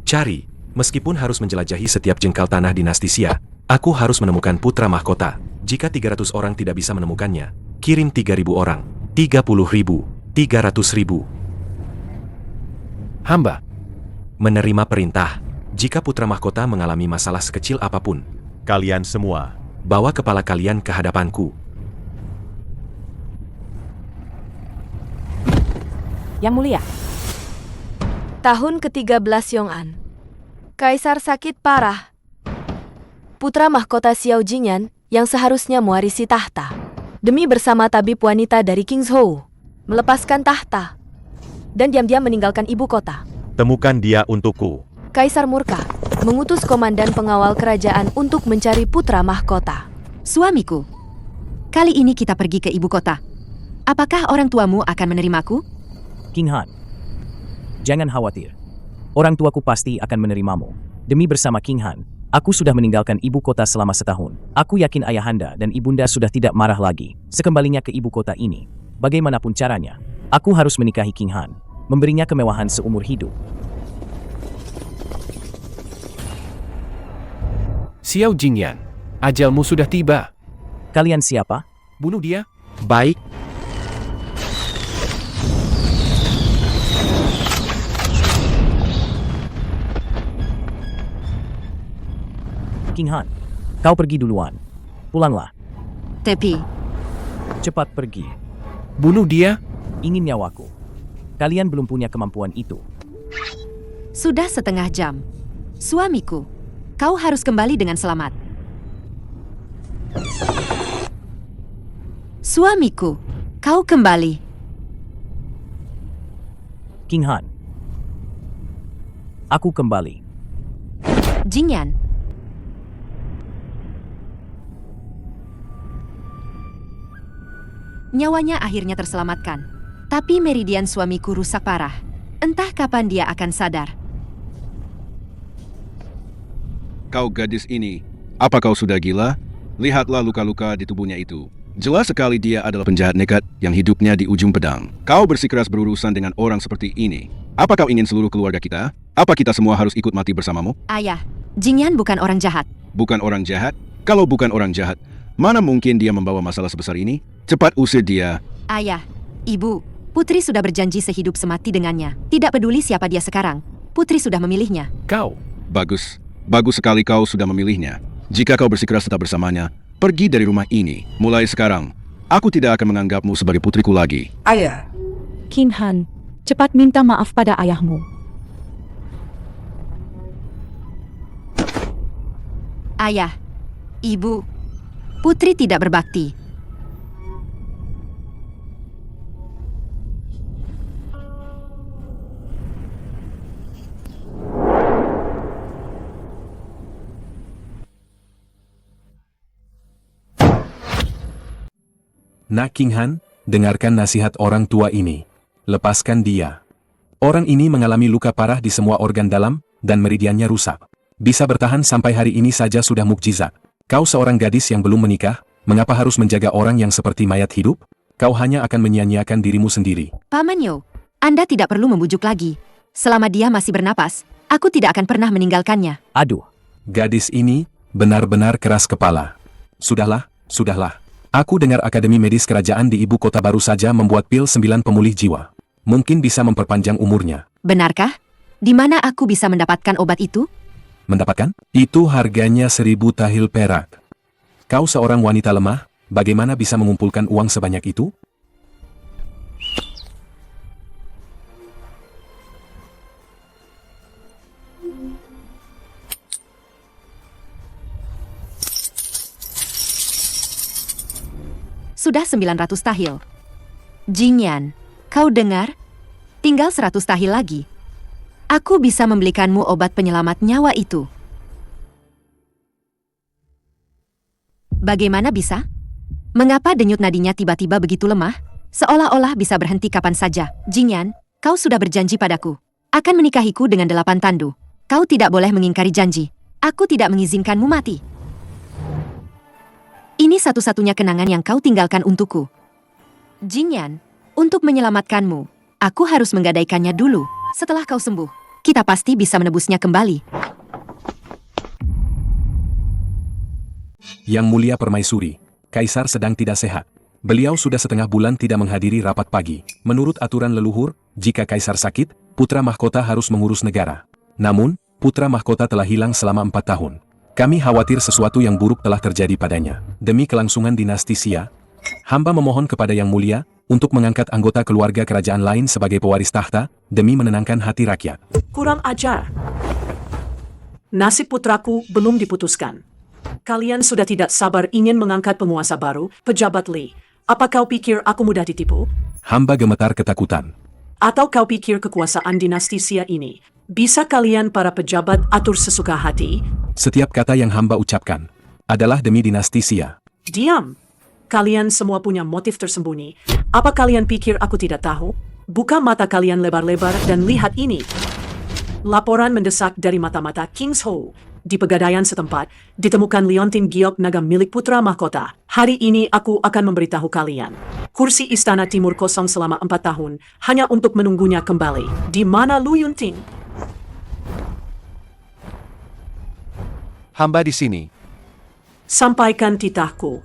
Cari, meskipun harus menjelajahi setiap jengkal tanah dinasti Xia, aku harus menemukan putra mahkota. Jika 300 orang tidak bisa menemukannya, kirim 3.000 orang, 30.000, 300.000. Hamba Menerima perintah. Jika putra mahkota mengalami masalah sekecil apapun, Kalian semua, bawa kepala kalian ke hadapanku. Yang Mulia. Tahun ke-13 Yong'an. Kaisar sakit parah. Putra mahkota Xiao Jingyan yang seharusnya mewarisi tahta, demi bersama tabib wanita dari Kingzhou, melepaskan tahta dan diam-diam meninggalkan ibu kota. temukan dia untukku. Kaisar murka, mengutus komandan pengawal kerajaan untuk mencari putra mahkota. Suamiku, kali ini kita pergi ke ibu kota. Apakah orang tuamu akan menerimaku? King Han, jangan khawatir. Orang tuaku pasti akan menerimamu. Demi bersama King Han, aku sudah meninggalkan ibu kota selama setahun. Aku yakin ayahanda dan ibunda sudah tidak marah lagi. Sekembalinya ke ibu kota ini, bagaimanapun caranya, aku harus menikahi King Han, memberinya kemewahan seumur hidup. Xiao Jingyan, ajalmu sudah tiba. Kalian siapa? Bunuh dia. Baik, King Han, kau pergi duluan. Pulanglah. Tapi, Cepat pergi. Bunuh dia. Ingin nyawaku. Kalian belum punya kemampuan itu. sudah setengah jam. Suamiku, kau harus kembali dengan selamat. Suamiku, kau kembali. King Han, aku kembali. Jingyan, nyawanya akhirnya terselamatkan. Tapi meridian suamiku rusak parah. Entah kapan dia akan sadar. Kau gadis ini, apa kau sudah gila? Lihatlah luka-luka di tubuhnya itu. Jelas sekali dia adalah penjahat nekat yang hidupnya di ujung pedang. Kau bersikeras berurusan dengan orang seperti ini. Apa kau ingin seluruh keluarga kita? Apa kita semua harus ikut mati bersamamu? Ayah, Jingyan bukan orang jahat. Bukan orang jahat? Kalau bukan orang jahat, mana mungkin dia membawa masalah sebesar ini? Cepat usir dia. Ayah, ibu, putri sudah berjanji sehidup semati dengannya. Tidak peduli siapa dia sekarang, putri sudah memilihnya. Kau. Bagus. Bagus sekali kau sudah memilihnya. Jika kau bersikeras tetap bersamanya, pergi dari rumah ini. Mulai sekarang, aku tidak akan menganggapmu sebagai putriku lagi. Ayah, King Han, cepat minta maaf pada ayahmu. Ayah, ibu, putri tidak berbakti. Nak King Han, dengarkan nasihat orang tua ini. Lepaskan dia. Orang ini mengalami luka parah di semua organ dalam, dan meridiannya rusak. Bisa bertahan sampai hari ini saja sudah mukjizat. Kau seorang gadis yang belum menikah, mengapa harus menjaga orang yang seperti mayat hidup? Kau hanya akan menyia-nyiakan dirimu sendiri. Paman Yo, Anda tidak perlu membujuk lagi. Selama dia masih bernapas, aku tidak akan pernah meninggalkannya. Aduh, Gadis ini benar-benar keras kepala. Sudahlah, sudahlah. Aku dengar Akademi Medis Kerajaan di ibu kota baru saja membuat pil 9 pemulih jiwa. Mungkin bisa memperpanjang umurnya. Benarkah? Di mana aku bisa mendapatkan obat itu? Mendapatkan? Itu harganya 1.000 tahil perak. Kau seorang wanita lemah, bagaimana bisa mengumpulkan uang sebanyak itu? Sudah 900 tahil. Jingyan, kau dengar? Tinggal 100 tahil lagi. Aku bisa membelikanmu obat penyelamat nyawa itu. Bagaimana bisa? Mengapa denyut nadinya tiba-tiba begitu lemah? Seolah-olah bisa berhenti kapan saja. Jingyan, kau sudah berjanji padaku. Akan menikahiku dengan 8 tandu. Kau tidak boleh mengingkari janji. Aku tidak mengizinkanmu mati. Ini satu-satunya kenangan yang kau tinggalkan untukku. Jingyan, untuk menyelamatkanmu, aku harus menggadaikannya dulu. Setelah kau sembuh, kita pasti bisa menebusnya kembali. Yang Mulia Permaisuri, Kaisar sedang tidak sehat. Beliau sudah setengah bulan tidak menghadiri rapat pagi. Menurut aturan leluhur, jika Kaisar sakit, putra mahkota harus mengurus negara. Namun, putra mahkota telah hilang selama 4 tahun. Kami khawatir sesuatu yang buruk telah terjadi padanya. Demi kelangsungan dinasti Xia, hamba memohon kepada Yang Mulia untuk mengangkat anggota keluarga kerajaan lain sebagai pewaris tahta demi menenangkan hati rakyat. Kurang ajar. Nasib putraku belum diputuskan. Kalian sudah tidak sabar ingin mengangkat penguasa baru, pejabat Li. Apa kau pikir aku mudah ditipu? Hamba gemetar ketakutan. Atau kau pikir kekuasaan dinasti Xia ini bisa kalian para pejabat atur sesuka hati? Setiap kata yang hamba ucapkan adalah demi dinasti Xia. Diam! Kalian semua punya motif tersembunyi. Apa kalian pikir aku tidak tahu? Buka mata kalian lebar-lebar dan lihat ini. Laporan mendesak dari mata-mata King's Ho. Di pegadaian setempat, ditemukan liontin giok naga milik putra mahkota. Hari ini aku akan memberitahu kalian. Kursi Istana Timur kosong selama 4 tahun, hanya untuk menunggunya kembali. Di mana Lu Yunting? Hamba di sini. Sampaikan titahku.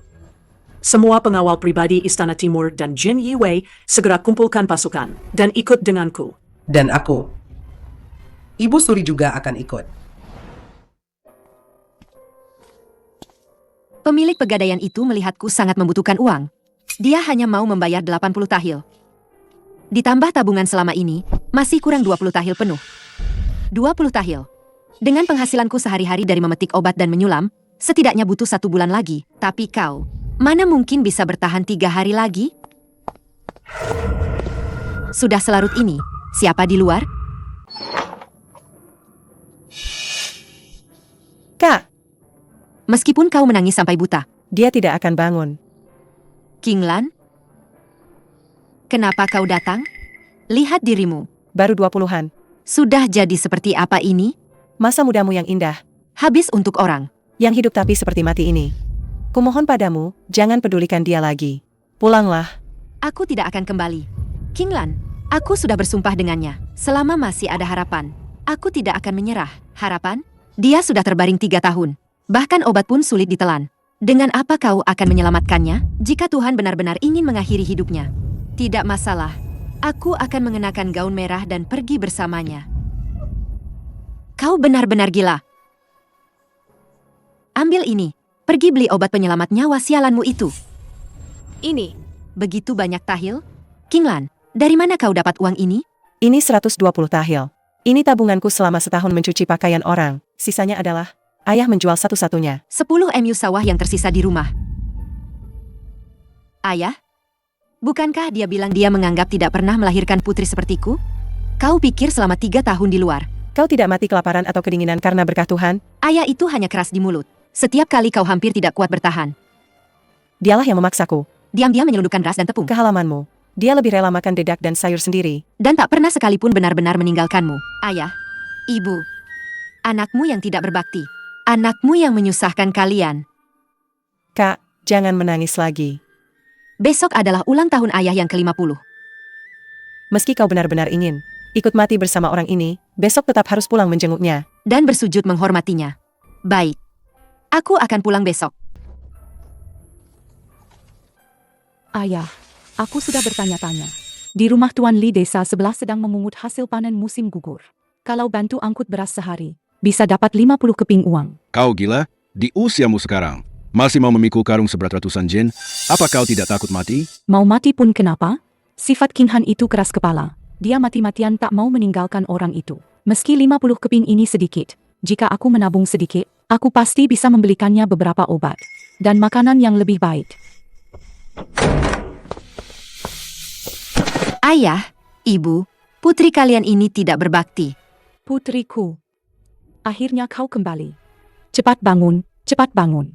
Semua pengawal pribadi Istana Timur dan Jin Yiwei segera kumpulkan pasukan dan ikut denganku. Dan aku. Ibu Suri juga akan ikut. Pemilik pegadaian itu melihatku sangat membutuhkan uang. Dia hanya mau membayar 80 tahil. Ditambah tabungan selama ini, masih kurang 20 tahil penuh. 20 tahil. Dengan penghasilanku sehari-hari dari memetik obat dan menyulam, setidaknya butuh 1 bulan lagi. Tapi kau, mana mungkin bisa bertahan 3 hari lagi? Sudah selarut ini, siapa di luar? Kak, Meskipun kau menangis sampai buta. dia tidak akan bangun. King Lan? Kenapa kau datang? Lihat dirimu. Baru 20-an. Sudah jadi seperti apa ini? Masa mudamu yang indah. Habis untuk orang. Yang hidup tapi seperti mati ini. Kumohon padamu, jangan pedulikan dia lagi. Pulanglah. Aku tidak akan kembali. King Lan, aku sudah bersumpah dengannya. Selama masih ada harapan, aku tidak akan menyerah. Harapan? Dia sudah terbaring 3 tahun. Bahkan obat pun sulit ditelan. Dengan apa kau akan menyelamatkannya? Jika Tuhan benar-benar ingin mengakhiri hidupnya. Tidak masalah. Aku akan mengenakan gaun merah dan pergi bersamanya. Kau benar-benar gila. Ambil ini. Pergi beli obat penyelamat nyawa sialanmu itu. Ini. Begitu banyak tahil? King Lan, dari mana kau dapat uang ini? Ini 120 tahil. Ini tabunganku selama setahun mencuci pakaian orang. Sisanya adalah ayah menjual satu-satunya. 10 MU sawah yang tersisa di rumah. Ayah? Bukankah dia bilang dia menganggap tidak pernah melahirkan putri sepertiku? Kau pikir selama 3 tahun di luar? Kau tidak mati kelaparan atau kedinginan karena berkah Tuhan? Ayah itu hanya keras di mulut. Setiap kali kau hampir tidak kuat bertahan. Dialah yang memaksaku. Diam-diam menyelundupkan beras dan tepung. Ke halamanmu. Dia lebih rela makan dedak dan sayur sendiri. Dan tak pernah sekalipun benar-benar meninggalkanmu. Ayah, ibu, anakmu yang tidak berbakti. Anakmu yang menyusahkan kalian. Kak, jangan menangis lagi. Besok adalah ulang tahun ayah yang ke-50. Meski kau benar-benar ingin ikut mati bersama orang ini, besok tetap harus pulang menjenguknya. Dan bersujud menghormatinya. Baik. Aku akan pulang besok. Ayah, aku sudah bertanya-tanya. Di rumah Tuan Li desa sebelah sedang memungut hasil panen musim gugur. Kalau bantu angkut beras sehari, bisa dapat 50 keping uang. Kau gila? Di usiamu sekarang, masih mau memikul karung seberat ratusan jin? Apa kau tidak takut mati? Mau mati pun kenapa? Sifat King Han itu keras kepala. Dia mati-matian tak mau meninggalkan orang itu. Meski 50 keping ini sedikit, jika aku menabung sedikit, aku pasti bisa membelikannya beberapa obat dan makanan yang lebih baik. Ayah, ibu, putri kalian ini tidak berbakti. Putriku, akhirnya kau kembali. Cepat bangun, cepat bangun.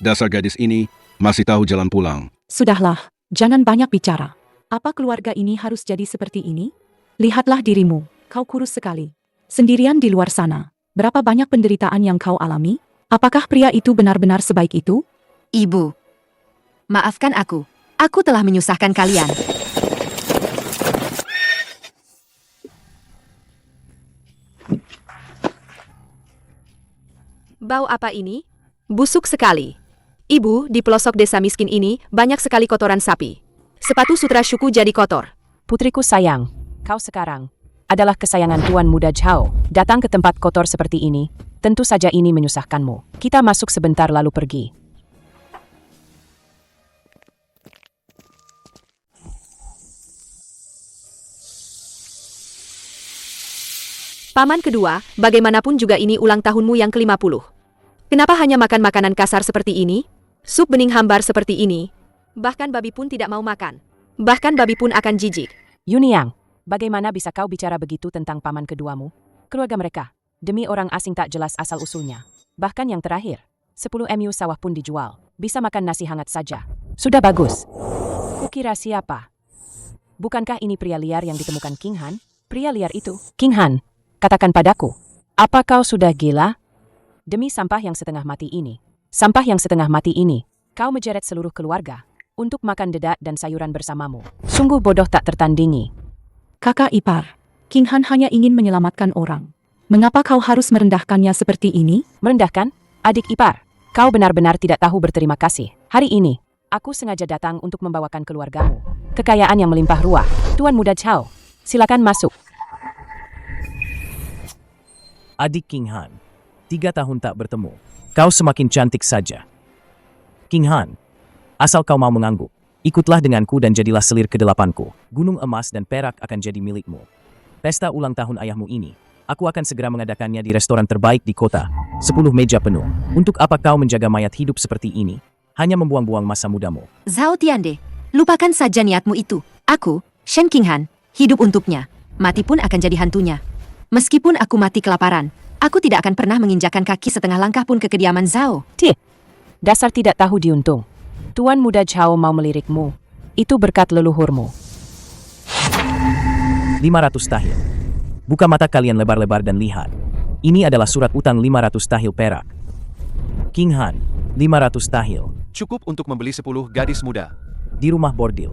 Dasar gadis ini masih tahu jalan pulang. Sudahlah, jangan banyak bicara. Apa keluarga ini harus jadi seperti ini? Lihatlah dirimu, kau kurus sekali. Sendirian di luar sana. Berapa banyak penderitaan yang kau alami? Apakah pria itu benar-benar sebaik itu? Ibu, maafkan aku. Aku telah menyusahkan kalian. Bau apa ini? Busuk sekali. Ibu, di pelosok desa miskin ini banyak sekali kotoran sapi. Sepatu sutra syuku jadi kotor. Putriku sayang, kau sekarang adalah kesayangan Tuan Muda Zhao. Datang ke tempat kotor seperti ini, tentu saja ini menyusahkanmu. Kita masuk sebentar lalu pergi. Paman kedua, bagaimanapun juga ini ulang tahunmu yang ke-50. Kenapa hanya makan makanan kasar seperti ini? Sup bening hambar seperti ini? Bahkan babi pun tidak mau makan. Bahkan babi pun akan jijik. Yuniang, bagaimana bisa kau bicara begitu tentang paman keduamu? Keluarga mereka, demi orang asing tak jelas asal-usulnya. Bahkan yang terakhir, 10 MU sawah pun dijual. Bisa makan nasi hangat saja. Sudah bagus. Kukira siapa? Bukankah ini pria liar yang ditemukan King Han? Pria liar itu, King Han. Katakan padaku, apa kau sudah gila? Demi sampah yang setengah mati ini, kau menjeret seluruh keluarga untuk makan dedak dan sayuran bersamamu. Sungguh bodoh tak tertandingi. Kakak ipar, King Han hanya ingin menyelamatkan orang. Mengapa kau harus merendahkannya seperti ini? Merendahkan? Adik ipar, kau benar-benar tidak tahu berterima kasih. Hari ini, aku sengaja datang untuk membawakan keluargamu kekayaan yang melimpah ruah. Tuan Muda Zhao, silakan masuk. Adik King Han, 3 tahun tak bertemu. Kau semakin cantik saja. King Han, asal kau mau mengangguk, ikutlah denganku dan jadilah selir ke-8ku. Gunung emas dan perak akan jadi milikmu. Pesta ulang tahun ayahmu ini, aku akan segera mengadakannya di restoran terbaik di kota. 10 meja penuh. Untuk apa kau menjaga mayat hidup seperti ini? Hanya membuang-buang masa mudamu. Zhao Tiande, lupakan saja niatmu itu. Aku, Shen King Han, hidup untuknya. Mati pun akan jadi hantunya. Meskipun aku mati kelaparan, aku tidak akan pernah menginjakkan kaki setengah langkah pun ke kediaman Zhao. Dasar tidak tahu diuntung. Tuan Muda Zhao mau melirikmu. Itu berkat leluhurmu. 500 tahil. Buka mata kalian lebar-lebar dan lihat. Ini adalah surat utang 500 tahil perak. King Han, 500 tahil. Cukup untuk membeli 10 gadis muda. Di rumah bordil.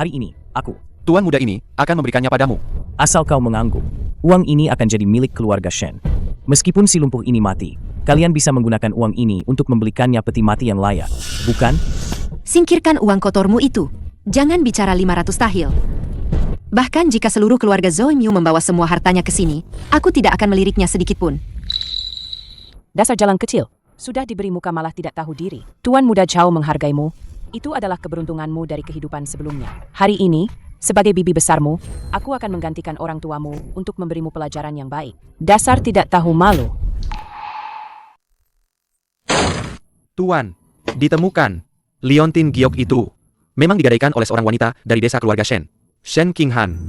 Hari ini, aku, Tuan muda ini akan memberikannya padamu. asal kau mengangguk, uang ini akan jadi milik keluarga Shen. Meskipun si lumpuh ini mati, kalian bisa menggunakan uang ini untuk membelikannya peti mati yang layak, bukan? Singkirkan uang kotormu itu. Jangan bicara 500 tahil. Bahkan jika seluruh keluarga Zhou Miu membawa semua hartanya ke sini, aku tidak akan meliriknya sedikitpun. Dasar jalan kecil. Sudah diberi muka malah tidak tahu diri. Tuan Muda Zhao menghargaimu. Itu adalah keberuntunganmu dari kehidupan sebelumnya. Hari ini, sebagai bibi besarmu, aku akan menggantikan orang tuamu untuk memberimu pelajaran yang baik. Dasar tidak tahu malu. Tuan, ditemukan. Liontin Giok itu memang digadaikan oleh seorang wanita dari desa keluarga Shen. Shen King Han.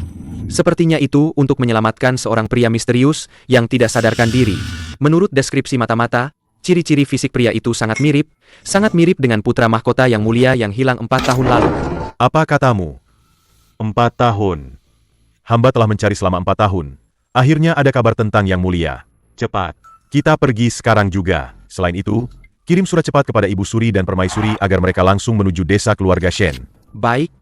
Sepertinya itu untuk menyelamatkan seorang pria misterius yang tidak sadarkan diri. Menurut deskripsi mata-mata, ciri-ciri fisik pria itu sangat mirip dengan putra mahkota yang mulia yang hilang 4 tahun lalu. Apa katamu? 4 tahun. Hamba telah mencari selama 4 tahun. Akhirnya ada kabar tentang Yang Mulia. Cepat, kita pergi sekarang juga. Selain itu, kirim surat cepat kepada Ibu Suri dan Permaisuri agar mereka langsung menuju desa keluarga Shen. Baik.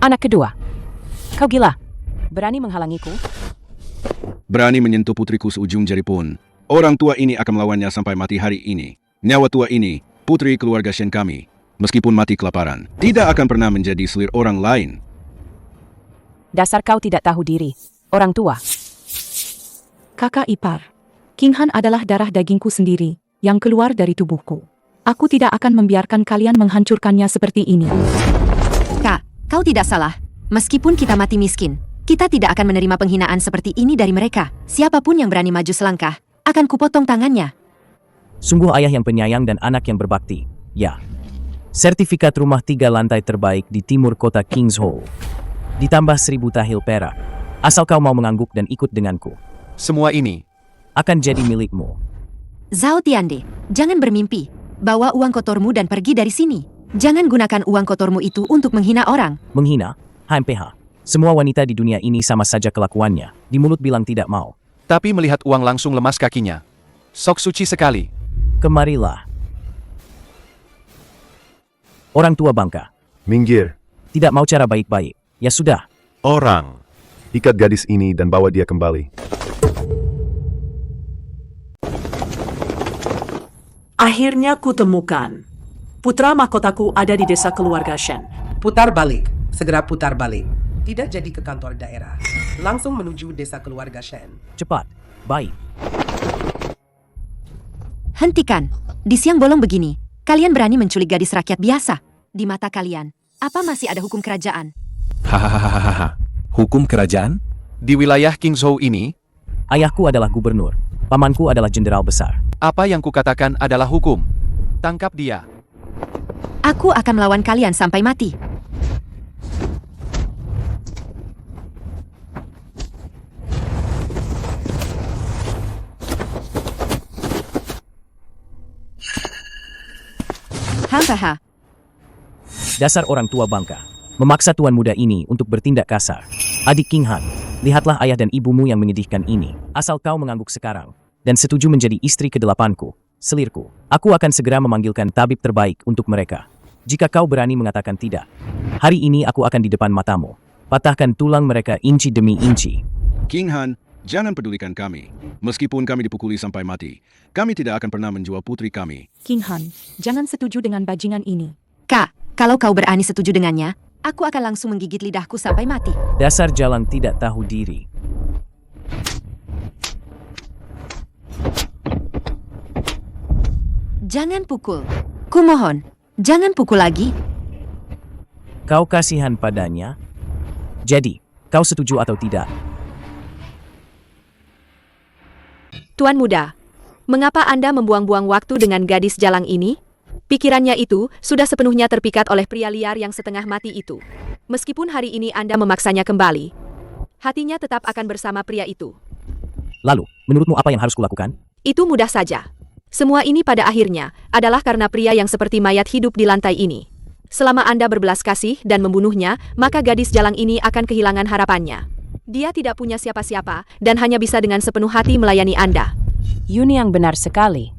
Anak kedua. Kau gila? Berani menghalangiku? Berani menyentuh putriku seujung jari pun. Orang tua ini akan melawannya sampai mati hari ini. Nyawa tua ini, putri keluarga Shen kami, meskipun mati kelaparan, tidak akan pernah menjadi selir orang lain. Dasar kau tidak tahu diri. Orang tua. Kakak ipar, King Han adalah darah dagingku sendiri, yang keluar dari tubuhku. Aku tidak akan membiarkan kalian menghancurkannya seperti ini. Kak, kau tidak salah. Meskipun kita mati miskin, kita tidak akan menerima penghinaan seperti ini dari mereka. Siapapun yang berani maju selangkah, akan kupotong tangannya. Sungguh ayah yang penyayang dan anak yang berbakti. Ya. Sertifikat rumah 3 lantai terbaik di timur kota King's Hall. Ditambah 1000 tahil perak. Asal kau mau mengangguk dan ikut denganku. Semua ini akan jadi milikmu. Zhao Tiande, jangan bermimpi. Bawa uang kotormu dan pergi dari sini. Jangan gunakan uang kotormu itu untuk menghina orang. Menghina? HMPH. Semua wanita di dunia ini sama saja kelakuannya. Di mulut bilang tidak mau. tapi melihat uang langsung lemas kakinya. Sok suci sekali. Kemarilah. Orang tua bangka. Minggir. Tidak mau cara baik-baik. Ya sudah. Orang. Ikat gadis ini dan bawa dia kembali. Akhirnya kutemukan. Putra mahkotaku ada di desa keluarga Shen. Putar balik. Segera putar balik. Tidak jadi ke kantor daerah. Langsung menuju desa keluarga Shen. Cepat. Baik. Hentikan. Di siang bolong begini, kalian berani menculik gadis rakyat biasa. Di mata kalian, apa masih ada hukum kerajaan? Hahaha. Hukum kerajaan? Di wilayah Kingzhou ini, Ayahku adalah gubernur. Pamanku adalah jenderal besar. apa yang kukatakan adalah hukum. Tangkap dia. Aku akan melawan kalian sampai mati. Hahaha. Dasar orang tua bangka. Memaksa tuan muda ini untuk bertindak kasar. Adik King Han, lihatlah ayah dan ibumu yang menyedihkan ini. Asal kau mengangguk sekarang dan setuju menjadi istri ke-8ku, selirku, aku akan segera memanggilkan tabib terbaik untuk mereka. Jika kau berani mengatakan tidak, hari ini aku akan di depan matamu. Patahkan tulang mereka inci demi inci. King Han, jangan pedulikan kami. Meskipun kami dipukuli sampai mati, kami tidak akan pernah menjual putri kami. King Han, jangan setuju dengan bajingan ini. Kak, kalau kau berani setuju dengannya, aku akan langsung menggigit lidahku sampai mati. Dasar jalang tidak tahu diri. Jangan pukul. Kumohon, jangan pukul lagi. Kau kasihan padanya? Jadi, kau setuju atau tidak? Tuan muda, mengapa Anda membuang-buang waktu dengan gadis jalang ini? Pikirannya itu sudah sepenuhnya terpikat oleh pria liar yang setengah mati itu. Meskipun hari ini Anda memaksanya kembali, hatinya tetap akan bersama pria itu. Lalu, menurutmu apa yang harus kulakukan? Itu mudah saja. Semua ini pada akhirnya adalah karena pria yang seperti mayat hidup di lantai ini. Selama Anda berbelas kasih dan membunuhnya, maka gadis jalang ini akan kehilangan harapannya. Dia tidak punya siapa-siapa dan hanya bisa dengan sepenuh hati melayani Anda. Yuni yang benar sekali.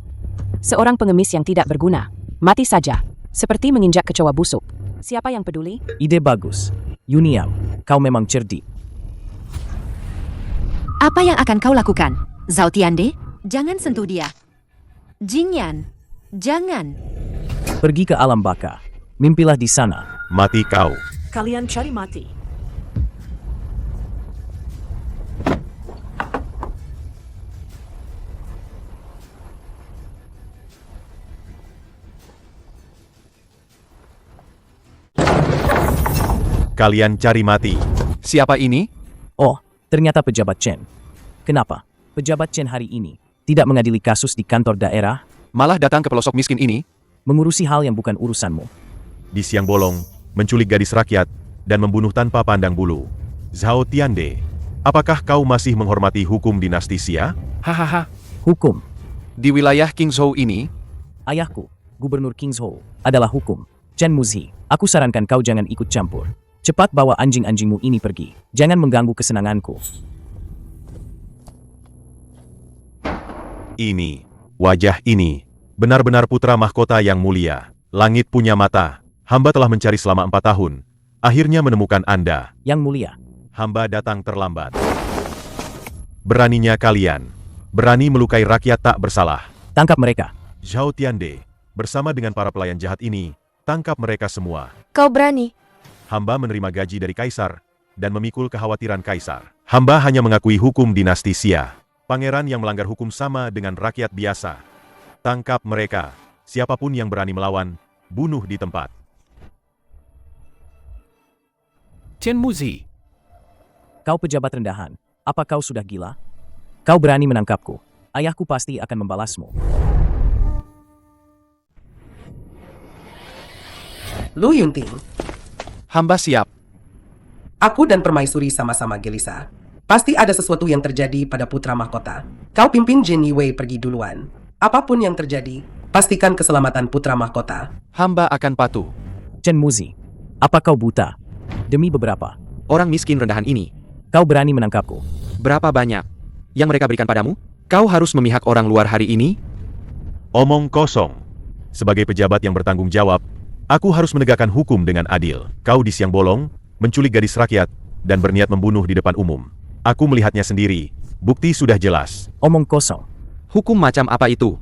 Seorang pengemis yang tidak berguna. Mati saja. Seperti menginjak kecoa busuk. Siapa yang peduli? Ide bagus. Yuniang, kau memang cerdik. Apa yang akan kau lakukan? Zhao Tiande, jangan sentuh dia. Jingyan, jangan. Pergi ke alam baka. Mimpilah di sana. Mati kau. Kalian cari mati. Kalian cari mati. Siapa ini? Oh, ternyata pejabat Chen. Kenapa? Pejabat Chen hari ini tidak mengadili kasus di kantor daerah, Malah datang ke pelosok miskin ini? mengurusi hal yang bukan urusanmu. Di siang bolong, menculik gadis rakyat, dan membunuh tanpa pandang bulu. Zhao Tiande, apakah kau masih menghormati hukum dinasti Xia? Hahaha. Hukum. Di wilayah Kingzhou ini, Ayahku, Gubernur Kingzhou, adalah hukum. Chen Muzi, aku sarankan kau jangan ikut campur. Cepat bawa anjing-anjingmu ini pergi. Jangan mengganggu kesenanganku. Ini, wajah ini, benar-benar putra mahkota yang mulia. Langit punya mata. Hamba telah mencari selama 4 tahun. Akhirnya menemukan Anda. Yang mulia, Hamba datang terlambat. Beraninya kalian. Berani melukai rakyat tak bersalah. tangkap mereka. Zhao Tiande, bersama dengan para pelayan jahat ini, tangkap mereka semua. Kau berani? Hamba menerima gaji dari kaisar, dan memikul kekhawatiran kaisar. Hamba hanya mengakui hukum dinasti Xia. Pangeran yang melanggar hukum sama dengan rakyat biasa. Tangkap mereka. Siapapun yang berani melawan, bunuh di tempat. Chen Muzi, Kau pejabat rendahan, apa kau sudah gila? Kau berani menangkapku. Ayahku pasti akan membalasmu. Lu Yunting, hamba siap. aku dan Permaisuri sama-sama gelisah. Pasti ada sesuatu yang terjadi pada putra mahkota. Kau pimpin Jin Yiwei pergi duluan. Apapun yang terjadi, pastikan keselamatan putra mahkota. Hamba akan patuh. Chen Muzi, apa kau buta? Demi beberapa, Orang miskin rendahan ini, kau berani menangkapku. berapa banyak yang mereka berikan padamu? Kau harus memihak orang luar hari ini? Omong kosong. Sebagai pejabat yang bertanggung jawab, aku harus menegakkan hukum dengan adil. Kau di siang bolong, menculik gadis rakyat, dan berniat membunuh di depan umum. Aku melihatnya sendiri. Bukti sudah jelas. Omong kosong. Hukum macam apa itu?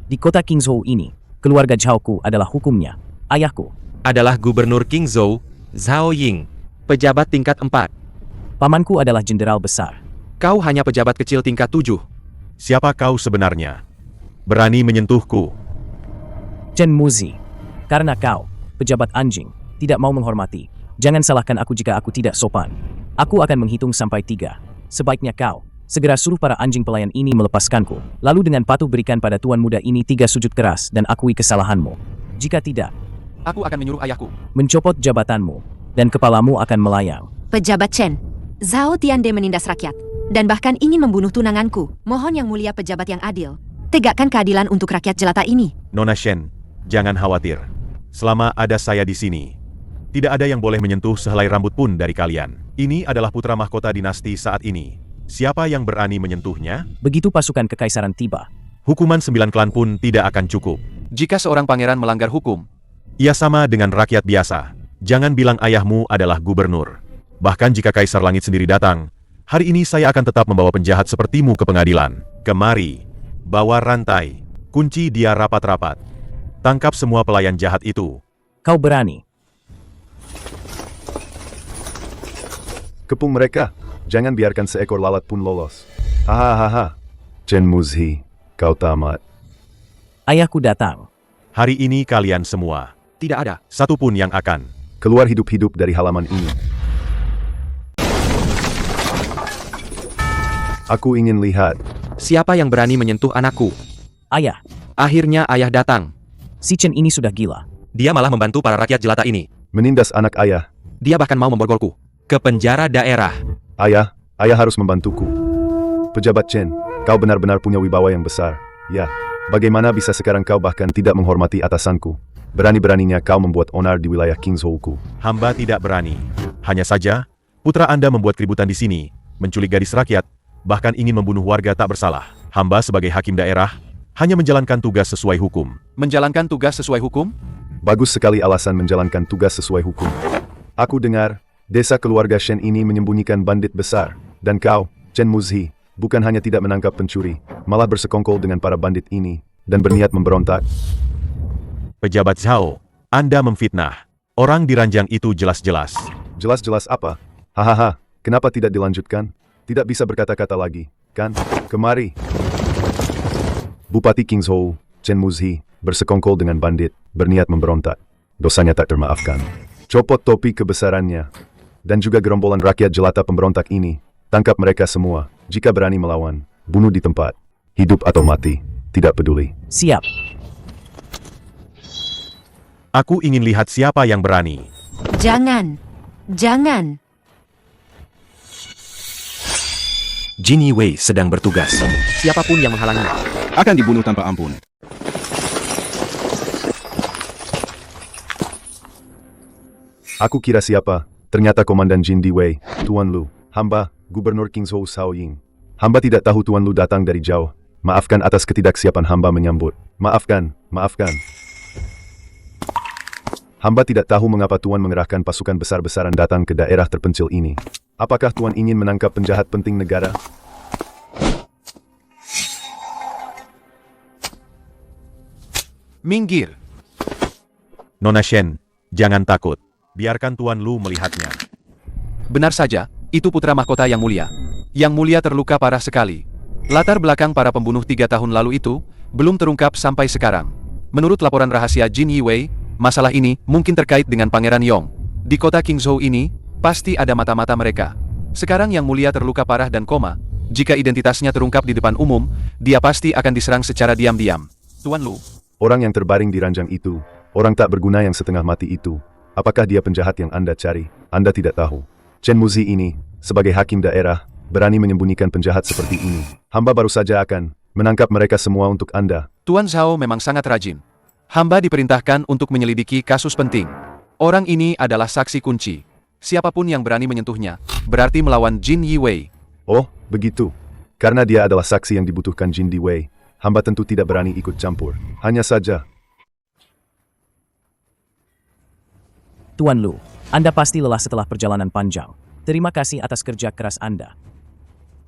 Di kota Kingzhou ini, keluarga Zhaoku adalah hukumnya. Ayahku, Adalah Gubernur Qingzhou, Zhao Ying. Pejabat tingkat 4. pamanku adalah jenderal besar. Kau hanya pejabat kecil tingkat 7. Siapa kau sebenarnya? Berani menyentuhku? Chen Muzi. Karena kau, pejabat anjing, tidak mau menghormati. Jangan salahkan aku jika aku tidak sopan. Aku akan menghitung sampai 3. Sebaiknya kau, segera suruh para anjing pelayan ini melepaskanku. Lalu dengan patuh berikan pada tuan muda ini 3 sujud keras dan akui kesalahanmu. Jika tidak, Aku akan menyuruh ayahku. mencopot jabatanmu, dan kepalamu akan melayang. Pejabat Chen, Zhao Tiande menindas rakyat, dan bahkan ingin membunuh tunanganku. Mohon yang mulia pejabat yang adil, tegakkan keadilan untuk rakyat jelata ini. Nona Shen, jangan khawatir. Selama ada saya di sini, tidak ada yang boleh menyentuh sehelai rambut pun dari kalian. Ini adalah putra mahkota dinasti saat ini. Siapa yang berani menyentuhnya? Begitu pasukan kekaisaran tiba, Hukuman 9 klan pun tidak akan cukup. Jika seorang pangeran melanggar hukum, Ia sama dengan rakyat biasa. Jangan bilang ayahmu adalah gubernur. Bahkan jika Kaisar Langit sendiri datang, hari ini saya akan tetap membawa penjahat sepertimu ke pengadilan. Kemari, bawa rantai, kunci dia rapat-rapat. Tangkap semua pelayan jahat itu. kau berani. Kepung mereka. Jangan biarkan seekor lalat pun lolos. Hahaha. Chen Muzi, kau tamat. Ayahku datang. Hari ini kalian semua, tidak ada satu pun yang akan keluar hidup-hidup dari halaman ini. Aku ingin lihat. Siapa yang berani menyentuh anakku? Ayah, Akhirnya ayah datang. si Chen ini sudah gila. Dia malah membantu para rakyat jelata ini. Menindas anak ayah. Dia bahkan mau memborgolku ke penjara daerah. Ayah harus membantuku. Pejabat Chen, kau benar-benar punya wibawa yang besar. Ya, bagaimana bisa sekarang kau bahkan tidak menghormati atasanku? Berani-beraninya kau membuat onar di wilayah Kingzhou-ku. hamba tidak berani. Hanya saja, putra Anda membuat keributan di sini, menculik gadis rakyat, bahkan ingin membunuh warga tak bersalah. Hamba sebagai hakim daerah, hanya menjalankan tugas sesuai hukum. Menjalankan tugas sesuai hukum? Bagus sekali alasan menjalankan tugas sesuai hukum. Aku dengar, desa keluarga Shen ini menyembunyikan bandit besar. Dan kau, Chen Muzi, bukan hanya tidak menangkap pencuri, malah bersekongkol dengan para bandit ini, dan berniat memberontak. Pejabat Zhao, Anda memfitnah. Orang di ranjang itu jelas-jelas. Jelas-jelas apa? Hahaha, kenapa tidak dilanjutkan? Tidak bisa berkata-kata lagi, kan? Kemari. Bupati Kingzhou, Chen Muzi, bersekongkol dengan bandit, berniat memberontak. Dosanya tak termaafkan. Copot topi kebesarannya. Dan juga gerombolan rakyat jelata pemberontak ini. Tangkap mereka semua. Jika berani melawan, bunuh di tempat. Hidup atau mati, tidak peduli. Siap. Aku ingin lihat siapa yang berani. Jangan. Jangan. Jin Yiwei sedang bertugas. Siapapun yang menghalanginya akan dibunuh tanpa ampun. Aku kira siapa? Ternyata Komandan Jin Diwei, Tuan Lu, hamba, Gubernur Kingzhou Zhao Ying. Hamba tidak tahu Tuan Lu datang dari jauh. Maafkan atas ketidaksiapan hamba menyambut. Maafkan. Hamba tidak tahu mengapa Tuan mengerahkan pasukan besar-besaran datang ke daerah terpencil ini. Apakah Tuan ingin menangkap penjahat penting negara? minggir. Nona Shen, jangan takut. Biarkan Tuan Lu melihatnya. Benar saja, itu putra mahkota yang mulia. Yang mulia terluka parah sekali. Latar belakang para pembunuh 3 tahun lalu itu belum terungkap sampai sekarang. Menurut laporan rahasia Jin Yiwei, masalah ini mungkin terkait dengan Pangeran Yong. Di kota Kingzhou ini, pasti ada mata-mata mereka. Sekarang yang mulia terluka parah dan koma. Jika identitasnya terungkap di depan umum, dia pasti akan diserang secara diam-diam. Tuan Lu. Orang yang terbaring di ranjang itu, orang tak berguna yang setengah mati itu. Apakah dia penjahat yang Anda cari? Anda tidak tahu. Chen Muzi ini, sebagai hakim daerah, berani menyembunyikan penjahat seperti ini. Hamba baru saja akan menangkap mereka semua untuk Anda. Tuan Zhao memang sangat rajin. Hamba diperintahkan untuk menyelidiki kasus penting. Orang ini adalah saksi kunci. Siapapun yang berani menyentuhnya, berarti melawan Jin Yiwei. Oh, begitu. Karena dia adalah saksi yang dibutuhkan Jin Diwei, hamba tentu tidak berani ikut campur. Hanya saja, Tuan Lu, Anda pasti lelah setelah perjalanan panjang. Terima kasih atas kerja keras Anda.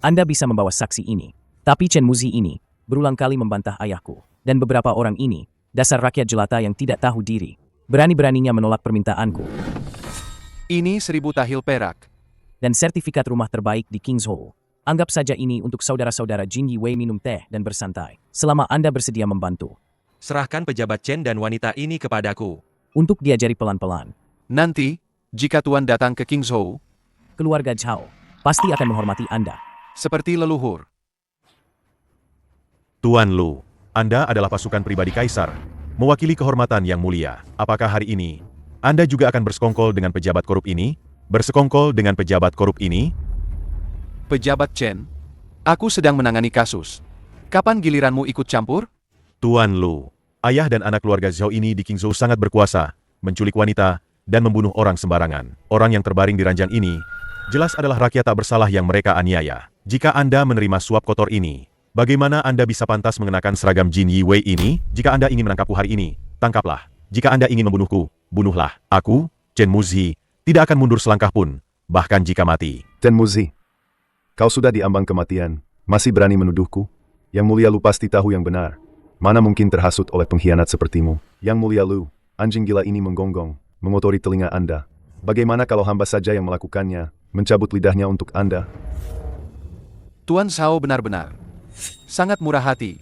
Anda bisa membawa saksi ini. Tapi Chen Muzi ini berulang kali membantah ayahku. Dan beberapa orang ini, dasar rakyat jelata yang tidak tahu diri, berani-beraninya menolak permintaanku. Ini 1000 tahil perak. Dan sertifikat rumah terbaik di King's Hall. Anggap saja ini untuk saudara-saudara Jin Yi Wei minum teh dan bersantai, selama Anda bersedia membantu. Serahkan pejabat Chen dan wanita ini kepadaku. Untuk diajari pelan-pelan. Nanti, jika Tuan datang ke King's Hall, keluarga Zhao pasti akan menghormati Anda. Seperti leluhur. Tuan Lu, Anda adalah pasukan pribadi Kaisar, mewakili kehormatan yang mulia. Apakah hari ini, Anda juga akan bersekongkol dengan pejabat korup ini? Bersekongkol dengan pejabat korup ini? Pejabat Chen, aku sedang menangani kasus. Kapan giliranmu ikut campur? Tuan Lu, ayah dan anak keluarga Zhao ini di Qingzhou sangat berkuasa, menculik wanita, dan membunuh orang sembarangan. Orang yang terbaring di ranjang ini, jelas adalah rakyat tak bersalah yang mereka aniaya. Jika Anda menerima suap kotor ini, bagaimana Anda bisa pantas mengenakan seragam Jin Yi Wei ini? Jika Anda ingin menangkapku hari ini, tangkaplah. Jika Anda ingin membunuhku, bunuhlah. Aku, Chen Muzi, tidak akan mundur selangkah pun, bahkan jika mati. Chen Muzi, kau sudah diambang kematian, masih berani menuduhku? Yang mulia Lu pasti tahu yang benar. Mana mungkin terhasut oleh pengkhianat sepertimu? Yang mulia Lu, anjing gila ini menggonggong, mengotori telinga Anda. Bagaimana kalau hamba saja yang melakukannya, mencabut lidahnya untuk Anda? Tuan Zhao benar-benar sangat murah hati.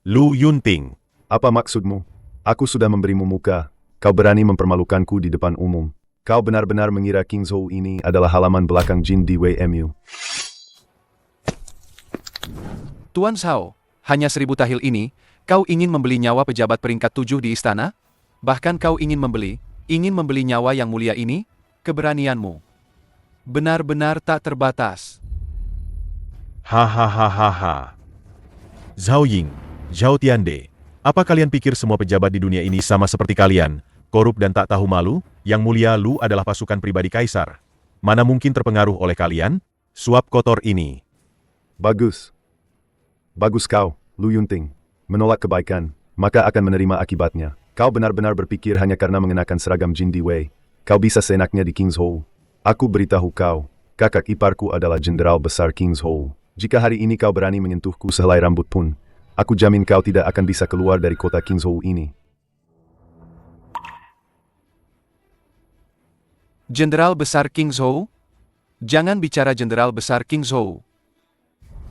Lu Yunting, apa maksudmu? Aku sudah memberimu muka, kau berani mempermalukanku di depan umum. Kau benar-benar mengira Kingzhou ini adalah halaman belakang Jin Di Wei MU. Tuan Zhao, hanya 1000 tahil ini, kau ingin membeli nyawa pejabat peringkat 7 di istana? Bahkan kau ingin membeli nyawa yang mulia ini? Keberanianmu benar-benar tak terbatas. Hahaha. Zhao Ying, Zhao Tiande, apa kalian pikir semua pejabat di dunia ini sama seperti kalian, korup dan tak tahu malu? Yang mulia Lu adalah pasukan pribadi Kaisar. Mana mungkin terpengaruh oleh kalian? Suap kotor ini. Bagus. Bagus kau, Lu Yunting. Menolak kebaikan, maka akan menerima akibatnya. Kau benar-benar berpikir hanya karena mengenakan seragam Jin Di Wei, kau bisa seenaknya di Kingzhou. Aku beritahu kau, kakak iparku adalah Jenderal Besar Kingzhou. Jika hari ini kau berani menyentuhku sehelai rambut pun, aku jamin kau tidak akan bisa keluar dari kota Kingzhou ini. Jenderal Besar Kingzhou? Jangan bicara Jenderal Besar Kingzhou.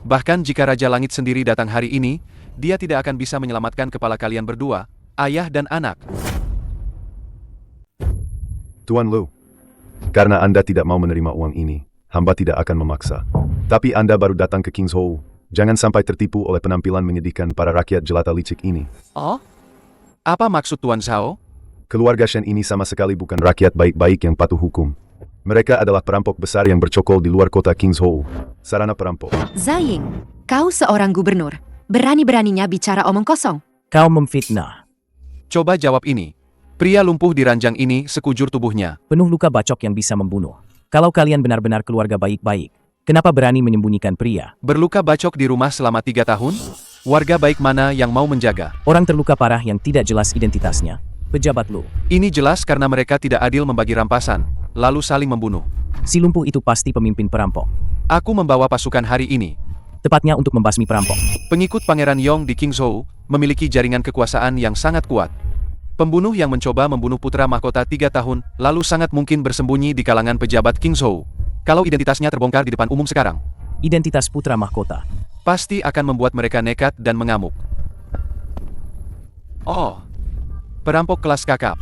Bahkan jika Raja Langit sendiri datang hari ini, dia tidak akan bisa menyelamatkan kepala kalian berdua, ayah dan anak. Tuan Lu, karena Anda tidak mau menerima uang ini, hamba tidak akan memaksa. Tapi Anda baru datang ke Kingzhou, jangan sampai tertipu oleh penampilan menyedihkan para rakyat jelata licik ini. Oh? Apa maksud Tuan Zhao? Keluarga Shen ini sama sekali bukan rakyat baik-baik yang patuh hukum. Mereka adalah perampok besar yang bercokol di luar kota Kingzhou. Sarana perampok. Zaying, kau seorang gubernur. Berani-beraninya bicara omong kosong. Kau memfitnah. Coba jawab ini. Pria lumpuh di ranjang ini sekujur tubuhnya. Penuh luka bacok yang bisa membunuh. Kalau kalian benar-benar keluarga baik-baik, kenapa berani menyembunyikan pria? Berluka bacok di rumah selama 3 tahun? Warga baik mana yang mau menjaga? Orang terluka parah yang tidak jelas identitasnya. Pejabat Lu. Ini jelas karena mereka tidak adil membagi rampasan, lalu saling membunuh. Si lumpuh itu pasti pemimpin perampok. Aku membawa pasukan hari ini. Tepatnya untuk membasmi perampok. Pengikut Pangeran Yong di Kingzhou memiliki jaringan kekuasaan yang sangat kuat. Pembunuh yang mencoba membunuh putra mahkota 3 tahun lalu sangat mungkin bersembunyi di kalangan pejabat Kingzhou. Kalau identitasnya terbongkar di depan umum sekarang, identitas putra mahkota pasti akan membuat mereka nekat dan mengamuk. Oh, perampok kelas kakap.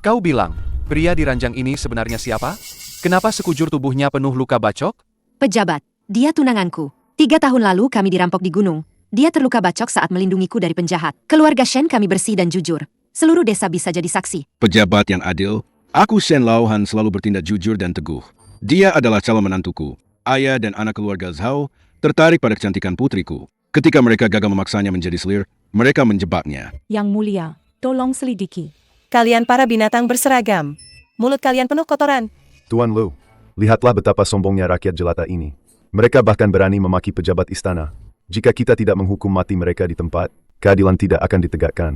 Kau bilang, pria di ranjang ini sebenarnya siapa? Kenapa sekujur tubuhnya penuh luka bacok? Pejabat, dia tunanganku. 3 tahun lalu kami dirampok di gunung. Dia terluka bacok saat melindungiku dari penjahat. Keluarga Shen kami bersih dan jujur. Seluruh desa bisa jadi saksi. Pejabat yang adil, aku Shen Laohan selalu bertindak jujur dan teguh. Dia adalah calon menantuku. Ayah dan anak keluarga Zhao tertarik pada kecantikan putriku. Ketika mereka gagal memaksanya menjadi selir, mereka menjebaknya. Yang mulia, tolong selidiki. Kalian para binatang berseragam. Mulut kalian penuh kotoran. Tuan Lu, lihatlah betapa sombongnya rakyat jelata ini. Mereka bahkan berani memaki pejabat istana. Jika kita tidak menghukum mati mereka di tempat, keadilan tidak akan ditegakkan.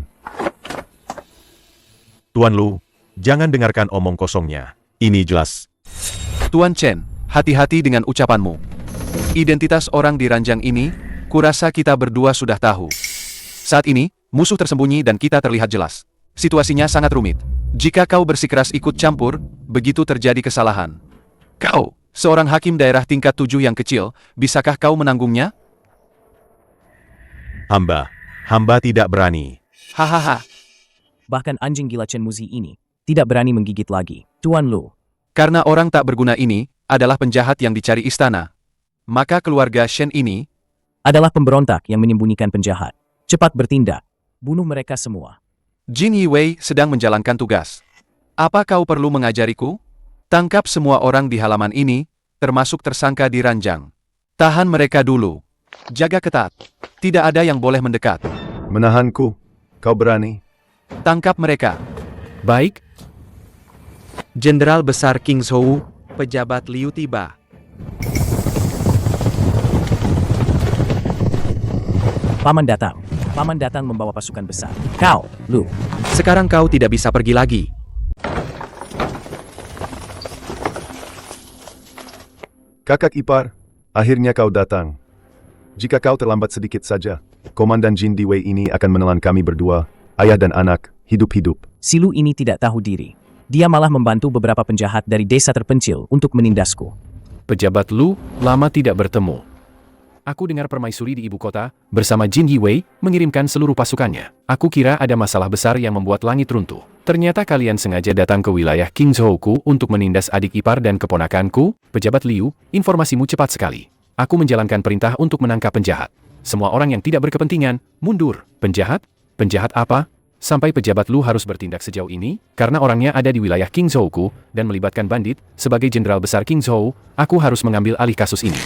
Tuan Lu, jangan dengarkan omong kosongnya. Ini jelas. Tuan Chen, hati-hati dengan ucapanmu. Identitas orang di ranjang ini, kurasa kita berdua sudah tahu. Saat ini, musuh tersembunyi dan kita terlihat jelas. Situasinya sangat rumit. Jika kau bersikeras ikut campur, begitu terjadi kesalahan. Kau, seorang hakim daerah tingkat 7 yang kecil, bisakah kau menanggungnya? Hamba tidak berani. Hahaha. Bahkan anjing gila Chen Muzi ini tidak berani menggigit lagi. Tuan Lu. Karena orang tak berguna ini adalah penjahat yang dicari istana. Maka keluarga Shen ini adalah pemberontak yang menyembunyikan penjahat. Cepat bertindak. Bunuh mereka semua. Jin Yiwei sedang menjalankan tugas. Apa kau perlu mengajariku? Tangkap semua orang di halaman ini, termasuk tersangka di ranjang. Tahan mereka dulu. Jaga ketat. Tidak ada yang boleh mendekat. Menahanku? Kau berani? Tangkap mereka. Baik. Jenderal Besar King Zhou, pejabat Liu tiba. Paman datang. Paman datang membawa pasukan besar. Kau, Lu. Sekarang kau tidak bisa pergi lagi. Kakak ipar, akhirnya kau datang. Jika kau terlambat sedikit saja, Komandan Jin Diwei ini akan menelan kami berdua, ayah dan anak, hidup-hidup. Si Lu ini tidak tahu diri. Dia malah membantu beberapa penjahat dari desa terpencil untuk menindasku. Pejabat Lu, lama tidak bertemu. Aku dengar permaisuri di ibu kota, bersama Jin Yiwei, mengirimkan seluruh pasukannya. Aku kira ada masalah besar yang membuat langit runtuh. Ternyata kalian sengaja datang ke wilayah King Zhouku untuk menindas adik ipar dan keponakanku. Pejabat Liu, informasimu cepat sekali. Aku menjalankan perintah untuk menangkap penjahat. Semua orang yang tidak berkepentingan, mundur. Penjahat? Penjahat apa? Sampai pejabat Lu harus bertindak sejauh ini, karena orangnya ada di wilayah King Zhouku, dan melibatkan bandit. Sebagai Jenderal Besar King Zhou, aku harus mengambil alih kasus ini.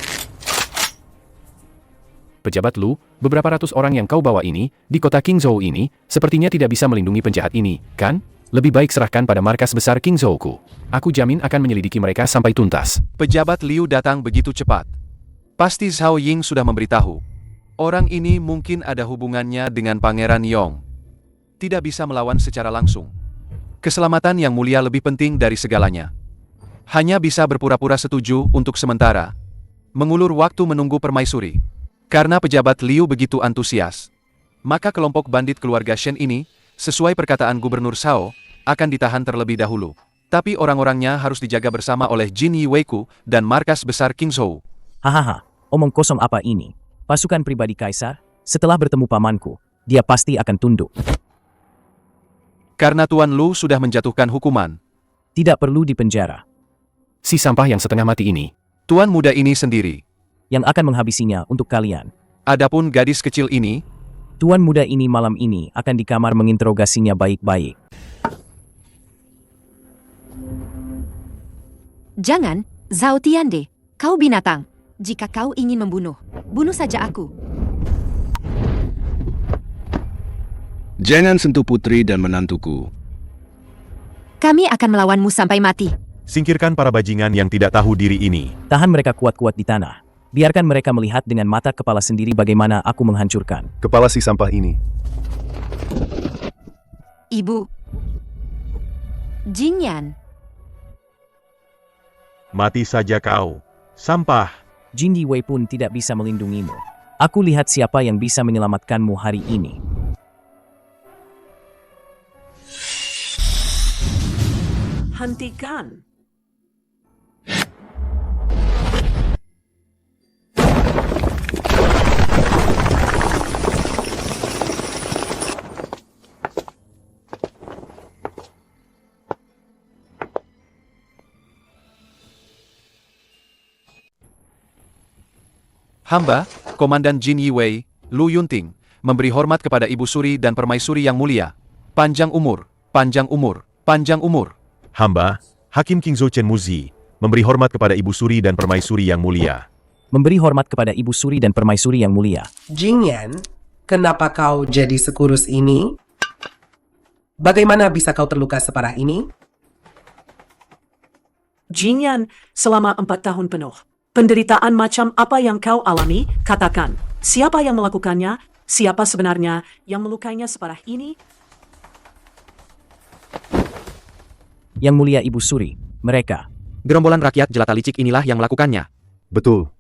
Pejabat Lu, beberapa ratus orang yang kau bawa ini, di kota King Zhou ini, sepertinya tidak bisa melindungi penjahat ini, kan? Lebih baik serahkan pada markas besar King Zhouku. Aku jamin akan menyelidiki mereka sampai tuntas. Pejabat Liu datang begitu cepat. Pasti Zhao Ying sudah memberitahu. Orang ini mungkin ada hubungannya dengan Pangeran Yong. Tidak bisa melawan secara langsung. Keselamatan yang mulia lebih penting dari segalanya. Hanya bisa berpura-pura setuju untuk sementara. Mengulur waktu menunggu permaisuri. Karena pejabat Liu begitu antusias, maka kelompok bandit keluarga Shen ini, sesuai perkataan Gubernur Shao, akan ditahan terlebih dahulu. Tapi orang-orangnya harus dijaga bersama oleh Jin Yiwei-ku dan markas besar King Zhou. Hahaha, omong kosong apa ini? Pasukan pribadi Kaisar, setelah bertemu pamanku, dia pasti akan tunduk. Karena Tuan Lu sudah menjatuhkan hukuman. Tidak perlu dipenjara. Si sampah yang setengah mati ini, Tuan muda ini sendiri yang akan menghabisinya untuk kalian. Adapun gadis kecil ini, Tuan muda ini malam ini akan di kamar menginterogasinya baik-baik. Jangan, Zhao Tiande. Kau binatang. Jika kau ingin membunuh, bunuh saja aku. Jangan sentuh putri dan menantuku. Kami akan melawanmu sampai mati. Singkirkan para bajingan yang tidak tahu diri ini. Tahan mereka kuat-kuat di tanah. Biarkan mereka melihat dengan mata kepala sendiri bagaimana aku menghancurkan kepala si sampah ini. Ibu. Jingyan. Mati saja kau, sampah. Jin Yiwei pun tidak bisa melindungimu. Aku lihat siapa yang bisa menyelamatkanmu hari ini. Hentikan. hamba, Komandan Jin Yiwei, Lu Yunting, memberi hormat kepada Ibu Suri dan Permaisuri yang mulia. Panjang umur, panjang umur, panjang umur. Hamba, Hakim King Zhou Chen Muzi, memberi hormat kepada Ibu Suri dan Permaisuri yang mulia. Memberi hormat kepada Ibu Suri dan Permaisuri yang mulia. Jingyan, kenapa kau jadi sekurus ini? Bagaimana bisa kau terluka separah ini? Jingyan, selama 4 tahun penuh. Penderitaan macam apa yang kau alami, katakan. Siapa yang melakukannya? Siapa sebenarnya yang melukainya separah ini? Yang Mulia Ibu Suri, mereka. Gerombolan rakyat jelata licik inilah yang melakukannya. Betul,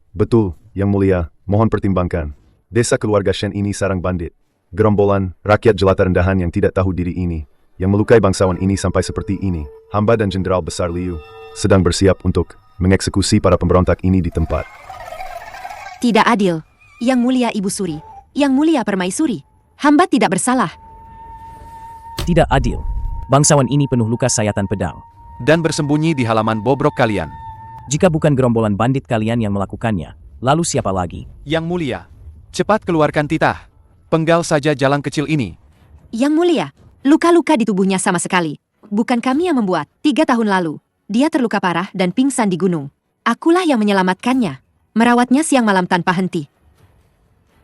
Yang Mulia, mohon pertimbangkan. Desa keluarga Shen ini sarang bandit. Gerombolan rakyat jelata rendahan yang tidak tahu diri ini, yang melukai bangsawan ini sampai seperti ini. Hamba dan Jenderal Besar Liu sedang bersiap untuk mengeksekusi para pemberontak ini di tempat. Tidak adil. Yang Mulia Ibu Suri, Yang Mulia Permaisuri, hamba tidak bersalah. Tidak adil. Bangsawan ini penuh luka sayatan pedang. Dan bersembunyi di halaman bobrok kalian. Jika bukan gerombolan bandit kalian yang melakukannya, lalu siapa lagi? Yang Mulia, cepat keluarkan titah. Penggal saja jalan kecil ini. Yang Mulia, luka-luka di tubuhnya sama sekali. Bukan kami yang membuat. 3 tahun lalu, dia terluka parah dan pingsan di gunung. Akulah yang menyelamatkannya. Merawatnya siang malam tanpa henti.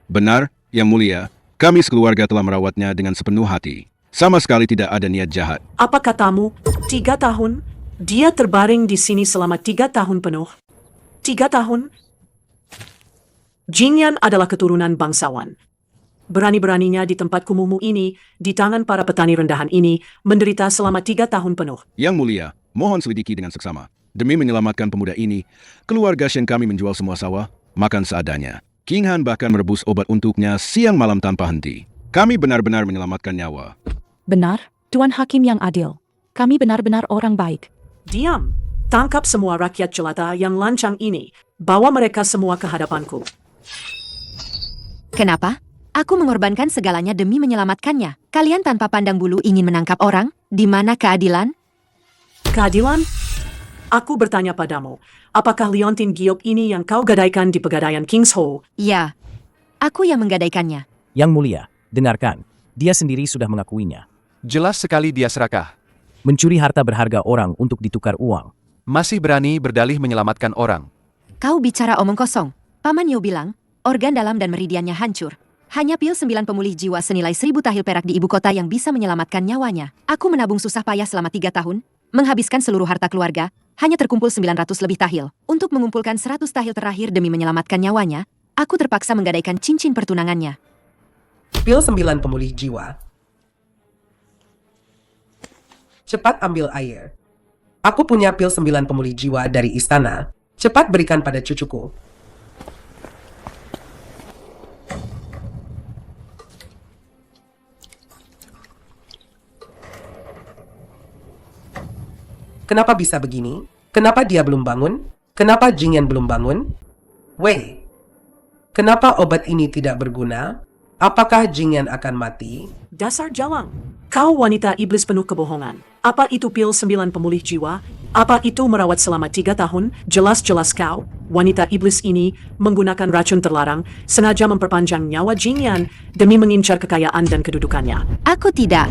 Benar, Yang Mulia. Kami sekeluarga telah merawatnya dengan sepenuh hati. Sama sekali tidak ada niat jahat. Apa katamu? 3 tahun? Dia terbaring di sini selama 3 tahun penuh. 3 tahun? Jingyan adalah keturunan bangsawan. Berani-beraninya di tempat kumuhmu ini, di tangan para petani rendahan ini, menderita selama 3 tahun penuh. Yang Mulia, mohon selidiki dengan seksama. Demi menyelamatkan pemuda ini, keluarga Shen kami menjual semua sawah, makan seadanya. King Han bahkan merebus obat untuknya siang malam tanpa henti. Kami benar-benar menyelamatkan nyawa. Benar, Tuan Hakim yang adil. Kami benar-benar orang baik. Diam! Tangkap semua rakyat jelata yang lancang ini. Bawa mereka semua ke hadapanku. Kenapa? Aku mengorbankan segalanya demi menyelamatkannya. Kalian tanpa pandang bulu ingin menangkap orang? Di mana keadilan? Keadilan? Aku bertanya padamu, apakah Liontin Giok ini yang kau gadaikan di pegadaian King's Hall? Ya, aku yang menggadaikannya. Yang Mulia, dengarkan. Dia sendiri sudah mengakuinya. Jelas sekali dia serakah. Mencuri harta berharga orang untuk ditukar uang. Masih berani berdalih menyelamatkan orang. Kau bicara omong kosong. Paman Yo bilang, organ dalam dan meridiannya hancur. Hanya pil 9 pemulih jiwa senilai 1000 tahil perak di ibu kota yang bisa menyelamatkan nyawanya. Aku menabung susah payah selama 3 tahun, menghabiskan seluruh harta keluarga, hanya terkumpul 900 lebih tahil. Untuk mengumpulkan 100 tahil terakhir demi menyelamatkan nyawanya, aku terpaksa menggadaikan cincin pertunangannya. Pil 9 pemulih jiwa. Cepat ambil air. Aku punya pil 9 pemulih jiwa dari istana. Cepat berikan pada cucuku. Kenapa bisa begini? Kenapa dia belum bangun? Kenapa Jingyan belum bangun? Wei, kenapa obat ini tidak berguna? Apakah Jingyan akan mati? Dasar jalang. Kau wanita iblis penuh kebohongan. Apa itu pil 9 pemulih jiwa? Apa itu merawat selama 3 tahun? Jelas-jelas kau, wanita iblis ini, menggunakan racun terlarang, sengaja memperpanjang nyawa Jingyan demi mengincar kekayaan dan kedudukannya. Aku tidak.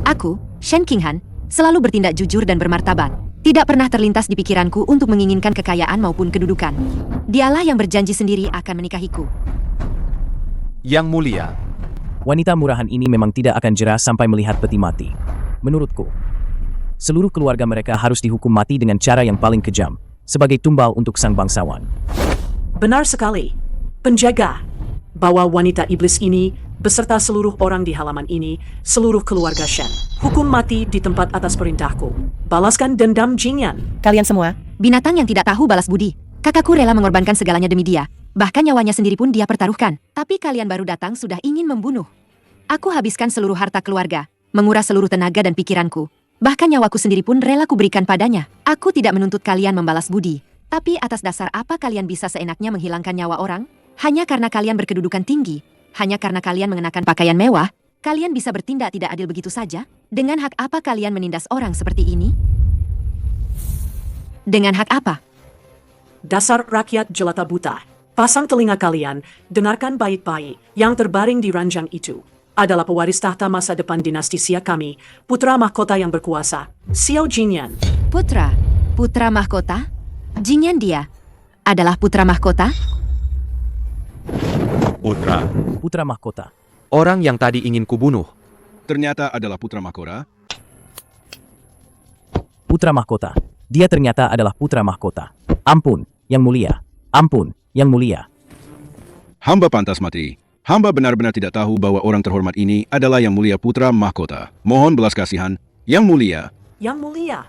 Aku, Shen King Han, selalu bertindak jujur dan bermartabat. Tidak pernah terlintas di pikiranku untuk menginginkan kekayaan maupun kedudukan. Dialah yang berjanji sendiri akan menikahiku. Yang Mulia, Wanita murahan ini memang tidak akan jerah sampai melihat peti mati. Menurutku, seluruh keluarga mereka harus dihukum mati dengan cara yang paling kejam, sebagai tumbal untuk sang bangsawan. Benar sekali. Penjaga, bawa wanita iblis ini beserta seluruh orang di halaman ini, seluruh keluarga Shen. Hukum mati di tempat atas perintahku. Balaskan dendam Jingyan. Kalian semua, Binatang yang tidak tahu balas budi. Kakakku rela mengorbankan segalanya demi dia. Bahkan nyawanya sendiri pun dia pertaruhkan. Tapi kalian baru datang sudah ingin membunuh. Aku habiskan seluruh harta keluarga, menguras seluruh tenaga dan pikiranku. Bahkan nyawaku sendiri pun rela kuberikan padanya. Aku tidak menuntut kalian membalas budi. Tapi atas dasar apa kalian bisa seenaknya menghilangkan nyawa orang? Hanya karena kalian berkedudukan tinggi? Hanya karena kalian mengenakan pakaian mewah? Kalian bisa bertindak tidak adil begitu saja? Dengan hak apa kalian menindas orang seperti ini? Dengan hak apa? Dasar rakyat jelata buta. Pasang telinga kalian, dengarkan baik-baik. Yang terbaring di ranjang itu adalah pewaris tahta masa depan dinasti Xia kami, putra mahkota yang berkuasa, Xiao Jingyan. Putra mahkota? Jingyan dia adalah putra mahkota? Putra mahkota. Orang yang tadi ingin kubunuh. Ternyata adalah putra mahkota. Putra mahkota. Dia ternyata adalah putra mahkota. Ampun, Yang Mulia. Ampun, Yang Mulia. Hamba pantas mati. Hamba benar-benar tidak tahu bahwa orang terhormat ini adalah Yang Mulia Putra Mahkota. Mohon belas kasihan, Yang Mulia. Yang Mulia,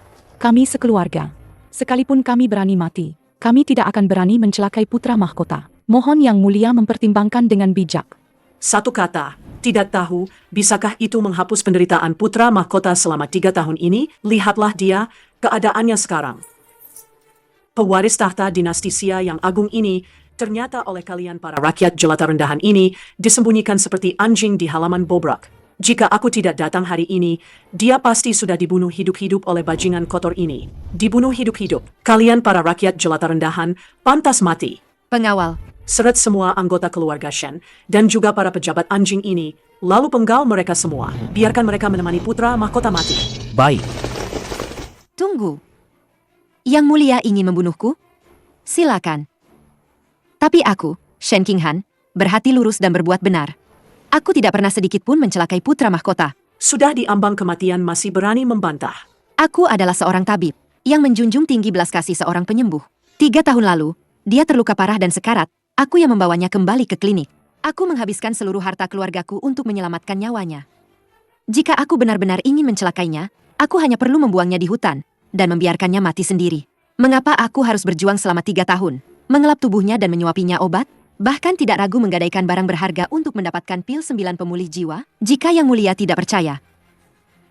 Kami sekeluarga. Sekalipun kami berani mati, kami tidak akan berani mencelakai putra mahkota. Mohon Yang Mulia mempertimbangkan dengan bijak. satu kata, tidak tahu, bisakah itu menghapus penderitaan putra mahkota selama 3 tahun ini? Lihatlah dia, keadaannya sekarang. Pewaris tahta dinasti Xia yang agung ini, ternyata oleh kalian para rakyat jelata rendahan ini, disembunyikan seperti anjing di halaman bobrak. Jika aku tidak datang hari ini, dia pasti sudah dibunuh hidup-hidup oleh bajingan kotor ini. Dibunuh hidup-hidup. Kalian para rakyat jelata rendahan, pantas mati. Pengawal, Seret semua anggota keluarga Shen, dan juga para pejabat anjing ini, lalu penggal mereka semua. Biarkan mereka menemani putra mahkota mati. Baik. tunggu. Yang Mulia ingin membunuhku? Silakan. Tapi aku, Shen Qinghan, berhati lurus dan berbuat benar. Aku tidak pernah sedikit pun mencelakai putra mahkota. Sudah diambang kematian masih berani membantah. Aku adalah seorang tabib yang menjunjung tinggi belas kasih seorang penyembuh. 3 tahun lalu, dia terluka parah dan sekarat. Aku yang membawanya kembali ke klinik. Aku menghabiskan seluruh harta keluargaku untuk menyelamatkan nyawanya. Jika aku benar-benar ingin mencelakainya, aku hanya perlu membuangnya di hutan dan membiarkannya mati sendiri. Mengapa aku harus berjuang selama 3 tahun, mengelap tubuhnya dan menyuapinya obat? Bahkan tidak ragu menggadaikan barang berharga untuk mendapatkan pil 9 pemulih jiwa? Jika Yang Mulia tidak percaya,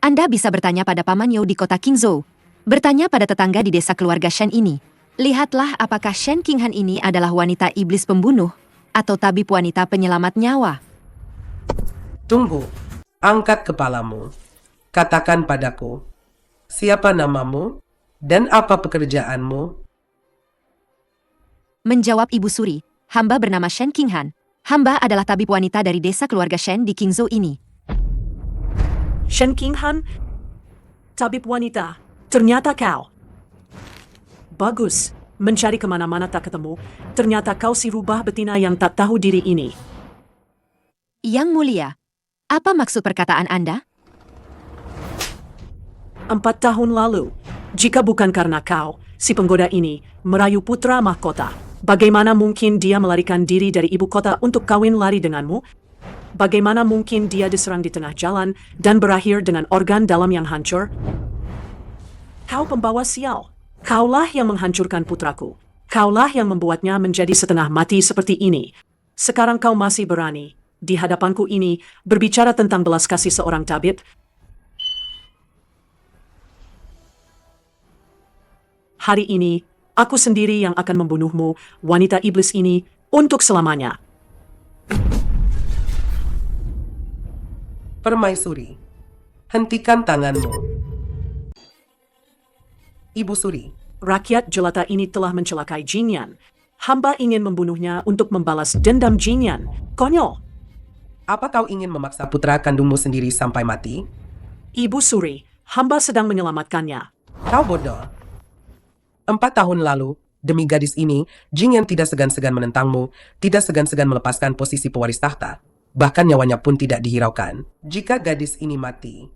Anda bisa bertanya pada Paman You di kota Qingzhou. Bertanya pada tetangga di desa keluarga Shen ini. Lihatlah apakah Shen Qinghan ini adalah wanita iblis pembunuh atau tabib wanita penyelamat nyawa. Tunggu, angkat kepalamu. Katakan padaku, siapa namamu dan apa pekerjaanmu? Menjawab Ibu Suri, hamba bernama Shen Qinghan. Hamba adalah tabib wanita dari desa keluarga Shen di Qingzhou ini. Shen Qinghan, tabib wanita, ternyata kau. Bagus, mencari kemana-mana tak ketemu, ternyata kau si rubah betina yang tak tahu diri ini. Yang Mulia, apa maksud perkataan Anda? 4 tahun lalu, jika bukan karena kau, si penggoda ini, merayu putra mahkota, bagaimana mungkin dia melarikan diri dari ibu kota untuk kawin lari denganmu? Bagaimana mungkin dia diserang di tengah jalan dan berakhir dengan organ dalam yang hancur? Kau pembawa sial. Kaulah yang menghancurkan putraku. Kaulah yang membuatnya menjadi setengah mati seperti ini. Sekarang kau masih berani, di hadapanku ini, berbicara tentang belas kasih seorang tabib? Hari ini, aku sendiri yang akan membunuhmu, wanita iblis ini, untuk selamanya. Permaisuri, hentikan tanganmu. Ibu Suri, rakyat jelata ini telah mencelakai Jingyan. Hamba ingin membunuhnya untuk membalas dendam Jingyan. Konyol. Apa kau ingin memaksa putra kandungmu sendiri sampai mati? Ibu Suri, hamba sedang menyelamatkannya. Kau bodoh. 4 tahun lalu, demi gadis ini, Jingyan tidak segan-segan menentangmu, tidak segan-segan melepaskan posisi pewaris tahta. Bahkan nyawanya pun tidak dihiraukan. Jika gadis ini mati,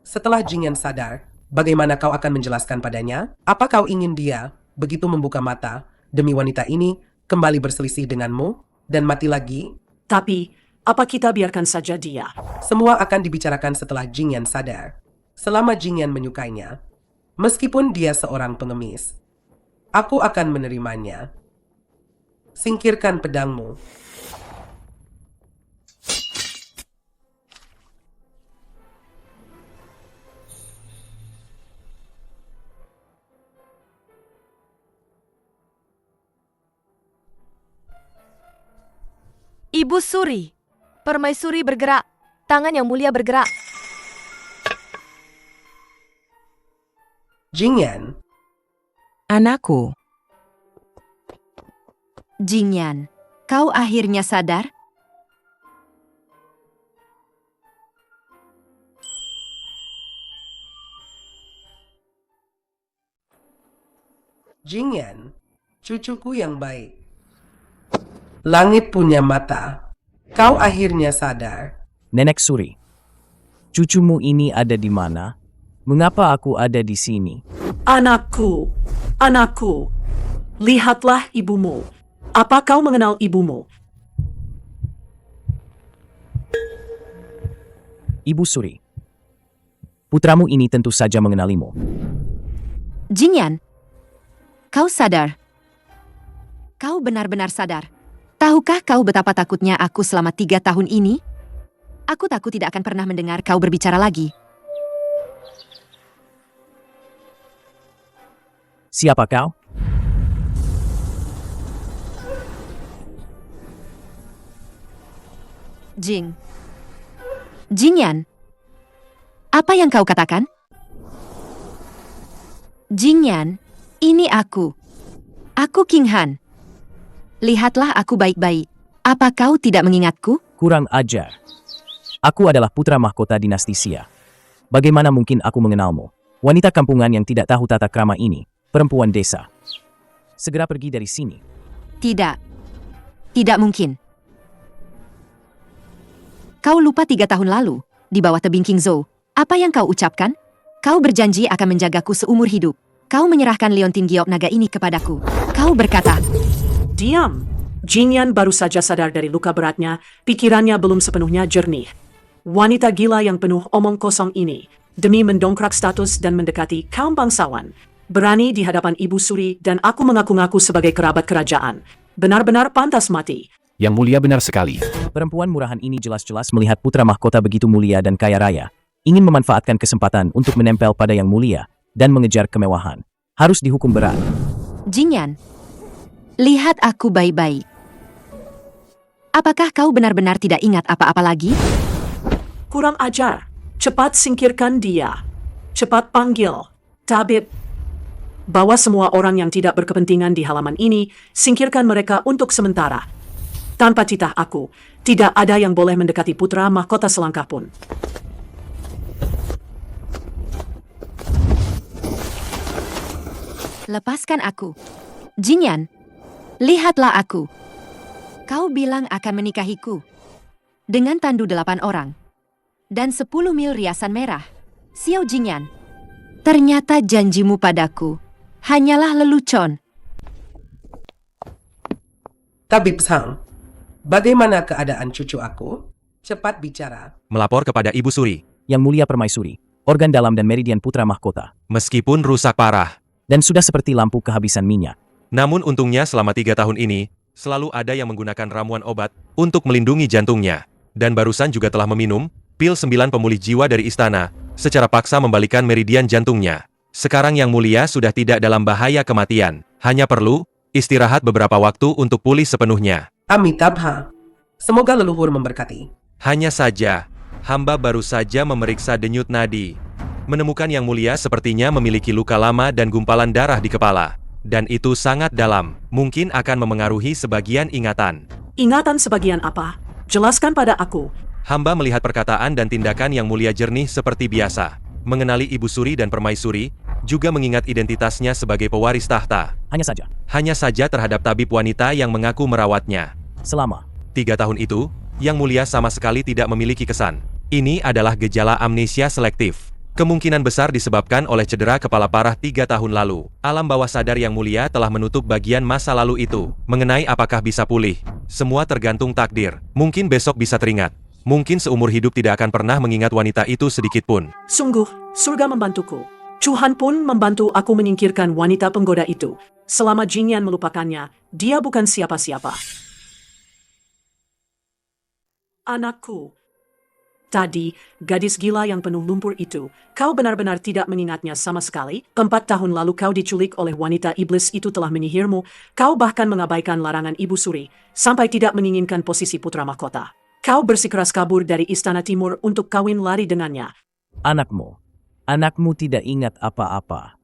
setelah Jingyan sadar, bagaimana kau akan menjelaskan padanya? Apa kau ingin dia, begitu membuka mata, demi wanita ini, kembali berselisih denganmu, dan mati lagi? Tapi, apa kita biarkan saja dia? Semua akan dibicarakan setelah Jingyan sadar. Selama Jingyan menyukainya, meskipun dia seorang pengemis, aku akan menerimanya. Singkirkan pedangmu. Ibu Suri, Permaisuri bergerak, tangan Yang Mulia bergerak. Jingyan. Anakku. Jingyan, kau akhirnya sadar? Jingyan, cucuku yang baik. Langit punya mata. Kau akhirnya sadar. Nenek Suri, cucumu ini ada di mana? Mengapa aku ada di sini? Anakku, anakku, lihatlah ibumu. Apa kau mengenal ibumu? Ibu Suri. Putramu ini tentu saja mengenalimu. Jingyan, kau sadar? Kau benar-benar sadar? Tahukah kau betapa takutnya aku selama 3 tahun ini? Aku takut tidak akan pernah mendengar kau berbicara lagi. Siapa kau? Jingyan, apa yang kau katakan? Jingyan, ini aku. Aku King Han. Lihatlah aku baik-baik. Apa kau tidak mengingatku? Kurang ajar. Aku adalah putra mahkota dinasti Xia. Bagaimana mungkin aku mengenalmu? Wanita kampungan yang tidak tahu tata krama ini, perempuan desa. Segera pergi dari sini. Tidak. Tidak mungkin. Kau lupa 3 tahun lalu, di bawah tebing Qingzhou. Apa yang kau ucapkan? Kau berjanji akan menjagaku seumur hidup. Kau menyerahkan Leontin Giok naga ini kepadaku. Kau berkata, Diam. Jingyan baru saja sadar dari luka beratnya, pikirannya belum sepenuhnya jernih. Wanita gila yang penuh omong kosong ini, demi mendongkrak status dan mendekati kaum bangsawan, berani di hadapan Ibu Suri dan aku mengaku-ngaku sebagai kerabat kerajaan. Benar-benar pantas mati. Yang mulia benar sekali. Perempuan murahan ini jelas-jelas melihat putra mahkota begitu mulia dan kaya raya, ingin memanfaatkan kesempatan untuk menempel pada yang mulia dan mengejar kemewahan. Harus dihukum berat. Jingyan, lihat aku baik-baik. Apakah kau benar-benar tidak ingat apa-apa lagi? Kurang ajar. Cepat singkirkan dia. Cepat panggil tabib. Bawa semua orang yang tidak berkepentingan di halaman ini, singkirkan mereka untuk sementara. Tanpa titah aku, tidak ada yang boleh mendekati putra mahkota selangkah pun. Lepaskan aku. Jingyan, lihatlah aku. Kau bilang akan menikahiku. Dengan tandu 8 orang. Dan 10 mil riasan merah. Xiao Jingyan, ternyata janjimu padaku hanyalah lelucon. Tabib Sang, bagaimana keadaan cucu aku? Cepat bicara. Melapor kepada Ibu Suri. Yang mulia permaisuri, organ dalam dan meridian putra mahkota. Meskipun rusak parah. Dan sudah seperti lampu kehabisan minyak. Namun untungnya selama 3 tahun ini, selalu ada yang menggunakan ramuan obat untuk melindungi jantungnya. Dan barusan juga telah meminum pil 9 pemulih jiwa dari istana, secara paksa membalikan meridian jantungnya. Sekarang yang mulia sudah tidak dalam bahaya kematian, hanya perlu istirahat beberapa waktu untuk pulih sepenuhnya. Amitabha, semoga leluhur memberkati. Hanya saja, hamba baru saja memeriksa denyut nadi. Menemukan yang mulia sepertinya memiliki luka lama dan gumpalan darah di kepala. Dan itu sangat dalam, mungkin akan memengaruhi sebagian ingatan. Ingatan sebagian apa? Jelaskan pada aku. Hamba melihat perkataan dan tindakan yang mulia jernih seperti biasa. Mengenali Ibu Suri dan Permaisuri, juga mengingat identitasnya sebagai pewaris tahta. Hanya saja terhadap tabib wanita yang mengaku merawatnya. Selama 3 tahun itu, yang mulia sama sekali tidak memiliki kesan. Ini adalah gejala amnesia selektif. Kemungkinan besar disebabkan oleh cedera kepala parah 3 tahun lalu. Alam bawah sadar yang mulia telah menutup bagian masa lalu itu. Mengenai apakah bisa pulih, semua tergantung takdir. Mungkin besok bisa teringat. Mungkin seumur hidup tidak akan pernah mengingat wanita itu sedikit pun. Sungguh, surga membantuku. Tuhan pun membantu aku menyingkirkan wanita penggoda itu. Selama Jingyan melupakannya, dia bukan siapa-siapa. Anakku. Tadi, gadis gila yang penuh lumpur itu, kau benar-benar tidak mengingatnya sama sekali. 4 tahun lalu kau diculik oleh wanita iblis itu telah menyihirmu. Kau bahkan mengabaikan larangan Ibu Suri, sampai tidak menginginkan posisi putra mahkota. Kau bersikeras kabur dari Istana Timur untuk kawin lari dengannya. Anakmu tidak ingat apa-apa.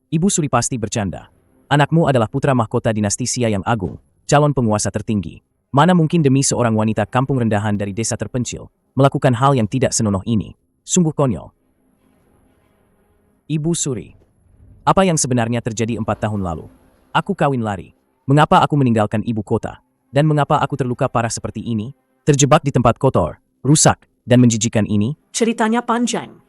Ibu Suri pasti bercanda. Anakmu adalah putra mahkota dinasti Xia yang agung, calon penguasa tertinggi. Mana mungkin demi seorang wanita kampung rendahan dari desa terpencil, melakukan hal yang tidak senonoh ini. Sungguh konyol. Ibu Suri, apa yang sebenarnya terjadi 4 tahun lalu? Aku kawin lari. Mengapa aku meninggalkan ibu kota? Dan mengapa aku terluka parah seperti ini? Terjebak di tempat kotor, rusak, dan menjijikan ini? Ceritanya panjang.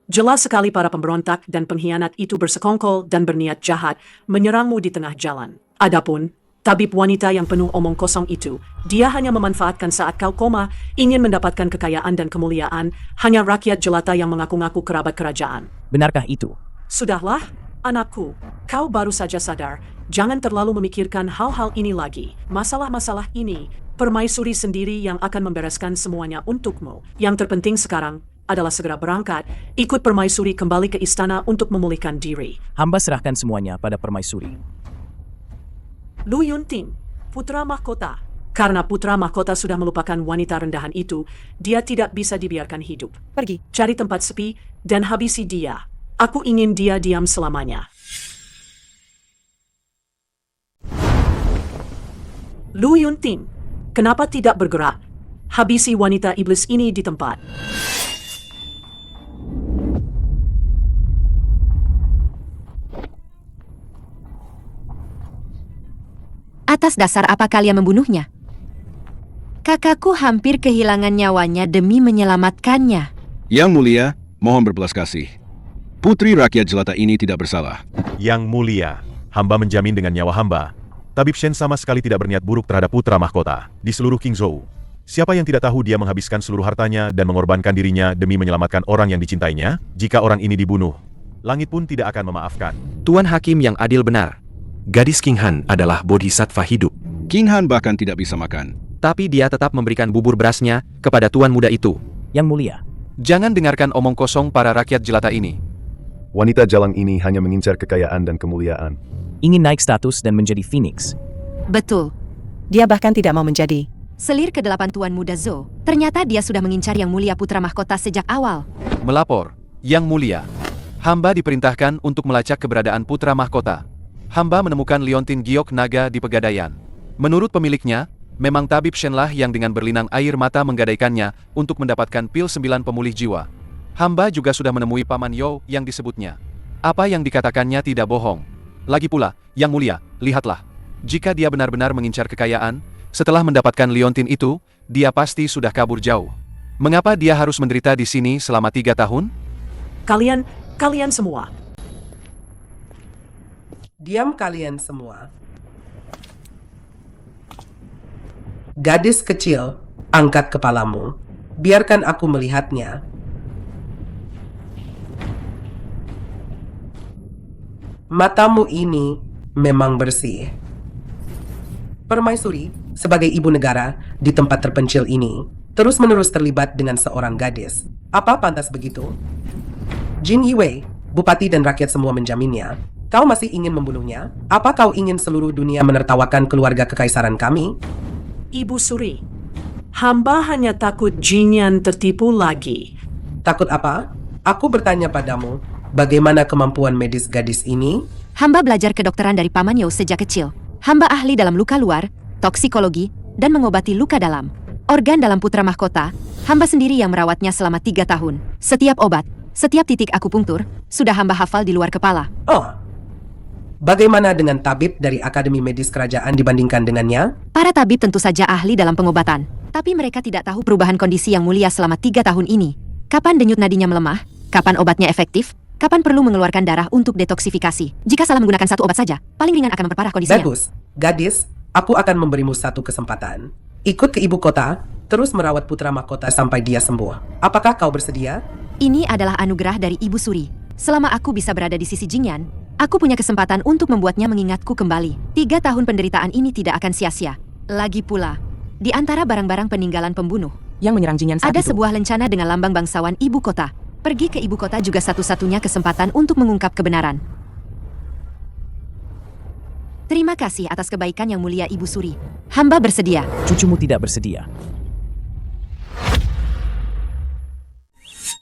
Jelas sekali para pemberontak dan pengkhianat itu bersekongkol dan berniat jahat menyerangmu di tengah jalan. Adapun tabib wanita yang penuh omong kosong itu. Dia hanya memanfaatkan saat kau koma, ingin mendapatkan kekayaan dan kemuliaan, hanya rakyat jelata yang mengaku-ngaku kerabat kerajaan. Benarkah itu? Sudahlah, anakku, kau baru saja sadar, jangan terlalu memikirkan hal-hal ini lagi. Masalah-masalah ini, permaisuri sendiri yang akan membereskan semuanya untukmu. Yang terpenting sekarang adalah segera berangkat, ikut permaisuri kembali ke istana untuk memulihkan diri. Hamba serahkan semuanya pada permaisuri. Lu Yunting, putra mahkota. Karena putra mahkota sudah melupakan wanita rendahan itu, dia tidak bisa dibiarkan hidup. Pergi. Cari tempat sepi dan habisi dia. Aku ingin dia diam selamanya. Lu Yunting, kenapa tidak bergerak? Habisi wanita iblis ini di tempat. Atas dasar apa kalian membunuhnya? Kakakku hampir kehilangan nyawanya demi menyelamatkannya. Yang mulia, mohon berbelas kasih. Putri rakyat jelata ini tidak bersalah. Yang mulia, hamba menjamin dengan nyawa hamba, Tabib Shen sama sekali tidak berniat buruk terhadap putra mahkota. Di seluruh Qingzhou, siapa yang tidak tahu dia menghabiskan seluruh hartanya dan mengorbankan dirinya demi menyelamatkan orang yang dicintainya? Jika orang ini dibunuh, langit pun tidak akan memaafkan. Tuan Hakim yang adil benar. Gadis King Han adalah bodhisattva hidup. King Han bahkan tidak bisa makan. Tapi dia tetap memberikan bubur berasnya kepada tuan muda itu. Yang mulia, Jangan dengarkan omong kosong para rakyat jelata ini. Wanita jalang ini hanya mengincar kekayaan dan kemuliaan. ingin naik status dan menjadi Phoenix. Betul. Dia bahkan tidak mau menjadi. Selir ke-8 Tuan Muda Zhou, ternyata dia sudah mengincar Yang Mulia Putra Mahkota sejak awal. Melapor, Yang Mulia. Hamba diperintahkan untuk melacak keberadaan Putra Mahkota. Hamba menemukan liontin giok naga di Pegadaian. Menurut pemiliknya, memang Tabib Shenlah yang dengan berlinang air mata menggadaikannya untuk mendapatkan pil 9 pemulih jiwa. Hamba juga sudah menemui Paman You yang disebutnya. Apa yang dikatakannya tidak bohong. Lagi pula, Yang Mulia, lihatlah. Jika dia benar-benar mengincar kekayaan, setelah mendapatkan liontin itu, dia pasti sudah kabur jauh. Mengapa dia harus menderita di sini selama 3 tahun? Kalian semua. Diam kalian semua. Gadis kecil, angkat kepalamu. Biarkan aku melihatnya. Matamu ini memang bersih. Permaisuri, sebagai ibu negara di tempat terpencil ini, terus-menerus terlibat dengan seorang gadis. Apa pantas begitu? Jin Yiwei, bupati dan rakyat semua menjaminnya. Kau masih ingin membunuhnya? Apa kau ingin seluruh dunia menertawakan keluarga kekaisaran kami? Ibu Suri, hamba hanya takut Jinyan tertipu lagi. Takut apa? Aku bertanya padamu, bagaimana kemampuan medis gadis ini? Hamba belajar kedokteran dari Paman You sejak kecil. Hamba ahli dalam luka luar, toksikologi, dan mengobati luka dalam. Organ dalam Putra Mahkota, hamba sendiri yang merawatnya selama 3 tahun. Setiap obat, setiap titik akupunktur, sudah hamba hafal di luar kepala. Oh, bagaimana dengan tabib dari Akademi Medis Kerajaan dibandingkan dengannya? Para tabib tentu saja ahli dalam pengobatan. Tapi mereka tidak tahu perubahan kondisi Yang Mulia selama 3 tahun ini. Kapan denyut nadinya melemah, kapan obatnya efektif, kapan perlu mengeluarkan darah untuk detoksifikasi. Jika salah menggunakan satu obat saja, paling ringan akan memperparah kondisinya. Bagus, gadis, aku akan memberimu satu kesempatan. Ikut ke ibu kota, terus merawat Putra Mahkota sampai dia sembuh. Apakah kau bersedia? Ini adalah anugerah dari Ibu Suri. Selama aku bisa berada di sisi Jinyan, aku punya kesempatan untuk membuatnya mengingatku kembali. 3 tahun penderitaan ini tidak akan sia-sia. Lagi pula, di antara barang-barang peninggalan pembunuh, yang menyerang Jinyan saat ada itu. sebuah lencana dengan lambang bangsawan ibu kota. Pergi ke ibu kota juga satu-satunya kesempatan untuk mengungkap kebenaran. Terima kasih atas kebaikan Yang Mulia Ibu Suri. Hamba bersedia. Cucumu tidak bersedia.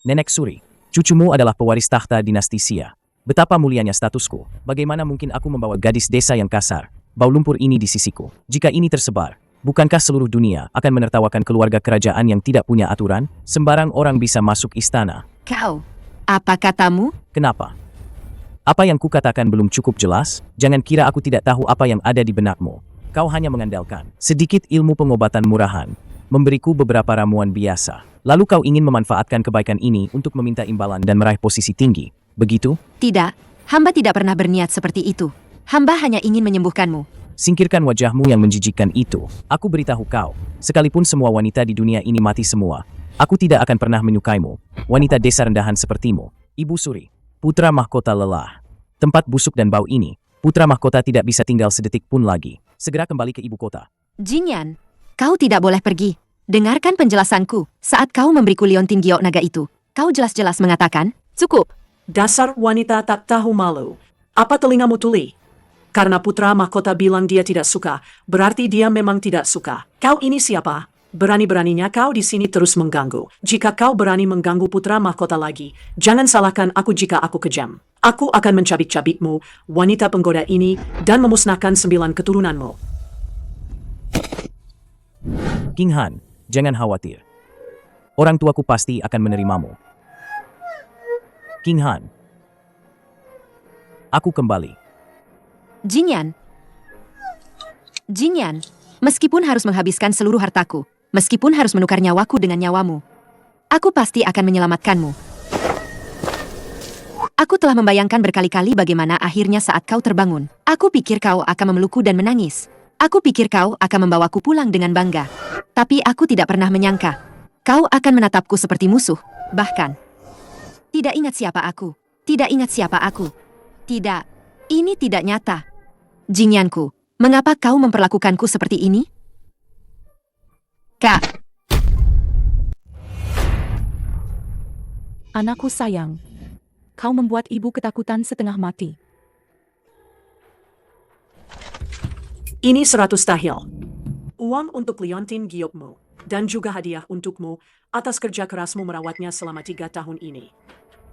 Nenek Suri, cucumu adalah pewaris tahta dinasti Xia. Betapa mulianya statusku. Bagaimana mungkin aku membawa gadis desa yang kasar, bau lumpur ini di sisiku? Jika ini tersebar, bukankah seluruh dunia akan menertawakan keluarga kerajaan yang tidak punya aturan? Sembarang orang bisa masuk istana. Kau, apa katamu? Kenapa? Apa yang kukatakan belum cukup jelas? Jangan kira aku tidak tahu apa yang ada di benakmu. Kau hanya mengandalkan sedikit ilmu pengobatan murahan, memberiku beberapa ramuan biasa. Lalu kau ingin memanfaatkan kebaikan ini untuk meminta imbalan dan meraih posisi tinggi. Begitu? Tidak, hamba tidak pernah berniat seperti itu. Hamba hanya ingin menyembuhkanmu. Singkirkan wajahmu yang menjijikkan itu. Aku beritahu kau, sekalipun semua wanita di dunia ini mati semua, aku tidak akan pernah menyukaimu. Wanita desa rendahan sepertimu. Ibu Suri, putra mahkota lelah. Tempat busuk dan bau ini, putra mahkota tidak bisa tinggal sedetik pun lagi. Segera kembali ke ibu kota. Jingyan, kau tidak boleh pergi. Dengarkan penjelasanku. Saat kau memberiku liontin giok naga itu, kau jelas-jelas mengatakan, Cukup. Dasar wanita tak tahu malu. Apa telingamu tuli? Karena putra mahkota bilang dia tidak suka, berarti dia memang tidak suka. Kau ini siapa? Berani-beraninya kau di sini terus mengganggu. Jika kau berani mengganggu putra mahkota lagi, jangan salahkan aku jika aku kejam. Aku akan mencabik-cabikmu, wanita penggoda ini, dan memusnahkan 9 keturunanmu. King Han, jangan khawatir. Orang tuaku pasti akan menerimamu. King Han, aku kembali. Jingyan. Jingyan, meskipun harus menghabiskan seluruh hartaku, meskipun harus menukar nyawaku dengan nyawamu, aku pasti akan menyelamatkanmu. Aku telah membayangkan berkali-kali bagaimana akhirnya saat kau terbangun. Aku pikir kau akan memelukku dan menangis. Aku pikir kau akan membawaku pulang dengan bangga. Tapi aku tidak pernah menyangka. Kau akan menatapku seperti musuh. Bahkan, tidak ingat siapa aku. Tidak ingat siapa aku. Tidak, ini tidak nyata. Jingyanku, mengapa kau memperlakukanku seperti ini? Kak. Anakku sayang, kau membuat ibu ketakutan setengah mati. Ini 100 tahil. Uang untuk liontin giokmu, dan juga hadiah untukmu atas kerja kerasmu merawatnya selama 3 tahun ini.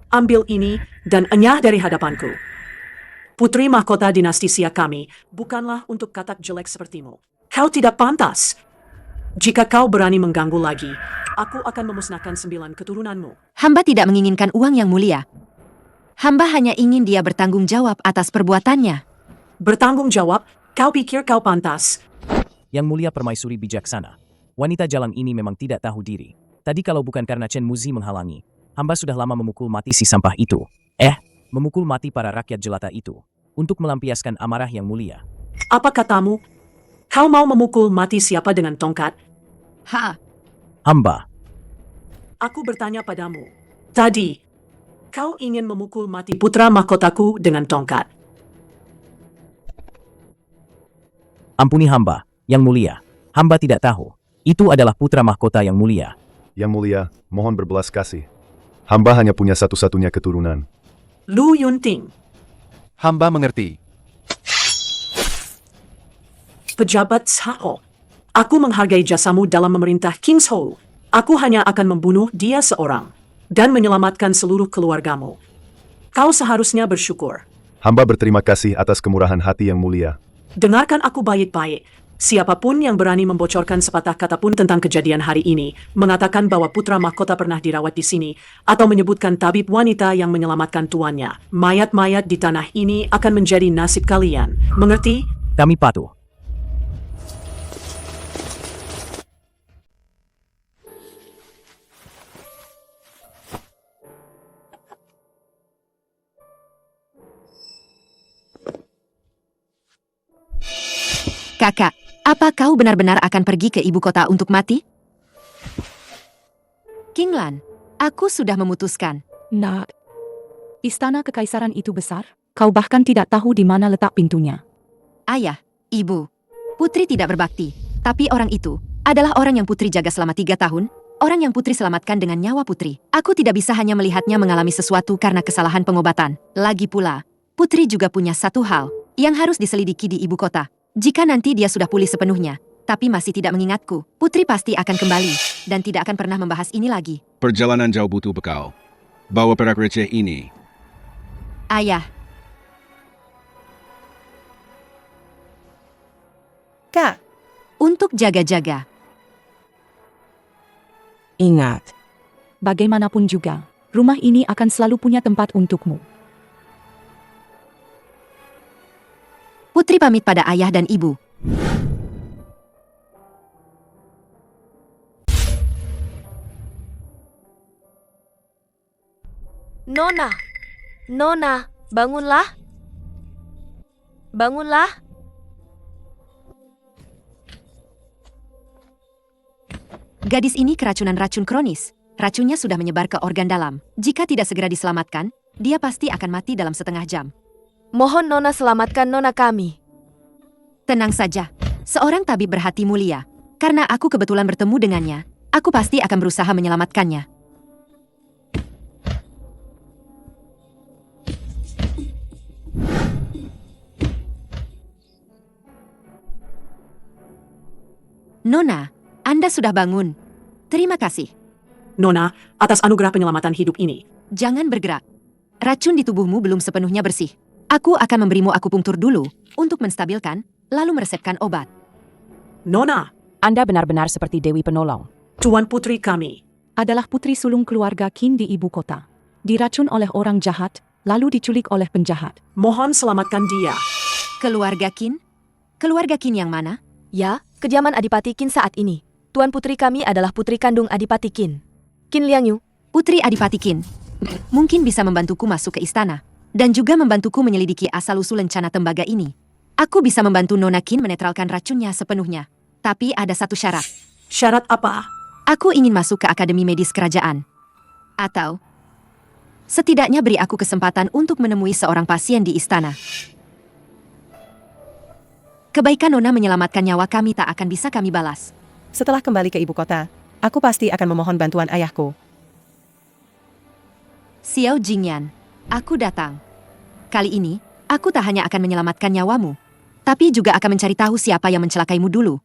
Ambil ini dan enyah dari hadapanku. Putri mahkota dinasti Siak kami bukanlah untuk katak jelek sepertimu. Kau tidak pantas. Jika kau berani mengganggu lagi, aku akan memusnahkan 9 keturunanmu. Hamba tidak menginginkan uang yang mulia. Hamba hanya ingin dia bertanggung jawab atas perbuatannya. Bertanggung jawab? Kau pikir kau pantas? Yang mulia permaisuri bijaksana. Wanita jalang ini memang tidak tahu diri. Tadi kalau bukan karena Chen Muzi menghalangi, hamba sudah lama memukul mati si sampah itu. Memukul mati para rakyat jelata itu, untuk melampiaskan amarah yang mulia. Apa katamu? Kau mau memukul mati siapa dengan tongkat? Hamba. Aku bertanya padamu. Tadi, kau ingin memukul mati putra mahkotaku dengan tongkat. Ampuni hamba, yang mulia. Hamba tidak tahu. Itu adalah putra mahkota yang mulia. Yang mulia, mohon berbelas kasih. Hamba hanya punya satu-satunya keturunan. Lu Yunting, Hamba mengerti. pejabat Sao. Aku menghargai jasamu dalam memerintah King's Hall. Aku hanya akan membunuh dia seorang dan menyelamatkan seluruh keluargamu. Kau seharusnya bersyukur. Hamba berterima kasih atas kemurahan hati yang mulia. Dengarkan aku baik-baik. Siapapun yang berani membocorkan sepatah kata pun tentang kejadian hari ini, mengatakan bahwa putra mahkota pernah dirawat di sini, atau menyebutkan tabib wanita yang menyelamatkan tuannya, mayat-mayat di tanah ini akan menjadi nasib kalian. Mengerti? Kami patuh. Kakak, apa kau benar-benar akan pergi ke ibu kota untuk mati? King Lan, aku sudah memutuskan. Nak, istana kekaisaran itu besar, kau bahkan tidak tahu di mana letak pintunya. Ayah, ibu, putri tidak berbakti, tapi orang itu adalah orang yang putri jaga selama 3 tahun, orang yang putri selamatkan dengan nyawa putri. Aku tidak bisa hanya melihatnya mengalami sesuatu karena kesalahan pengobatan. Lagi pula, putri juga punya satu hal yang harus diselidiki di ibu kota. Jika nanti dia sudah pulih sepenuhnya, tapi masih tidak mengingatku, putri pasti akan kembali dan tidak akan pernah membahas ini lagi. Perjalanan jauh butuh bekal. Bawa perak receh ini. Ayah. Kak, Untuk jaga-jaga. ingat. Bagaimanapun juga, rumah ini akan selalu punya tempat untukmu. Putri pamit pada ayah dan ibu. Nona, Nona, bangunlah. Bangunlah. Gadis ini keracunan racun kronis. Racunnya sudah menyebar ke organ dalam. Jika tidak segera diselamatkan, dia pasti akan mati dalam setengah jam. Mohon Nona selamatkan Nona kami. Tenang saja. Seorang tabib berhati mulia. Karena aku kebetulan bertemu dengannya, aku pasti akan berusaha menyelamatkannya. Nona, Anda sudah bangun. Terima kasih. Nona, atas anugerah penyelamatan hidup ini. Jangan bergerak. Racun di tubuhmu belum sepenuhnya bersih. Aku akan memberimu akupunktur dulu untuk menstabilkan, lalu meresepkan obat. Nona, Anda benar-benar seperti Dewi Penolong. Tuan putri kami. Adalah putri sulung keluarga Qin di ibu kota. Diracun oleh orang jahat, lalu diculik oleh penjahat. Mohon selamatkan dia. Keluarga Qin? Keluarga Qin yang mana? Ya, kediaman Adipati Qin saat ini. Tuan putri kami adalah putri kandung Adipati Qin. Qin Liangyu. Putri Adipati Qin. Mungkin bisa membantuku masuk ke istana. Dan juga membantuku menyelidiki asal-usul lencana tembaga ini. Aku bisa membantu Nona Qin menetralkan racunnya sepenuhnya. Tapi ada satu syarat. Syarat apa? Aku ingin masuk ke Akademi Medis Kerajaan. Atau, setidaknya beri aku kesempatan untuk menemui seorang pasien di istana. Kebaikan Nona menyelamatkan nyawa kami tak akan bisa kami balas. Setelah kembali ke ibu kota, aku pasti akan memohon bantuan ayahku. Xiao Jingyan, aku datang. Kali ini, aku tak hanya akan menyelamatkan nyawamu, tapi juga akan mencari tahu siapa yang mencelakaimu dulu.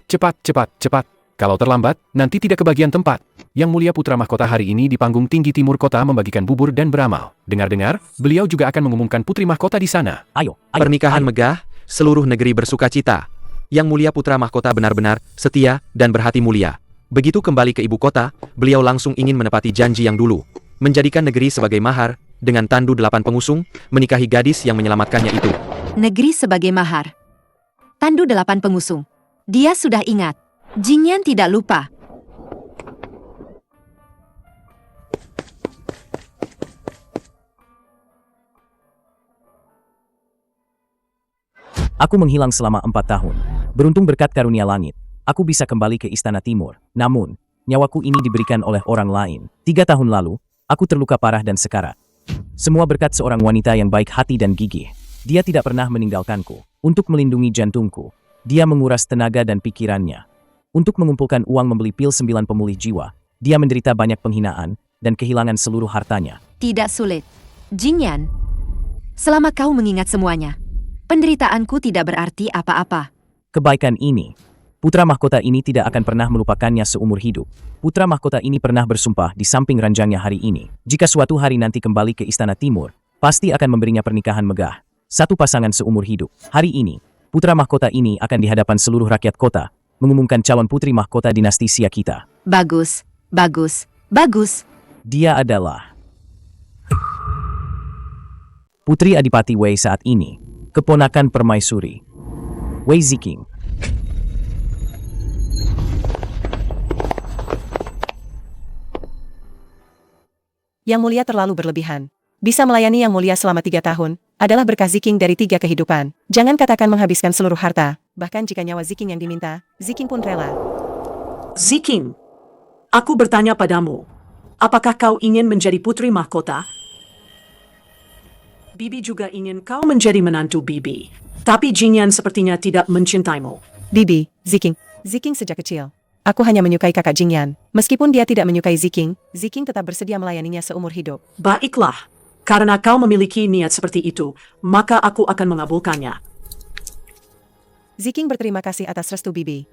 Cepat, cepat, cepat. Kalau terlambat, nanti tidak kebagian tempat. Yang Mulia Putra Mahkota hari ini di panggung tinggi timur kota membagikan bubur dan beramal. Dengar-dengar, beliau juga akan mengumumkan Putri Mahkota di sana. Ayo. Pernikahan megah, seluruh negeri bersuka cita. Yang Mulia Putra Mahkota benar-benar setia dan berhati mulia. Begitu kembali ke ibu kota, beliau langsung ingin menepati janji yang dulu. Menjadikan negeri sebagai mahar, dengan tandu 8 pengusung, menikahi gadis yang menyelamatkannya itu. Negeri sebagai mahar. Tandu 8 pengusung. Dia sudah ingat. Jingyan tidak lupa. Aku menghilang selama 4 tahun. Beruntung berkat karunia langit, aku bisa kembali ke Istana Timur. Namun, nyawaku ini diberikan oleh orang lain. 3 tahun lalu, aku terluka parah dan sekarat. Semua berkat seorang wanita yang baik hati dan gigih. Dia tidak pernah meninggalkanku. Untuk melindungi jantungku, dia menguras tenaga dan pikirannya. Untuk mengumpulkan uang membeli pil 9 pemulih jiwa, dia menderita banyak penghinaan dan kehilangan seluruh hartanya. Tidak sulit. Jingyan, selama kau mengingat semuanya, penderitaanku tidak berarti apa-apa. Kebaikan ini, putra mahkota ini tidak akan pernah melupakannya seumur hidup. Putra mahkota ini pernah bersumpah di samping ranjangnya hari ini. Jika suatu hari nanti kembali ke Istana Timur, pasti akan memberinya pernikahan megah. Satu pasangan seumur hidup. Hari ini, putra mahkota ini akan di hadapan seluruh rakyat kota, mengumumkan calon putri mahkota dinasti Xia kita. Bagus, bagus, bagus. Dia adalah Putri Adipati Wei saat ini, keponakan permaisuri, Wei Ziqing. Yang Mulia terlalu berlebihan. Bisa melayani Yang Mulia selama 3 tahun, adalah berkah Ziqing dari 3 kehidupan. Jangan katakan menghabiskan seluruh harta. Bahkan jika nyawa Ziqing yang diminta, Ziqing pun rela. Ziqing, aku bertanya padamu, apakah kau ingin menjadi putri mahkota? Bibi juga ingin kau menjadi menantu Bibi. Tapi Jingyan sepertinya tidak mencintaimu. Bibi, Ziqing. Ziqing sejak kecil. Aku hanya menyukai kakak Jingyan. Meskipun dia tidak menyukai Ziqing, Ziqing tetap bersedia melayaninya seumur hidup. Baiklah, karena kau memiliki niat seperti itu, maka aku akan mengabulkannya. Ziqing berterima kasih atas restu Bibi.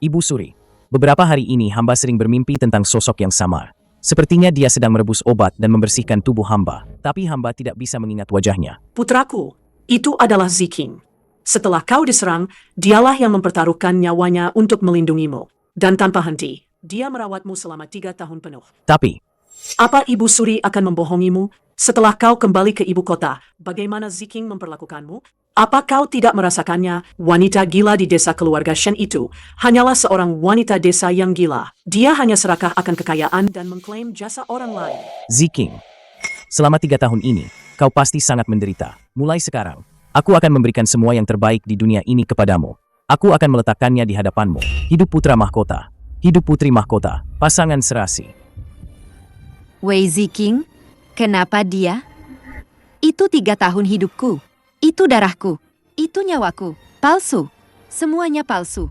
Ibu Suri, beberapa hari ini hamba sering bermimpi tentang sosok yang samar. Sepertinya dia sedang merebus obat dan membersihkan tubuh hamba, tapi hamba tidak bisa mengingat wajahnya. Putraku, itu adalah Ziqing. Setelah kau diserang, dialah yang mempertaruhkan nyawanya untuk melindungimu. Dan tanpa henti, dia merawatmu selama 3 tahun penuh. Tapi, apa Ibu Suri akan membohongimu? Setelah kau kembali ke ibu kota, bagaimana Ziqing memperlakukanmu? Apa kau tidak merasakannya? Wanita gila di desa keluarga Shen itu hanyalah seorang wanita desa yang gila. Dia hanya serakah akan kekayaan dan mengklaim jasa orang lain. Ziking, selama 3 tahun ini, kau pasti sangat menderita. Mulai sekarang, aku akan memberikan semua yang terbaik di dunia ini kepadamu. Aku akan meletakkannya di hadapanmu. Hidup putra mahkota. Hidup putri mahkota. Pasangan serasi. Wei Ziking, kenapa dia? Itu 3 tahun hidupku. Itu darahku. Itu nyawaku. Palsu. Semuanya palsu.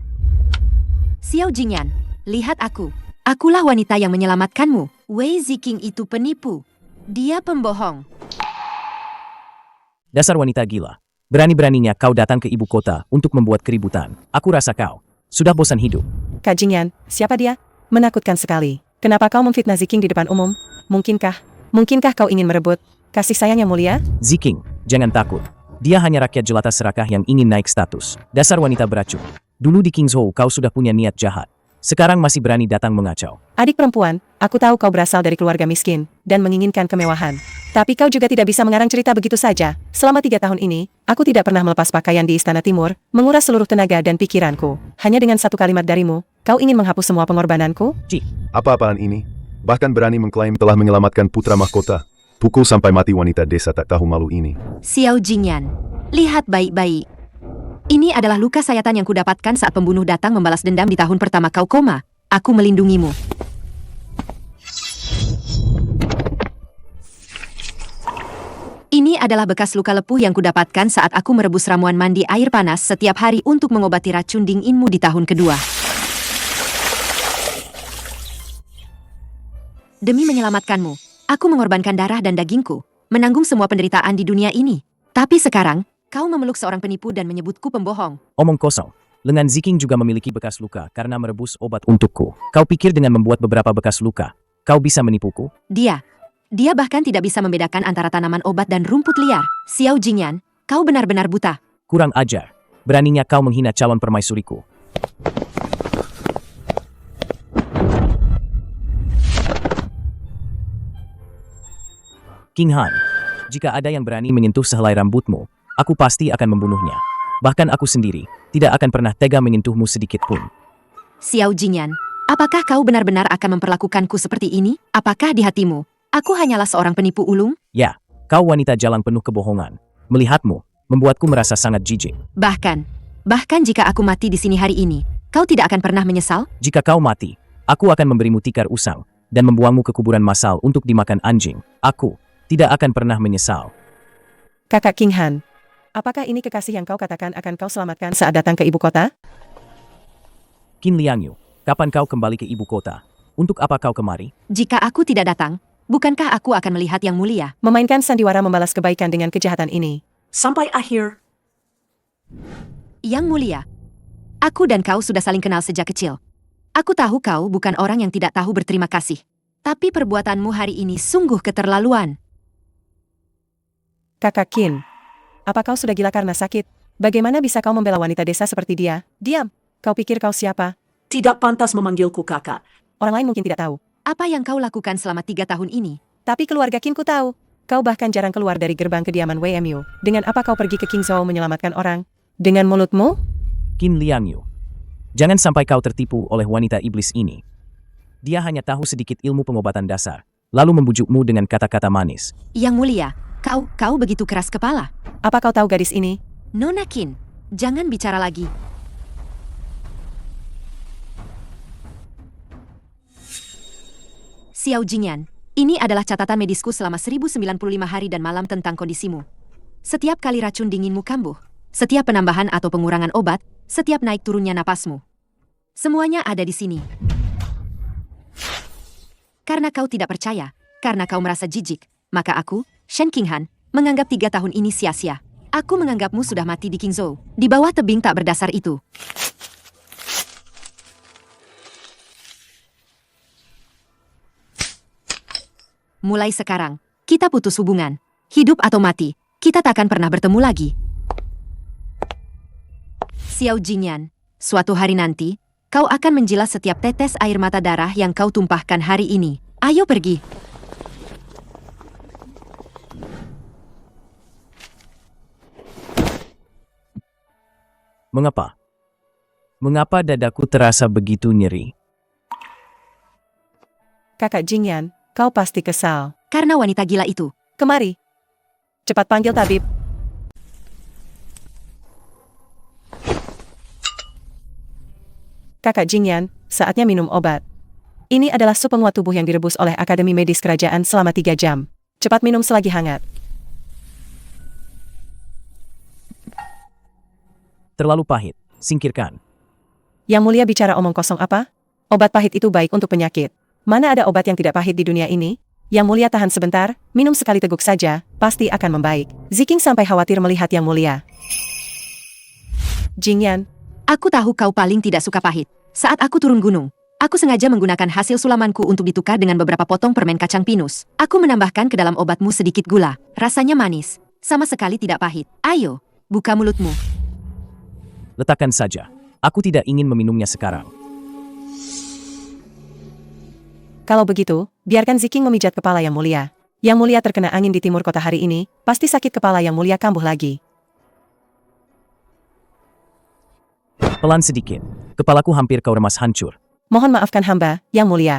Xiao Jingyan, lihat aku. Akulah wanita yang menyelamatkanmu. Wei Ziking itu penipu. Dia pembohong. Dasar wanita gila. Berani-beraninya kau datang ke ibu kota untuk membuat keributan. Aku rasa kau sudah bosan hidup. Kak Jingyan, siapa dia? Menakutkan sekali. Kenapa kau memfitnah Ziking di depan umum? Mungkinkah kau ingin merebut kasih sayang yang mulia? Ziking, jangan takut. Dia hanya rakyat jelata serakah yang ingin naik status. Dasar wanita beracun. Dulu di Kingzhou kau sudah punya niat jahat. Sekarang masih berani datang mengacau. Adik perempuan, aku tahu kau berasal dari keluarga miskin dan menginginkan kemewahan. Tapi kau juga tidak bisa mengarang cerita begitu saja. Selama 3 tahun ini, aku tidak pernah melepas pakaian di Istana Timur, menguras seluruh tenaga dan pikiranku. Hanya dengan satu kalimat darimu, kau ingin menghapus semua pengorbananku? Apa-apaan ini? Bahkan berani mengklaim telah menyelamatkan putra mahkota. Pukul sampai mati wanita desa tak tahu malu ini. Xiao Jingyan, lihat baik-baik. Ini adalah luka sayatan yang kudapatkan saat pembunuh datang membalas dendam di tahun pertama kau koma. Aku melindungimu. Ini adalah bekas luka lepuh yang kudapatkan saat aku merebus ramuan mandi air panas setiap hari untuk mengobati racun dinginmu di tahun kedua. Demi menyelamatkanmu, aku mengorbankan darah dan dagingku, menanggung semua penderitaan di dunia ini. Tapi sekarang, kau memeluk seorang penipu dan menyebutku pembohong. Omong kosong. Lengan Ziking juga memiliki bekas luka karena merebus obat untukku. Kau pikir dengan membuat beberapa bekas luka, kau bisa menipuku? Dia bahkan tidak bisa membedakan antara tanaman obat dan rumput liar. Xiao Jingyan, kau benar-benar buta. Kurang ajar. Beraninya kau menghina calon permaisuriku. King Han, jika ada yang berani menyentuh sehelai rambutmu, aku pasti akan membunuhnya. Bahkan aku sendiri tidak akan pernah tega menyentuhmu sedikit pun. Xiao Jingyan, apakah kau benar-benar akan memperlakukanku seperti ini? Apakah di hatimu, aku hanyalah seorang penipu ulung? Ya, kau wanita jalang penuh kebohongan. Melihatmu, membuatku merasa sangat jijik. Bahkan jika aku mati di sini hari ini, kau tidak akan pernah menyesal? Jika kau mati, aku akan memberimu tikar usang dan membuangmu ke kuburan massal untuk dimakan anjing. Aku tidak akan pernah menyesal. Kakak King Han, apakah ini kekasih yang kau katakan akan kau selamatkan saat datang ke ibu kota? Qin Liangyu, kapan kau kembali ke ibu kota? Untuk apa kau kemari? Jika aku tidak datang, bukankah aku akan melihat yang mulia? Memainkan sandiwara membalas kebaikan dengan kejahatan ini. Sampai akhir. Yang mulia, aku dan kau sudah saling kenal sejak kecil. Aku tahu kau bukan orang yang tidak tahu berterima kasih. Tapi perbuatanmu hari ini sungguh keterlaluan. Kakak Qin, apa kau sudah gila karena sakit? Bagaimana bisa kau membela wanita desa seperti dia? Diam, kau pikir kau siapa? Tidak pantas memanggilku kakak. Orang lain mungkin tidak tahu. Apa yang kau lakukan selama 3 tahun ini? Tapi keluarga Qin ku tahu. Kau bahkan jarang keluar dari gerbang kediaman WMU. Dengan apa kau pergi ke Kingzhou menyelamatkan orang? Dengan mulutmu? Qin Liangyu, jangan sampai kau tertipu oleh wanita iblis ini. Dia hanya tahu sedikit ilmu pengobatan dasar, lalu membujukmu dengan kata-kata manis. Yang mulia, kau begitu keras kepala. Apa kau tahu gadis ini? Nona Qin, jangan bicara lagi. Xiao Jingyan, ini adalah catatan medisku selama 1095 hari dan malam tentang kondisimu. Setiap kali racun dinginmu kambuh, setiap penambahan atau pengurangan obat, setiap naik turunnya napasmu. Semuanya ada di sini. Karena kau tidak percaya, karena kau merasa jijik, maka aku, Shen Qinghan, menganggap 3 tahun ini sia-sia. Aku menganggapmu sudah mati di Kingzhou, di bawah tebing tak berdasar itu. Mulai sekarang, kita putus hubungan. Hidup atau mati, kita takkan pernah bertemu lagi. Xiao Jingyan, suatu hari nanti, kau akan menjilat setiap tetes air mata darah yang kau tumpahkan hari ini. Ayo pergi. Mengapa? Mengapa dadaku terasa begitu nyeri? Kakak Jingyan, kau pasti kesal. Karena wanita gila itu. Kemari. Cepat panggil tabib. Kakak Jingyan, saatnya minum obat. Ini adalah sup penguat tubuh yang direbus oleh Akademi Medis Kerajaan selama 3 jam. Cepat minum selagi hangat. Terlalu pahit. Singkirkan. Yang Mulia bicara omong kosong apa? Obat pahit itu baik untuk penyakit. Mana ada obat yang tidak pahit di dunia ini? Yang Mulia tahan sebentar, minum sekali teguk saja, pasti akan membaik. Ziking sampai khawatir melihat Yang Mulia. Jingyan, Aku tahu kau paling tidak suka pahit. Saat aku turun gunung, aku sengaja menggunakan hasil sulamanku untuk ditukar dengan beberapa potong permen kacang pinus. Aku menambahkan ke dalam obatmu sedikit gula. Rasanya manis, sama sekali tidak pahit. Ayo, buka mulutmu. Letakkan saja. Aku tidak ingin meminumnya sekarang. kalau begitu, biarkan Ziking memijat kepala Yang Mulia. Yang Mulia terkena angin di timur kota hari ini, pasti sakit kepala Yang Mulia kambuh lagi. Pelan sedikit. Kepalaku hampir kau remas hancur. Mohon maafkan hamba, Yang Mulia.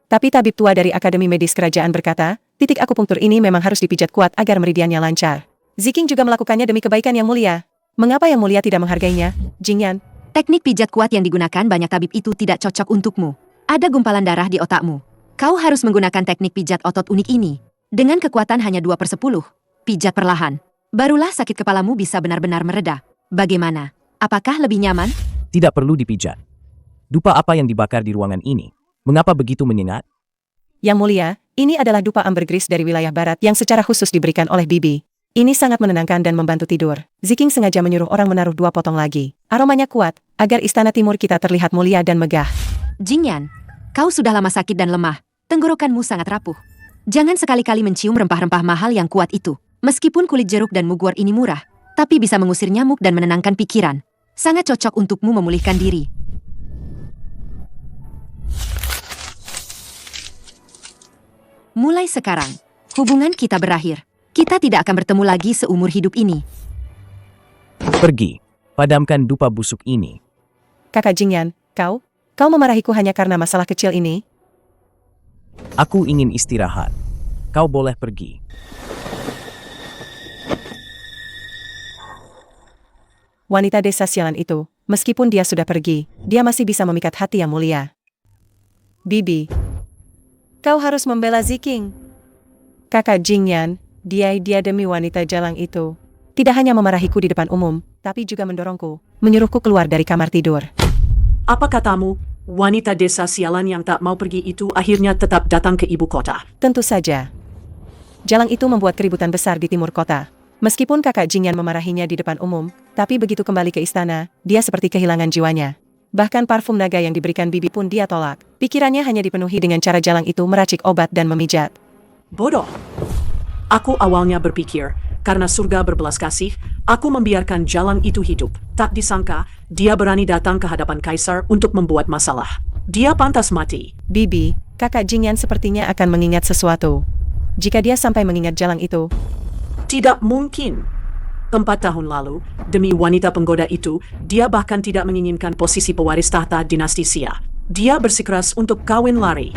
Tapi tabib tua dari Akademi Medis Kerajaan berkata, titik akupunktur ini memang harus dipijat kuat agar meridiannya lancar. Ziking juga melakukannya demi kebaikan Yang Mulia. Mengapa Yang Mulia tidak menghargainya, Jingyan? Teknik pijat kuat yang digunakan banyak tabib itu tidak cocok untukmu. Ada gumpalan darah di otakmu. Kau harus menggunakan teknik pijat otot unik ini. Dengan kekuatan hanya 2/10, pijat perlahan. Barulah sakit kepalamu bisa benar-benar mereda. Bagaimana? Apakah lebih nyaman? Tidak perlu dipijat. Dupa apa yang dibakar di ruangan ini? Mengapa begitu menyengat? Yang Mulia, ini adalah dupa ambergris dari wilayah barat yang secara khusus diberikan oleh Bibi. Ini sangat menenangkan dan membantu tidur. Ziking sengaja menyuruh orang menaruh 2 potong lagi. Aromanya kuat, agar istana timur kita terlihat mulia dan megah. Jingyan, kau sudah lama sakit dan lemah. Tenggorokanmu sangat rapuh. Jangan sekali-kali mencium rempah-rempah mahal yang kuat itu. Meskipun kulit jeruk dan mugwort ini murah, tapi bisa mengusir nyamuk dan menenangkan pikiran. Sangat cocok untukmu memulihkan diri. Mulai sekarang, hubungan kita berakhir. Kita tidak akan bertemu lagi seumur hidup ini. Pergi. Padamkan dupa busuk ini. Kakak Jingyan, kau memarahiku hanya karena masalah kecil ini? Aku ingin istirahat. Kau boleh pergi. Wanita desa sialan itu, meskipun dia sudah pergi, dia masih bisa memikat hati Yang Mulia. Bibi, kau harus membela Ziking. Kakak Jingyan, dia demi wanita jalang itu. Tidak hanya memarahiku di depan umum, tapi juga mendorongku, menyuruhku keluar dari kamar tidur. Apa katamu, wanita desa sialan yang tak mau pergi itu akhirnya tetap datang ke ibu kota? Tentu saja. Jalang itu membuat keributan besar di timur kota. Meskipun kakak Jingyan memarahinya di depan umum, tapi begitu kembali ke istana, dia seperti kehilangan jiwanya. Bahkan parfum naga yang diberikan Bibi pun dia tolak. Pikirannya hanya dipenuhi dengan cara jalang itu meracik obat dan memijat. Bodoh. Aku awalnya berpikir, karena surga berbelas kasih, aku membiarkan jalang itu hidup. Tak disangka, dia berani datang ke hadapan kaisar untuk membuat masalah. Dia pantas mati. Bibi, kakak Jingyan sepertinya akan mengingat sesuatu. Jika dia sampai mengingat jalang itu, tidak mungkin. 4 tahun lalu, demi wanita penggoda itu, dia bahkan tidak menginginkan posisi pewaris tahta dinasti Xia. Dia bersikeras untuk kawin lari.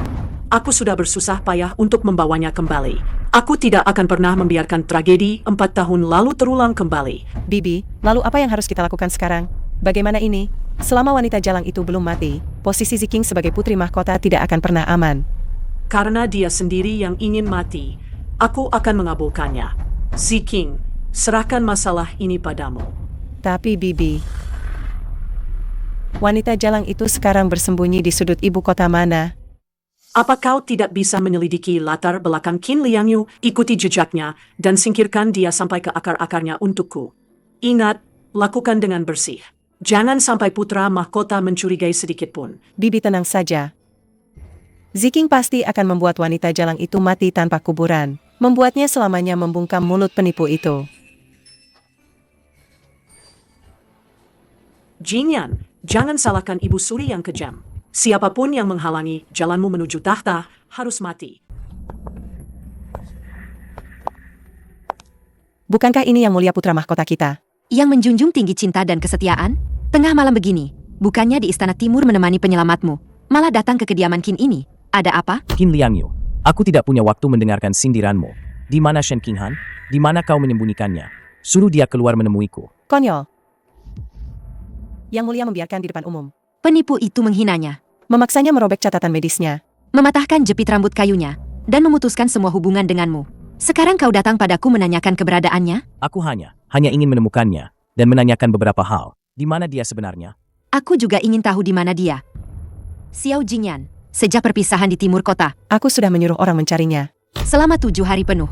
Aku sudah bersusah payah untuk membawanya kembali. Aku tidak akan pernah membiarkan tragedi 4 tahun lalu terulang kembali. Bibi, lalu apa yang harus kita lakukan sekarang? Bagaimana ini? Selama wanita jalang itu belum mati, posisi Ziking sebagai putri mahkota tidak akan pernah aman. Karena dia sendiri yang ingin mati, aku akan mengabulkannya. Ziking, serahkan masalah ini padamu. Tapi Bibi, wanita jalang itu sekarang bersembunyi di sudut ibu kota mana? Apa kau tidak bisa menyelidiki latar belakang Qin Liangyu, ikuti jejaknya, dan singkirkan dia sampai ke akar-akarnya untukku? Ingat, lakukan dengan bersih. Jangan sampai putra mahkota mencurigai sedikit pun. Bibi tenang saja. Ziking pasti akan membuat wanita jalang itu mati tanpa kuburan. Membuatnya selamanya membungkam mulut penipu itu. Jingyan, jangan salahkan Ibu Suri yang kejam. Siapapun yang menghalangi jalanmu menuju tahta harus mati. Bukankah ini Yang Mulia putra mahkota kita? Yang menjunjung tinggi cinta dan kesetiaan? Tengah malam begini, bukannya di Istana Timur menemani penyelamatmu, malah datang ke kediaman Qin ini. Ada apa? Qin Liangyu, aku tidak punya waktu mendengarkan sindiranmu. Di mana Shen Qinghan? Di mana kau menyembunyikannya? Suruh dia keluar menemuiku. Konyol. Yang Mulia membiarkan di depan umum. Penipu itu menghinanya, Memaksanya merobek catatan medisnya. mematahkan jepit rambut kayunya, dan memutuskan semua hubungan denganmu. Sekarang kau datang padaku menanyakan keberadaannya? Aku hanya ingin menemukannya dan menanyakan beberapa hal. Di mana dia sebenarnya? Aku juga ingin tahu di mana dia. Xiao Jingyan, sejak perpisahan di timur kota, Aku sudah menyuruh orang mencarinya. selama 7 hari penuh.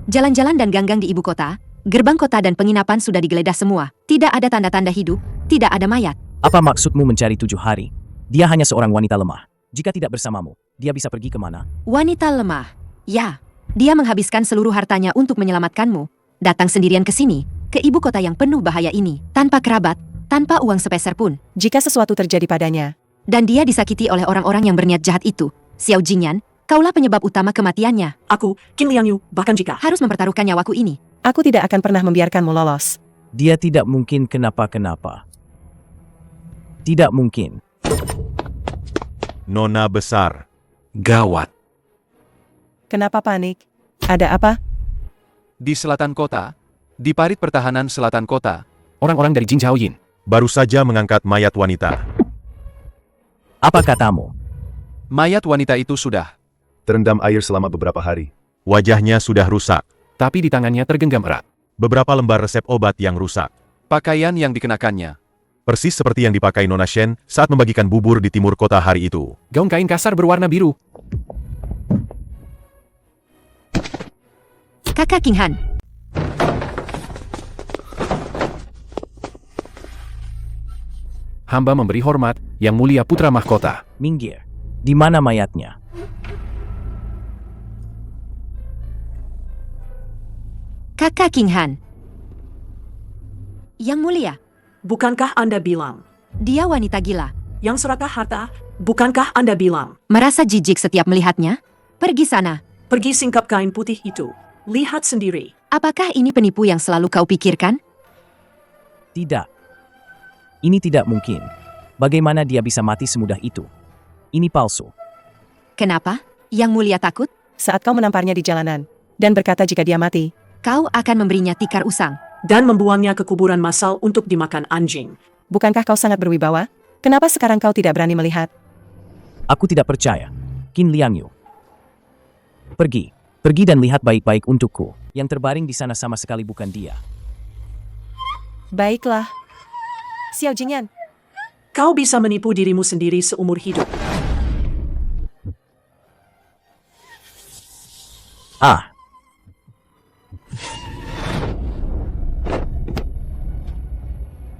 Jalan-jalan dan ganggang di ibu kota, gerbang kota dan penginapan sudah digeledah semua. Tidak ada tanda-tanda hidup, tidak ada mayat. Apa maksudmu mencari 7 hari? Dia hanya seorang wanita lemah. Jika tidak bersamamu, dia bisa pergi kemana? Wanita lemah. Ya, dia menghabiskan seluruh hartanya untuk menyelamatkanmu. Datang sendirian ke sini, ke ibu kota yang penuh bahaya ini, tanpa kerabat, tanpa uang sepeser pun. Jika sesuatu terjadi padanya, Dan dia disakiti oleh orang-orang yang berniat jahat itu. Xiao Jingyan, kaulah penyebab utama kematiannya. Aku, Qin Liangyu, bahkan jika Harus mempertaruhkan nyawaku ini. aku tidak akan pernah membiarkanmu lolos. Dia tidak mungkin kenapa-kenapa. Tidak mungkin. Nona besar. Gawat. Kenapa panik? Ada apa? Di selatan kota, di parit pertahanan selatan kota, orang-orang dari Jing Zhaoyin. Baru saja mengangkat mayat wanita. Apa katamu? Mayat wanita itu sudah, Terendam air selama beberapa hari. Wajahnya sudah rusak. tapi di tangannya tergenggam erat. Beberapa lembar resep obat yang rusak. Pakaian yang dikenakannya, Persis seperti yang dipakai Nona Shen saat membagikan bubur di timur kota hari itu. gaun kain kasar berwarna biru. Kakak Qinghan, Hamba memberi hormat, Yang Mulia Putra Mahkota. Minggir. Di mana mayatnya? Kakak Qinghan. Yang Mulia, bukankah Anda bilang? dia wanita gila. Yang serakah harta, bukankah Anda bilang? Merasa jijik setiap melihatnya? Pergi sana. Pergi singkap kain putih itu. Lihat sendiri. Apakah ini penipu yang selalu kau pikirkan? Tidak. Ini tidak mungkin. Bagaimana dia bisa mati semudah itu? Ini palsu. Kenapa? Yang Mulia takut? Saat kau menamparnya di jalanan, dan berkata jika dia mati, Kau akan memberinya tikar usang. Dan membuangnya ke kuburan massal untuk dimakan anjing. bukankah kau sangat berwibawa? Kenapa sekarang kau tidak berani melihat? Aku tidak percaya. Qin Liangyu. Pergi. Pergi dan lihat baik-baik untukku. Yang terbaring di sana sama sekali bukan dia. Baiklah. Xiao Jingyan, Kau bisa menipu dirimu sendiri seumur hidup. Ah,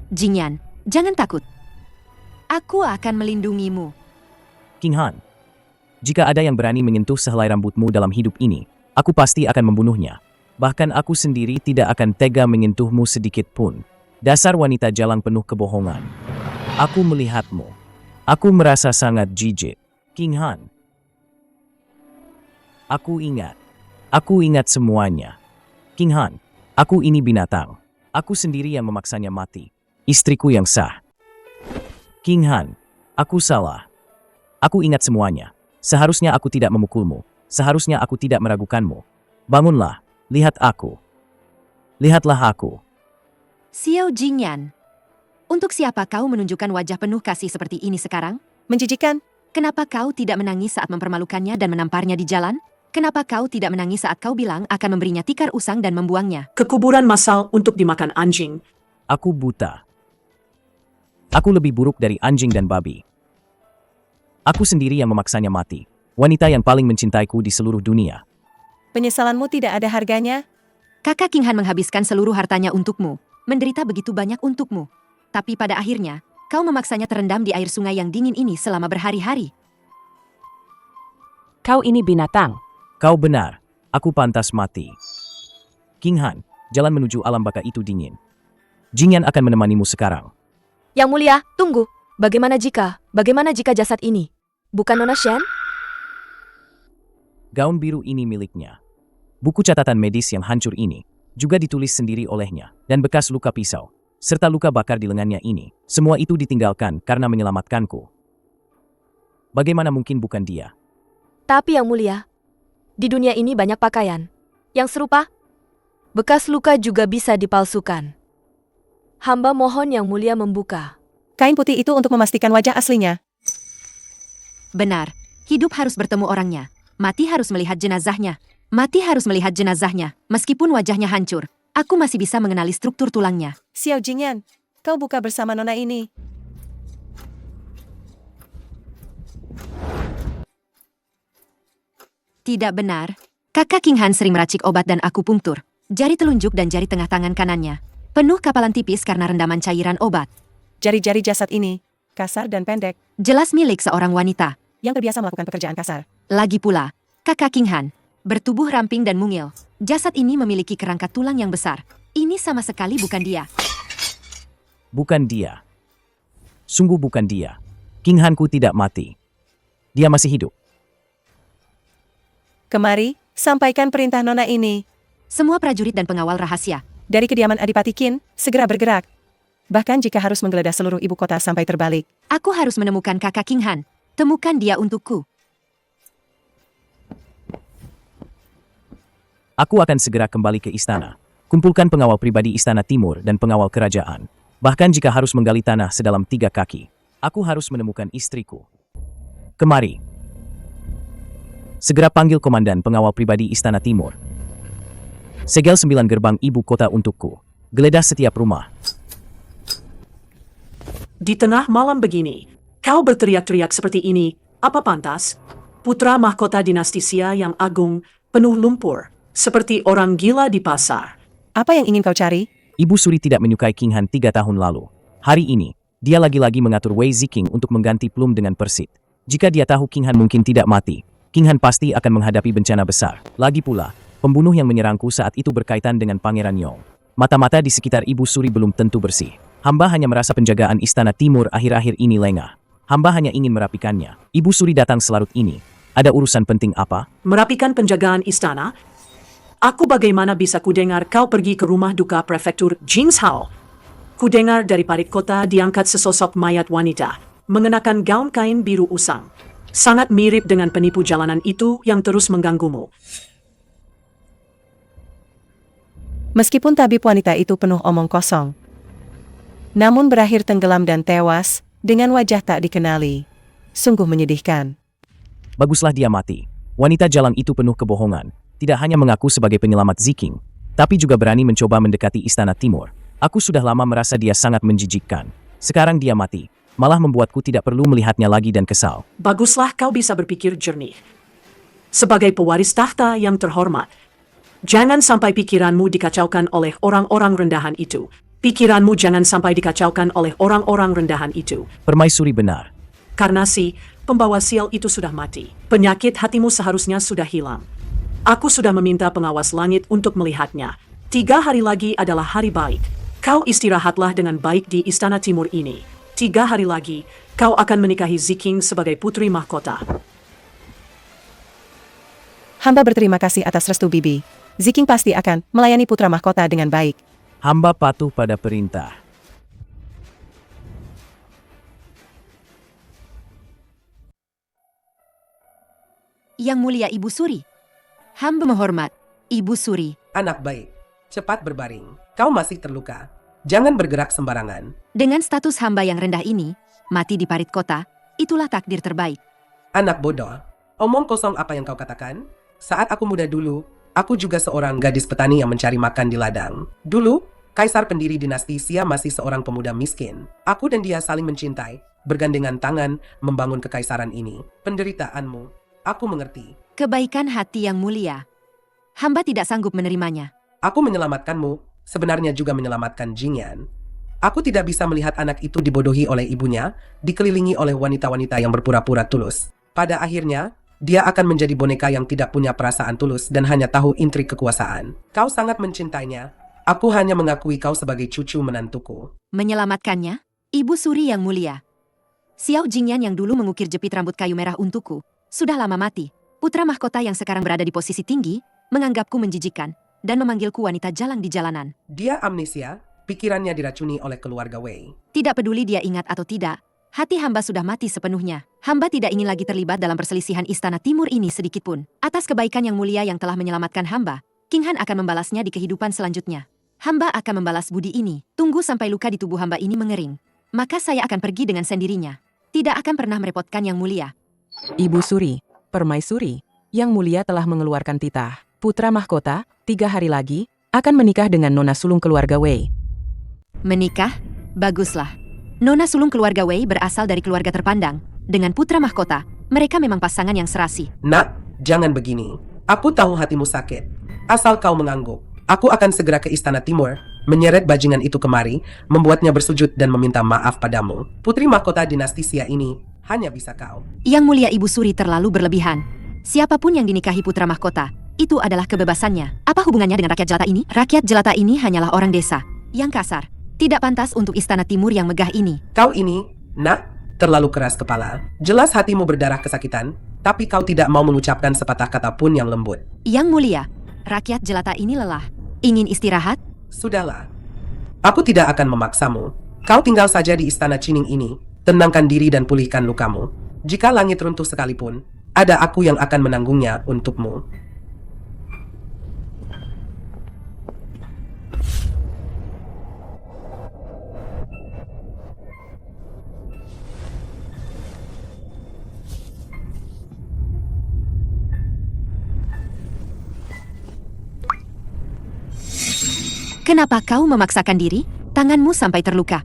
Jingyan, jangan takut. Aku akan melindungimu. Qinghan. Jika ada yang berani menyentuh sehelai rambutmu dalam hidup ini, aku pasti akan membunuhnya. Bahkan aku sendiri tidak akan tega menyentuhmu sedikit pun. Dasar wanita jalang penuh kebohongan. Aku melihatmu. Aku merasa sangat jijik. Qinghan. Aku ingat. Aku ingat semuanya. Qinghan, aku ini binatang. Aku sendiri yang memaksanya mati. Istriku yang sah. Qinghan, aku salah. Aku ingat semuanya. Seharusnya aku tidak memukulmu. Seharusnya aku tidak meragukanmu. Bangunlah, lihat aku. Lihatlah aku. Xiao Jingyan, untuk siapa kau menunjukkan wajah penuh kasih seperti ini sekarang? menjijikan. Kenapa kau tidak menangis saat mempermalukannya dan menamparnya di jalan? Kenapa kau tidak menangis saat kau bilang akan memberinya tikar usang dan membuangnya? Ke kuburan massal untuk dimakan anjing. Aku buta. Aku lebih buruk dari anjing dan babi. Aku sendiri yang memaksanya mati. Wanita yang paling mencintaiku di seluruh dunia. Penyesalanmu tidak ada harganya. Kakak Qinghan menghabiskan seluruh hartanya untukmu, menderita begitu banyak untukmu. Tapi pada akhirnya, kau memaksanya terendam di air sungai yang dingin ini selama berhari-hari. Kau ini binatang. Kau benar. Aku pantas mati. Qinghan, jalan menuju alam baka itu dingin. Jingyan akan menemanimu sekarang. Yang Mulia, tunggu. Bagaimana jika jasad ini bukan Nona Shen? Gaun biru ini miliknya. Buku catatan medis yang hancur ini juga ditulis sendiri olehnya dan bekas luka pisau. serta luka bakar di lengannya ini. Semua itu ditinggalkan karena menyelamatkanku. Bagaimana mungkin bukan dia? Tapi Yang Mulia, di dunia ini banyak pakaian yang serupa. Bekas luka juga bisa dipalsukan. Hamba mohon Yang Mulia membuka. Kain putih itu untuk memastikan wajah aslinya. Benar, hidup harus bertemu orangnya. Mati harus melihat jenazahnya. Mati harus melihat jenazahnya. Meskipun wajahnya hancur, aku masih bisa mengenali struktur tulangnya. Xiao Jingyan, kau buka bersama nona ini. Tidak benar. Kakak King Han sering meracik obat dan akupunktur. Jari telunjuk dan jari tengah tangan kanannya penuh kapalan tipis karena rendaman cairan obat. Jari-jari jasad ini kasar dan pendek. Jelas milik seorang wanita yang terbiasa melakukan pekerjaan kasar. Lagi pula, kakak King Han bertubuh ramping dan mungil. Jasad ini memiliki kerangka tulang yang besar. Ini sama sekali bukan dia. Bukan dia. Sungguh bukan dia. King Han ku tidak mati. Dia masih hidup. Kemari, sampaikan perintah nona ini. Semua prajurit dan pengawal rahasia dari kediaman Adipati Qin, segera bergerak. Bahkan jika harus menggeledah seluruh ibu kota sampai terbalik. Aku harus menemukan kakak King Han. Temukan dia untukku. Aku akan segera kembali ke istana. Kumpulkan pengawal pribadi Istana Timur dan pengawal kerajaan. Bahkan jika harus menggali tanah sedalam 3 kaki. Aku harus menemukan istriku. Kemari. Segera panggil komandan pengawal pribadi Istana Timur. Segel 9 gerbang ibu kota untukku. Geledah setiap rumah. Di tengah malam begini, kau berteriak-teriak seperti ini, apa pantas? Putra mahkota dinasti Xia yang agung, penuh lumpur, seperti orang gila di pasar. Apa yang ingin kau cari? Ibu Suri tidak menyukai King Han 3 tahun lalu. Hari ini, dia lagi-lagi mengatur Wei Ziking untuk mengganti Plum dengan Persit. Jika dia tahu King Han mungkin tidak mati, King Han pasti akan menghadapi bencana besar. Lagi pula, pembunuh yang menyerangku saat itu berkaitan dengan Pangeran Yong. Mata-mata di sekitar Ibu Suri belum tentu bersih. Hamba hanya merasa penjagaan Istana Timur akhir-akhir ini lengah. Hamba hanya ingin merapikannya. Ibu Suri datang selarut ini. Ada urusan penting apa? Merapikan penjagaan istana? Aku bagaimana bisa kudengar kau pergi ke rumah duka prefektur Jingzhou? Kudengar dari parit kota diangkat sesosok mayat wanita, mengenakan gaun kain biru usang. Sangat mirip dengan penipu jalanan itu yang terus mengganggumu. Meskipun tabib wanita itu penuh omong kosong, namun berakhir tenggelam dan tewas dengan wajah tak dikenali. Sungguh menyedihkan. Baguslah dia mati. Wanita jalang itu penuh kebohongan. Tidak hanya mengaku sebagai penyelamat Ziking, tapi juga berani mencoba mendekati Istana Timur. Aku sudah lama merasa dia sangat menjijikkan. Sekarang dia mati, malah membuatku tidak perlu melihatnya lagi dan kesal. Baguslah kau bisa berpikir jernih. Sebagai pewaris tahta yang terhormat, jangan sampai pikiranmu dikacaukan oleh orang-orang rendahan itu. Pikiranmu jangan sampai dikacaukan oleh orang-orang rendahan itu. Permaisuri benar. Karena si pembawa sial itu sudah mati. Penyakit hatimu seharusnya sudah hilang. Aku sudah meminta pengawas langit untuk melihatnya. 3 hari lagi adalah hari baik. Kau istirahatlah dengan baik di Istana Timur ini. 3 hari lagi, kau akan menikahi Ziking sebagai putri mahkota. Hamba berterima kasih atas restu Bibi. Ziking pasti akan melayani putra mahkota dengan baik. Hamba patuh pada perintah. Yang Mulia Ibu Suri. Hamba menghormat, Ibu Suri. Anak baik, cepat berbaring. Kau masih terluka. Jangan bergerak sembarangan. Dengan status hamba yang rendah ini, mati di parit kota, itulah takdir terbaik. Anak bodoh, omong kosong apa yang kau katakan? Saat aku muda dulu, aku juga seorang gadis petani yang mencari makan di ladang. Dulu, Kaisar pendiri dinasti Xia masih seorang pemuda miskin. Aku dan dia saling mencintai, bergandengan tangan membangun kekaisaran ini. Penderitaanmu, aku mengerti. Kebaikan hati yang mulia. Hamba tidak sanggup menerimanya. Aku menyelamatkanmu, sebenarnya juga menyelamatkan Jingyan. Aku tidak bisa melihat anak itu dibodohi oleh ibunya, dikelilingi oleh wanita-wanita yang berpura-pura tulus. Pada akhirnya, dia akan menjadi boneka yang tidak punya perasaan tulus dan hanya tahu intrik kekuasaan. Kau sangat mencintainya. Aku hanya mengakui kau sebagai cucu menantuku. Menyelamatkannya, Ibu Suri yang mulia. Xiao Jingyan yang dulu mengukir jepit rambut kayu merah untukku, sudah lama mati. Putra mahkota yang sekarang berada di posisi tinggi, menganggapku menjijikan, dan memanggilku wanita jalang di jalanan. Dia amnesia, pikirannya diracuni oleh keluarga Wei. Tidak peduli dia ingat atau tidak, hati hamba sudah mati sepenuhnya. Hamba tidak ingin lagi terlibat dalam perselisihan Istana Timur ini sedikitpun. Atas kebaikan yang mulia yang telah menyelamatkan hamba, King Han akan membalasnya di kehidupan selanjutnya. Hamba akan membalas budi ini. Tunggu sampai luka di tubuh hamba ini mengering. Maka saya akan pergi dengan sendirinya. Tidak akan pernah merepotkan yang mulia. Ibu Suri, Permaisuri, Yang Mulia telah mengeluarkan titah. Putra mahkota, 3 hari lagi, akan menikah dengan nona sulung keluarga Wei. Menikah? Baguslah. Nona sulung keluarga Wei berasal dari keluarga terpandang. Dengan putra mahkota, mereka memang pasangan yang serasi. Nak, jangan begini. Aku tahu hatimu sakit. Asal kau mengangguk. Aku akan segera ke Istana Timur, menyeret bajingan itu kemari, membuatnya bersujud dan meminta maaf padamu. Putri mahkota dinasti Xia ini hanya bisa kau. Yang Mulia Ibu Suri terlalu berlebihan. Siapapun yang dinikahi putra mahkota, itu adalah kebebasannya. Apa hubungannya dengan rakyat jelata ini? Rakyat jelata ini hanyalah orang desa yang kasar. Tidak pantas untuk Istana Timur yang megah ini. Kau ini, nak, terlalu keras kepala. Jelas hatimu berdarah kesakitan, tapi kau tidak mau mengucapkan sepatah kata pun yang lembut. Yang Mulia, rakyat jelata ini lelah. Ingin istirahat? Sudahlah. Aku tidak akan memaksamu. Kau tinggal saja di Istana Cining ini, tenangkan diri dan pulihkan lukamu. Jika langit runtuh sekalipun, ada aku yang akan menanggungnya untukmu. Kenapa kau memaksakan diri? Tanganmu sampai terluka.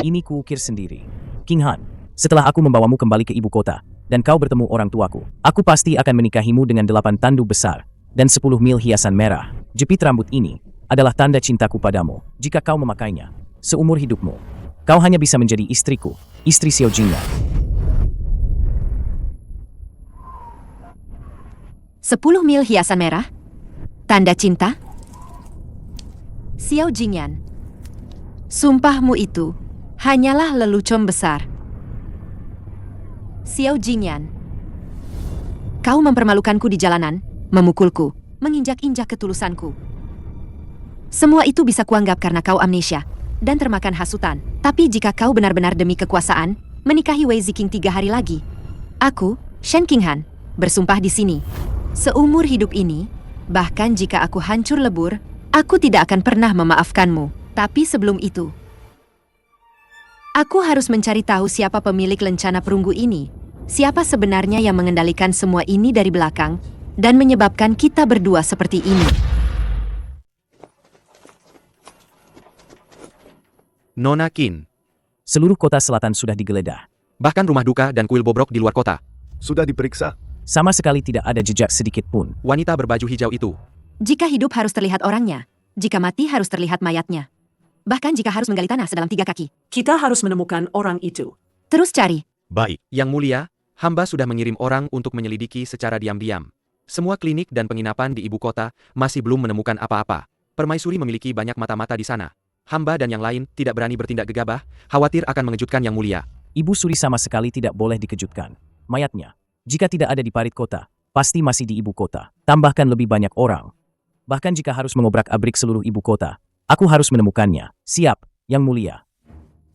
Ini kuukir sendiri. King Han, setelah aku membawamu kembali ke ibu kota, dan kau bertemu orang tuaku, aku pasti akan menikahimu dengan 8 tandu besar, dan 10 mil hiasan merah. Jepit rambut ini adalah tanda cintaku padamu. Jika kau memakainya, seumur hidupmu, kau hanya bisa menjadi istriku, istri Xiao Jingyan. 10 mil hiasan merah? Tanda cinta? Xiao Jingyan, sumpahmu itu hanyalah lelucon besar. Xiao Jingyan, kau mempermalukanku di jalanan, memukulku, menginjak-injak ketulusanku. Semua itu bisa kuanggap karena kau amnesia dan termakan hasutan. Tapi jika kau benar-benar demi kekuasaan, menikahi Wei Ziking 3 hari lagi, aku, Shen King Han, bersumpah di sini. Seumur hidup ini, bahkan jika aku hancur lebur, aku tidak akan pernah memaafkanmu. Tapi sebelum itu, aku harus mencari tahu siapa pemilik lencana perunggu ini. Siapa sebenarnya yang mengendalikan semua ini dari belakang dan menyebabkan kita berdua seperti ini. Nona Qin. Seluruh kota selatan sudah digeledah. Bahkan rumah duka dan kuil bobrok di luar kota. Sudah diperiksa. Sama sekali tidak ada jejak sedikit pun. Wanita berbaju hijau itu. Jika hidup harus terlihat orangnya, jika mati harus terlihat mayatnya. Bahkan jika harus menggali tanah sedalam 3 kaki. Kita harus menemukan orang itu. Terus cari. Baik. Yang Mulia, hamba sudah mengirim orang untuk menyelidiki secara diam-diam. Semua klinik dan penginapan di ibu kota masih belum menemukan apa-apa. Permaisuri memiliki banyak mata-mata di sana. Hamba dan yang lain tidak berani bertindak gegabah, khawatir akan mengejutkan Yang Mulia. Ibu Suri sama sekali tidak boleh dikejutkan. Mayatnya, jika tidak ada di parit kota, pasti masih di ibu kota. Tambahkan lebih banyak orang. Bahkan jika harus mengobrak-abrik seluruh ibu kota, aku harus menemukannya. Siap, Yang Mulia.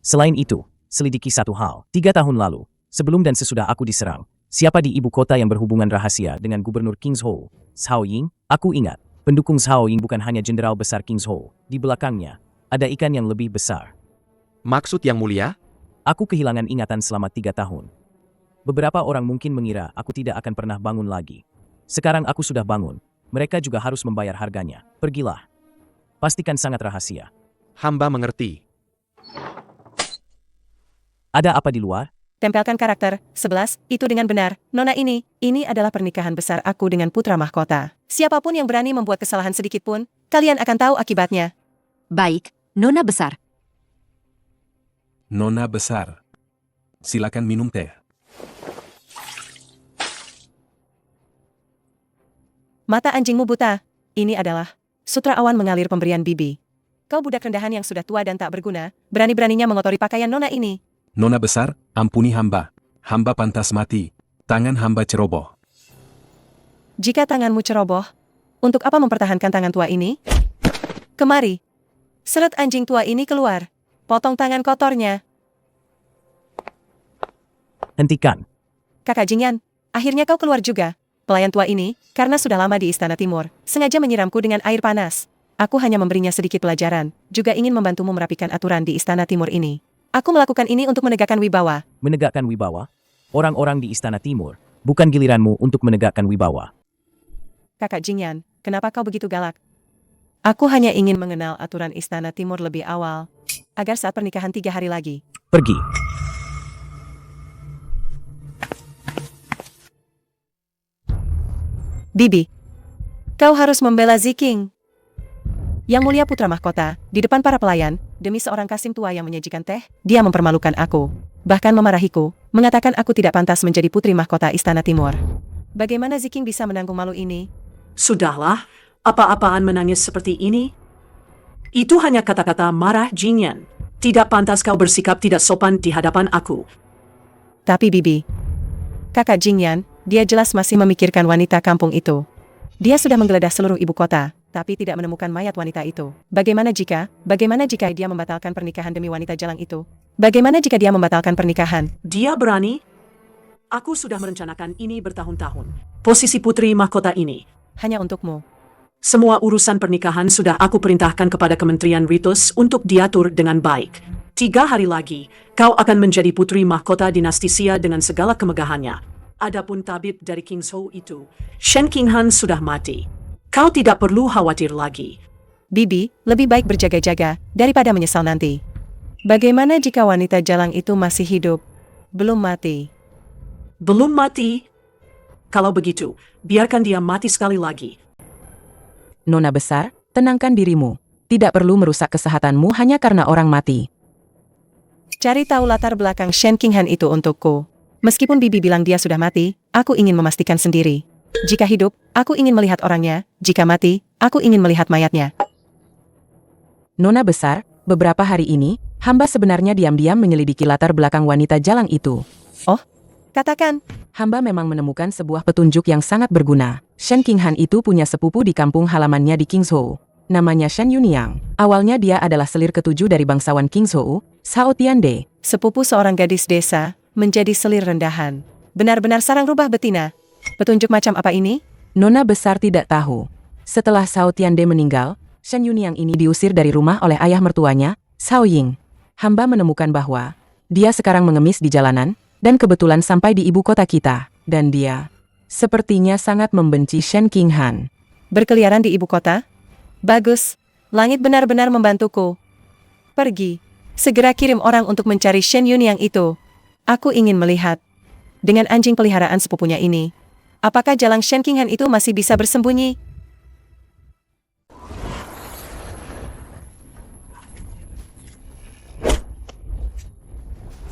Selain itu, selidiki satu hal. 3 tahun lalu, sebelum dan sesudah aku diserang, siapa di ibu kota yang berhubungan rahasia dengan Gubernur Kingzhou? Zhao Ying? Aku ingat, pendukung Zhao Ying bukan hanya jenderal besar Kingzhou. Di belakangnya, ada ikan yang lebih besar. Maksud Yang Mulia? Aku kehilangan ingatan selama 3 tahun. Beberapa orang mungkin mengira aku tidak akan pernah bangun lagi. Sekarang aku sudah bangun. Mereka juga harus membayar harganya. Pergilah. Pastikan sangat rahasia. Hamba mengerti. Ada apa di luar? Tempelkan karakter 11, itu dengan benar. Nona ini adalah pernikahan besar aku dengan putra mahkota. Siapapun yang berani membuat kesalahan sedikit pun, kalian akan tahu akibatnya. Baik, Nona besar. Nona besar. Silakan minum teh. Mata anjingmu buta. Ini adalah sutra awan mengalir pemberian bibi. Kau budak rendahan yang sudah tua dan tak berguna, berani-beraninya mengotori pakaian Nona ini. Nona besar, ampuni hamba. Hamba pantas mati. Tangan hamba ceroboh. Jika tanganmu ceroboh, untuk apa mempertahankan tangan tua ini? Kemari. Seret anjing tua ini keluar. Potong tangan kotornya. Hentikan. Kakak Jingyan, akhirnya kau keluar juga. Pelayan tua ini, karena sudah lama di Istana Timur, sengaja menyiramku dengan air panas. Aku hanya memberinya sedikit pelajaran, juga ingin membantumu merapikan aturan di Istana Timur ini. Aku melakukan ini untuk menegakkan wibawa. Menegakkan wibawa? Orang-orang di Istana Timur, bukan giliranmu untuk menegakkan wibawa. Kakak Jingyan, kenapa kau begitu galak? Aku hanya ingin mengenal aturan Istana Timur lebih awal, agar saat pernikahan 3 hari lagi. Pergi. Bibi, kau harus membela Ziking. Yang mulia putra mahkota, di depan para pelayan, demi seorang kasim tua yang menyajikan teh, dia mempermalukan aku. Bahkan memarahiku, mengatakan aku tidak pantas menjadi putri mahkota Istana Timur. Bagaimana Ziking bisa menanggung malu ini? Sudahlah, apa-apaan menangis seperti ini? Itu hanya kata-kata marah Jingyan. Tidak pantas kau bersikap tidak sopan di hadapan aku. Tapi Bibi, kakak Jingyan, dia jelas masih memikirkan wanita kampung itu. Dia sudah menggeledah seluruh ibu kota, tapi tidak menemukan mayat wanita itu. Bagaimana jika dia membatalkan pernikahan demi wanita jalang itu? Bagaimana jika dia membatalkan pernikahan? Dia berani? Aku sudah merencanakan ini bertahun-tahun. Posisi putri mahkota ini. Hanya untukmu. Semua urusan pernikahan sudah aku perintahkan kepada Kementerian Ritus untuk diatur dengan baik. 3 hari lagi, kau akan menjadi putri mahkota dinasti Xia dengan segala kemegahannya. Adapun tabib dari King Zhou itu, Shen Qinghan sudah mati. Kau tidak perlu khawatir lagi. Bibi, lebih baik berjaga-jaga daripada menyesal nanti. Bagaimana jika wanita jalang itu masih hidup? Belum mati. Belum mati? Kalau begitu, biarkan dia mati sekali lagi. Nona besar, tenangkan dirimu. Tidak perlu merusak kesehatanmu hanya karena orang mati. Cari tahu latar belakang Shen Qinghan itu untukku. Meskipun Bibi bilang dia sudah mati, aku ingin memastikan sendiri. Jika hidup, aku ingin melihat orangnya. Jika mati, aku ingin melihat mayatnya. Nona besar, beberapa hari ini, hamba sebenarnya diam-diam menyelidiki latar belakang wanita jalang itu. Oh, katakan. Hamba memang menemukan sebuah petunjuk yang sangat berguna. Shen Qinghan itu punya sepupu di kampung halamannya di Kingzhou. Namanya Shen Yunyang. Awalnya dia adalah selir ketujuh dari bangsawan Kingzhou, Sao Tiande. Sepupu seorang gadis desa menjadi selir rendahan. Benar-benar sarang rubah betina. Petunjuk macam apa ini? Nona besar tidak tahu. Setelah Sao Tiande meninggal, Shen Yunyang ini diusir dari rumah oleh ayah mertuanya, Sao Ying. Hamba menemukan bahwa dia sekarang mengemis di jalanan, dan kebetulan sampai di ibu kota kita. Dan dia sepertinya sangat membenci Shen Qinghan. Berkeliaran di ibu kota? Bagus. Langit benar-benar membantuku. Pergi. Segera kirim orang untuk mencari Shen Yunyang itu. Aku ingin melihat. Dengan anjing peliharaan sepupunya ini, apakah jalang Shen Qinghan itu masih bisa bersembunyi?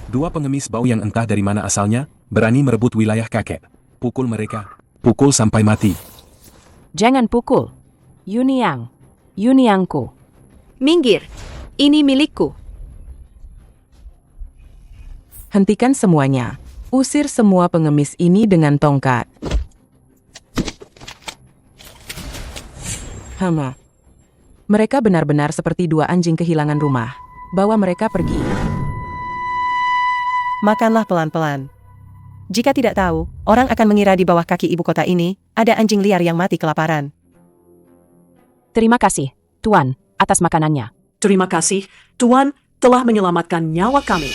Dua pengemis bau yang entah dari mana asalnya, berani merebut wilayah kakek. Pukul mereka. Pukul sampai mati. Jangan pukul. Yunyang. Yunyangku. Minggir. Ini milikku. Hentikan semuanya. Usir semua pengemis ini dengan tongkat. Mereka benar-benar seperti dua anjing kehilangan rumah. Bawa mereka pergi. Makanlah pelan-pelan. Jika tidak tahu, orang akan mengira di bawah kaki ibu kota ini, ada anjing liar yang mati kelaparan. Terima kasih, Tuan, atas makanannya. Terima kasih, Tuan telah menyelamatkan nyawa kami.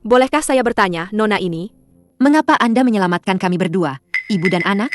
Bolehkah saya bertanya, Nona ini? Mengapa Anda menyelamatkan kami berdua, ibu dan anak?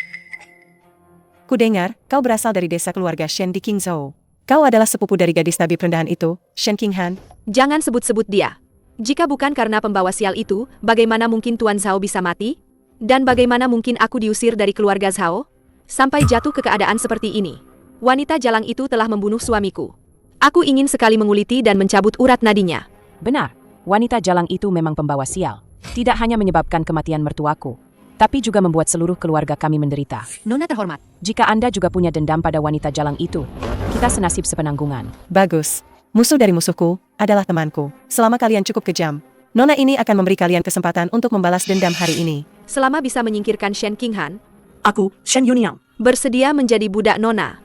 Kudengar, kau berasal dari desa keluarga Shen di Kingzhou. Kau adalah sepupu dari gadis tabib rendahan itu, Shen Qinghan. Jangan sebut-sebut dia. Jika bukan karena pembawa sial itu, bagaimana mungkin Tuan Zhao bisa mati? Dan bagaimana mungkin aku diusir dari keluarga Zhao? Sampai jatuh ke keadaan seperti ini. Wanita jalang itu telah membunuh suamiku. Aku ingin sekali menguliti dan mencabut urat nadinya. Benar, wanita jalang itu memang pembawa sial. Tidak hanya menyebabkan kematian mertuaku, tapi juga membuat seluruh keluarga kami menderita. Nona terhormat. Jika Anda juga punya dendam pada wanita jalang itu, kita senasib sepenanggungan. Bagus. Musuh dari musuhku adalah temanku. Selama kalian cukup kejam, Nona ini akan memberi kalian kesempatan untuk membalas dendam hari ini. Selama bisa menyingkirkan Shen Qinghan, aku, Shen Yunyang, bersedia menjadi budak Nona.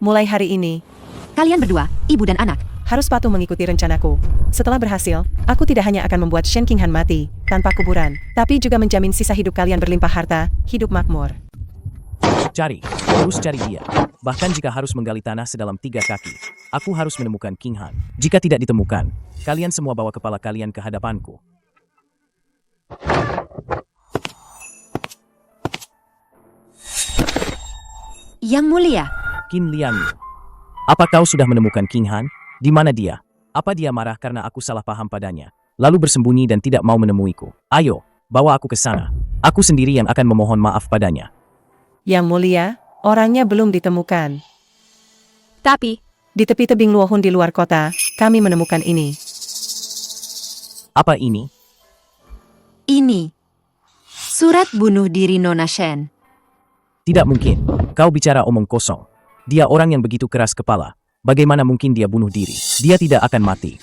Mulai hari ini, Kalian berdua, ibu dan anak, harus patuh mengikuti rencanaku. Setelah berhasil, aku tidak hanya akan membuat Shen Qinghan mati, tanpa kuburan, tapi juga menjamin sisa hidup kalian berlimpah harta, hidup makmur. Cari, terus cari dia. Bahkan jika harus menggali tanah sedalam 3 kaki, aku harus menemukan King Han. Jika tidak ditemukan, kalian semua bawa kepala kalian ke hadapanku. Yang Mulia. Qin Liangyu, apa kau sudah menemukan King Han? Di mana dia? Apa dia marah karena aku salah paham padanya, lalu bersembunyi dan tidak mau menemuiku? Ayo, bawa aku ke sana. Aku sendiri yang akan memohon maaf padanya. Yang Mulia, orangnya belum ditemukan. Tapi, Di tepi tebing Luohun di luar kota, kami menemukan ini. Apa ini? Ini. Surat bunuh diri Nona Shen. Tidak mungkin. Kau bicara omong kosong. Dia orang yang begitu keras kepala. Bagaimana mungkin dia bunuh diri? Dia tidak akan mati.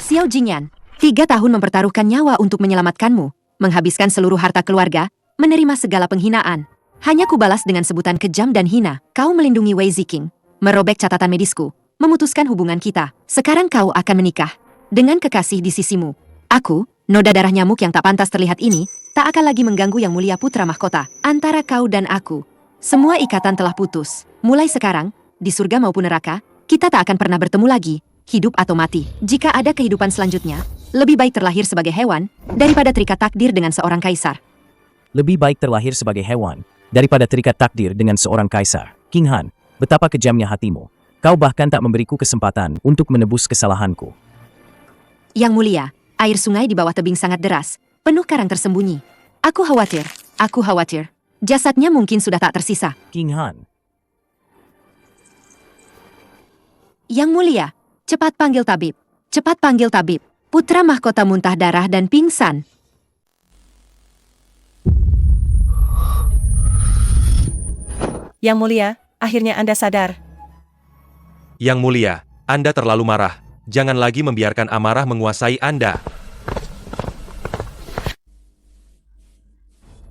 Xiao Jingyan, 3 tahun mempertaruhkan nyawa untuk menyelamatkanmu, menghabiskan seluruh harta keluarga, menerima segala penghinaan. Hanya kubalas dengan sebutan kejam dan hina. Kau melindungi Wei Ziking, merobek catatan medisku, memutuskan hubungan kita. Sekarang kau akan menikah dengan kekasih di sisimu. Aku, noda darah nyamuk yang tak pantas terlihat ini, tak akan lagi mengganggu Yang Mulia Putra Mahkota. Antara kau dan aku, semua ikatan telah putus. Mulai sekarang, di surga maupun neraka, kita tak akan pernah bertemu lagi, hidup atau mati. Jika ada kehidupan selanjutnya, lebih baik terlahir sebagai hewan, daripada terikat takdir dengan seorang kaisar. Lebih baik terlahir sebagai hewan, daripada terikat takdir dengan seorang kaisar. King Han, betapa kejamnya hatimu. Kau bahkan tak memberiku kesempatan untuk menebus kesalahanku. Yang Mulia, air sungai di bawah tebing sangat deras, penuh karang tersembunyi. Aku khawatir. Jasadnya mungkin sudah tak tersisa. King Han, Yang Mulia, cepat panggil tabib. Putra Mahkota muntah darah dan pingsan. Yang Mulia, akhirnya Anda sadar. Yang Mulia, Anda terlalu marah. Jangan lagi membiarkan amarah menguasai Anda.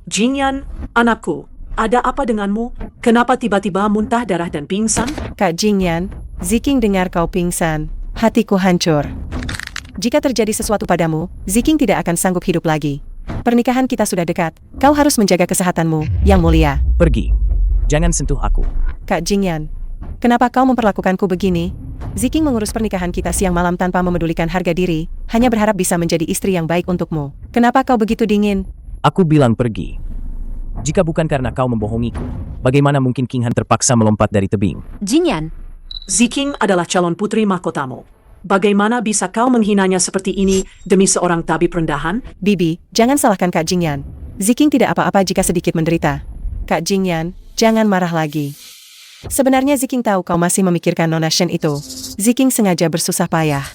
Jingyan, anakku, ada apa denganmu? Kenapa tiba-tiba muntah darah dan pingsan? Kak Jingyan, Ziking dengar kau pingsan. Hatiku hancur. Jika terjadi sesuatu padamu, Ziking tidak akan sanggup hidup lagi. Pernikahan kita sudah dekat. Kau harus menjaga kesehatanmu, Yang Mulia. pergi. Jangan sentuh aku. Kak Jingyan, kenapa kau memperlakukanku begini? Ziking mengurus pernikahan kita siang malam tanpa memedulikan harga diri, hanya berharap bisa menjadi istri yang baik untukmu. Kenapa kau begitu dingin? Aku bilang pergi. Jika bukan karena kau membohongiku, bagaimana mungkin King Han terpaksa melompat dari tebing? Jingyan, Ziking adalah calon putri mahkotamu. Bagaimana bisa kau menghinanya seperti ini demi seorang tabib rendahan? Bibi, jangan salahkan Kak Jingyan. Ziking tidak apa-apa jika sedikit menderita. Kak Jingyan, jangan marah lagi. Sebenarnya Ziking tahu kau masih memikirkan Nona Shen itu. Ziking sengaja bersusah payah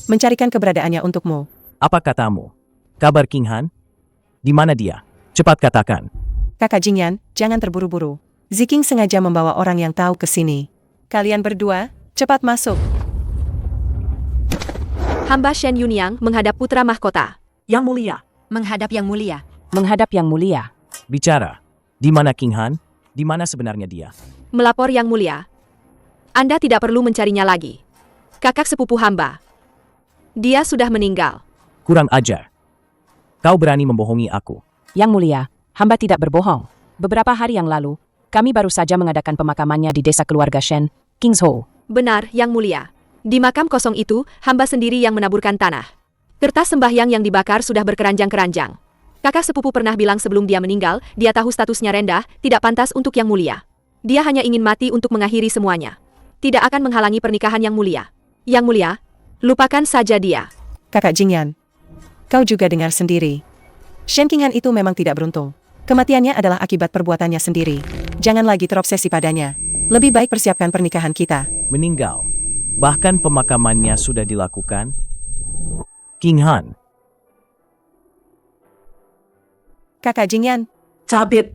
mencarikan keberadaannya untukmu. Apa katamu? Kabar King Han? Di mana dia? Cepat katakan. Kakak Jingyan, jangan terburu-buru. Ziking sengaja membawa orang yang tahu ke sini. Kalian berdua, cepat masuk. hamba Shen Yunyang menghadap Putra Mahkota. Yang Mulia, menghadap Yang Mulia. Menghadap Yang Mulia. Bicara. Di mana King Han? Di mana sebenarnya dia? Melapor Yang Mulia. Anda tidak perlu mencarinya lagi. Kakak sepupu hamba. Dia sudah meninggal. Kurang ajar. Kau berani membohongi aku. Yang Mulia, hamba tidak berbohong. Beberapa hari yang lalu, kami baru saja mengadakan pemakamannya di desa keluarga Shen, Kingzhou. Benar, Yang Mulia. Di makam kosong itu, hamba sendiri yang menaburkan tanah. Kertas sembahyang yang dibakar sudah berkeranjang-keranjang. Kakak sepupu pernah bilang sebelum dia meninggal, dia tahu statusnya rendah, tidak pantas untuk Yang Mulia. Dia hanya ingin mati untuk mengakhiri semuanya. Tidak akan menghalangi pernikahan Yang Mulia. Yang Mulia, lupakan saja dia. Kakak Jingyan, kau juga dengar sendiri. Shen Qinghan itu memang tidak beruntung. Kematiannya adalah akibat perbuatannya sendiri. Jangan lagi terobsesi padanya. Lebih baik persiapkan pernikahan kita. Meninggal. Bahkan pemakamannya sudah dilakukan. King Han. Kakak Jingyan, tabib,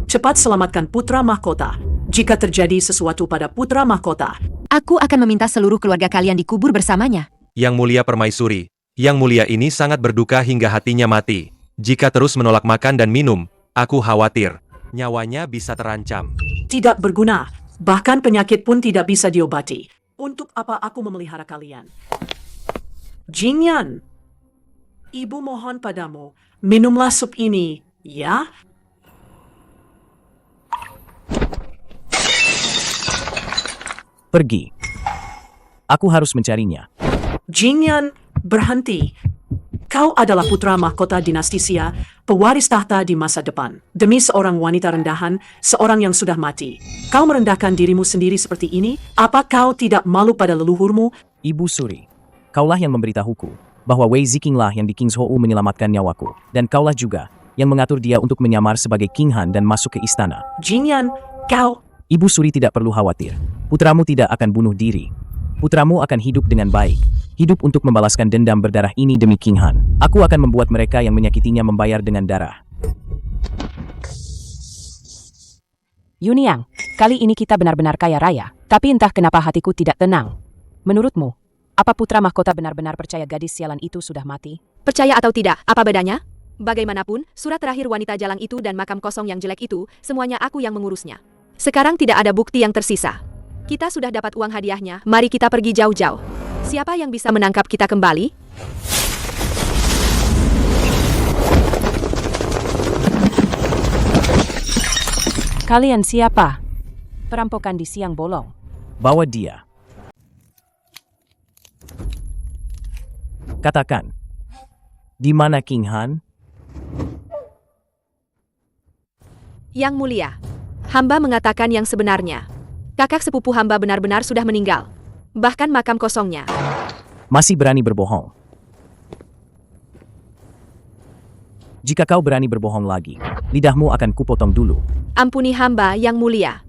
cepat selamatkan Putra Mahkota. Jika terjadi sesuatu pada Putra Mahkota, aku akan meminta seluruh keluarga kalian dikubur bersamanya. Yang Mulia Permaisuri, Yang Mulia ini sangat berduka hingga hatinya mati. Jika terus menolak makan dan minum, aku khawatir nyawanya bisa terancam. tidak berguna. Bahkan penyakit pun tidak bisa diobati. Untuk apa aku memelihara kalian? Jingyan, ibu mohon padamu, minumlah sup ini, ya? Pergi. Aku harus mencarinya. Jingyan, berhenti. Kau adalah putra mahkota dinasti Xia, pewaris tahta di masa depan. Demi seorang wanita rendahan, seorang yang sudah mati. Kau merendahkan dirimu sendiri seperti ini? Apa kau tidak malu pada leluhurmu? Ibu Suri, kaulah yang memberitahuku bahwa Wei Ziking lah yang di King's Hou menyelamatkan nyawaku. Dan kaulah juga yang mengatur dia untuk menyamar sebagai King Han dan masuk ke istana. Jingyan, kau... Ibu Suri tidak perlu khawatir. Putramu tidak akan bunuh diri. Putramu akan hidup dengan baik. Hidup untuk membalaskan dendam berdarah ini demi King Han. Aku akan membuat mereka yang menyakitinya membayar dengan darah. Yuniang, kali ini kita benar-benar kaya raya. Tapi entah kenapa hatiku tidak tenang. Menurutmu, apa putra mahkota benar-benar percaya gadis sialan itu sudah mati? Percaya atau tidak, apa bedanya? Bagaimanapun, surat terakhir wanita jalang itu dan makam kosong yang jelek itu, semuanya aku yang mengurusnya. Sekarang tidak ada bukti yang tersisa. Kita sudah dapat uang hadiahnya, mari kita pergi jauh-jauh. Siapa yang bisa menangkap kita kembali? Kalian siapa? Perampokan di siang bolong. Bawa dia. Katakan, di mana King Han? Yang Mulia, hamba mengatakan yang sebenarnya. Kakak sepupu hamba benar-benar sudah meninggal. Bahkan makam kosongnya. Masih berani berbohong. Jika kau berani berbohong lagi, lidahmu akan kupotong dulu. Ampuni hamba yang mulia.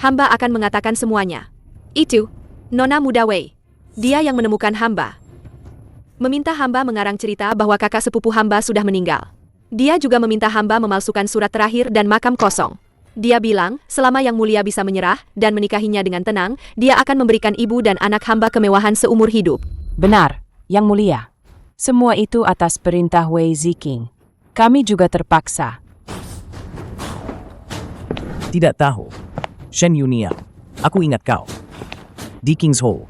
Hamba akan mengatakan semuanya. Itu, Nona Muda Wei. Dia yang menemukan hamba. Meminta hamba mengarang cerita bahwa kakak sepupu hamba sudah meninggal. Dia juga meminta hamba memalsukan surat terakhir dan makam kosong. Dia bilang, selama yang mulia bisa menyerah dan menikahinya dengan tenang, dia akan memberikan ibu dan anak hamba kemewahan seumur hidup. Benar, yang mulia. Semua itu atas perintah Wei Ziking. Kami juga terpaksa. Tidak tahu. Shen Yuniang, aku ingat kau. Di King's Hou.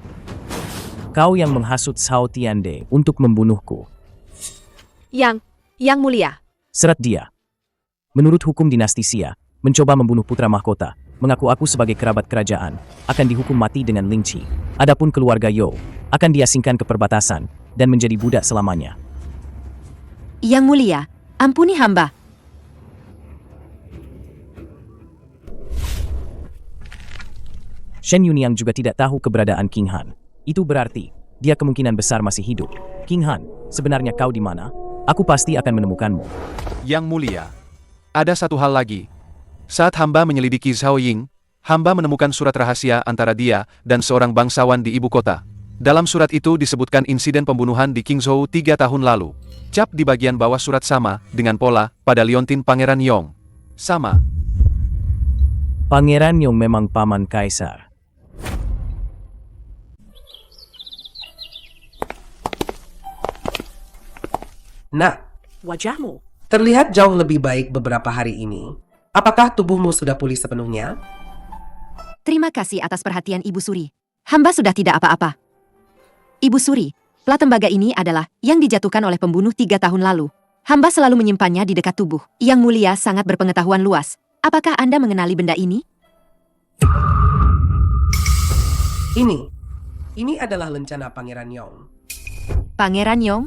Kau yang menghasut Cao Tiande untuk membunuhku. Yang mulia. Serat dia. Menurut hukum dinasti Xia, mencoba membunuh putra mahkota, mengaku aku sebagai kerabat kerajaan, akan dihukum mati dengan lingci. Adapun keluarga Yo, akan diasingkan ke perbatasan, dan menjadi budak selamanya. Yang mulia, ampuni hamba. Shen Yuniang juga tidak tahu keberadaan King Han. Itu berarti, dia kemungkinan besar masih hidup. King Han, sebenarnya kau di mana? Aku pasti akan menemukanmu. Yang mulia, ada satu hal lagi. Saat hamba menyelidiki Zhao Ying, hamba menemukan surat rahasia antara dia dan seorang bangsawan di ibu kota. Dalam surat itu disebutkan insiden pembunuhan di King's Hou 3 tahun lalu. Cap di bagian bawah surat sama, dengan pola, pada liontin Pangeran Yong. Sama. Pangeran Yong memang paman kaisar. Nak, Wajahmu. terlihat jauh lebih baik beberapa hari ini. Apakah tubuhmu sudah pulih sepenuhnya? Terima kasih atas perhatian Ibu Suri. Hamba sudah tidak apa-apa. Ibu Suri, plat tembaga ini adalah yang dijatuhkan oleh pembunuh 3 tahun lalu. Hamba selalu menyimpannya di dekat tubuh. Yang mulia sangat berpengetahuan luas. Apakah Anda mengenali benda ini? Ini adalah lencana Pangeran Yong. Pangeran Yong?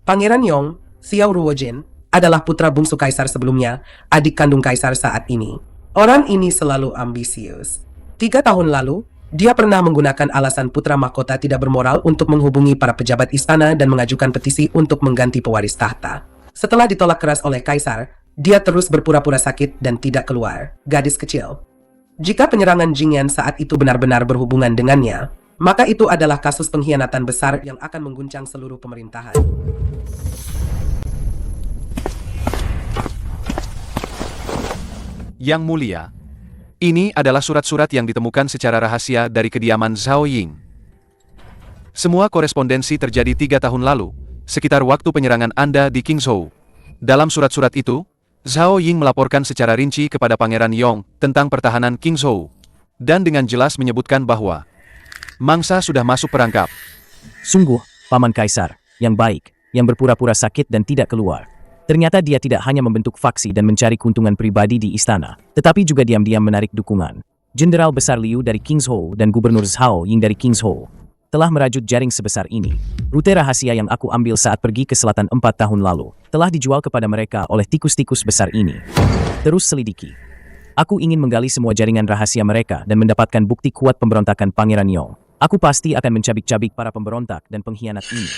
Pangeran Yong, Xiao Ruojin, adalah putra bungsu kaisar sebelumnya, adik kandung kaisar saat ini. Orang ini selalu ambisius. 3 tahun lalu, dia pernah menggunakan alasan putra mahkota tidak bermoral untuk menghubungi para pejabat istana dan mengajukan petisi untuk mengganti pewaris tahta. Setelah ditolak keras oleh kaisar, dia terus berpura-pura sakit dan tidak keluar. Gadis kecil. Jika penyerangan Jingyan saat itu benar-benar berhubungan dengannya, maka itu adalah kasus pengkhianatan besar yang akan mengguncang seluruh pemerintahan. Yang mulia, ini adalah surat-surat yang ditemukan secara rahasia dari kediaman Zhao Ying. Semua korespondensi terjadi 3 tahun lalu, sekitar waktu penyerangan Anda di King's Hou. Dalam surat-surat itu, Zhao Ying melaporkan secara rinci kepada Pangeran Yong tentang pertahanan King's Hou. dan dengan jelas menyebutkan bahwa mangsa sudah masuk perangkap. Sungguh, Paman Kaisar, yang baik, yang berpura-pura sakit dan tidak keluar. Ternyata dia tidak hanya membentuk faksi dan mencari keuntungan pribadi di istana, tetapi juga diam-diam menarik dukungan. Jenderal Besar Liu dari King's Hall dan Gubernur Zhao Ying dari King's Hall telah merajut jaring sebesar ini. Rute rahasia yang aku ambil saat pergi ke selatan 4 tahun lalu telah dijual kepada mereka oleh tikus-tikus besar ini. Terus selidiki. Aku ingin menggali semua jaringan rahasia mereka dan mendapatkan bukti kuat pemberontakan Pangeran Yong. Aku pasti akan mencabik-cabik para pemberontak dan pengkhianat ini.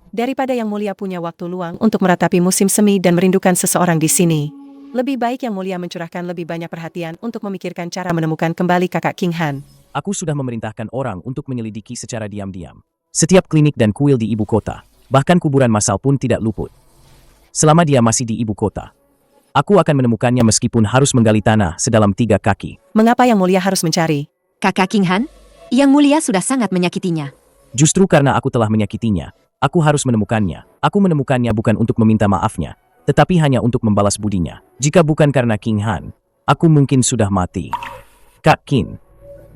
Daripada Yang Mulia punya waktu luang untuk meratapi musim semi dan merindukan seseorang di sini, lebih baik Yang Mulia mencurahkan lebih banyak perhatian untuk memikirkan cara menemukan kembali kakak King Han. Aku sudah memerintahkan orang untuk menyelidiki secara diam-diam setiap klinik dan kuil di ibu kota, bahkan kuburan massal pun tidak luput. Selama dia masih di ibu kota, aku akan menemukannya meskipun harus menggali tanah sedalam 3 kaki. Mengapa Yang Mulia harus mencari Kakak King Han? Yang Mulia sudah sangat menyakitinya. Justru karena aku telah menyakitinya, aku harus menemukannya. Aku menemukannya bukan untuk meminta maafnya, tetapi hanya untuk membalas budinya. Jika bukan karena King Han, aku mungkin sudah mati. Kak Qin,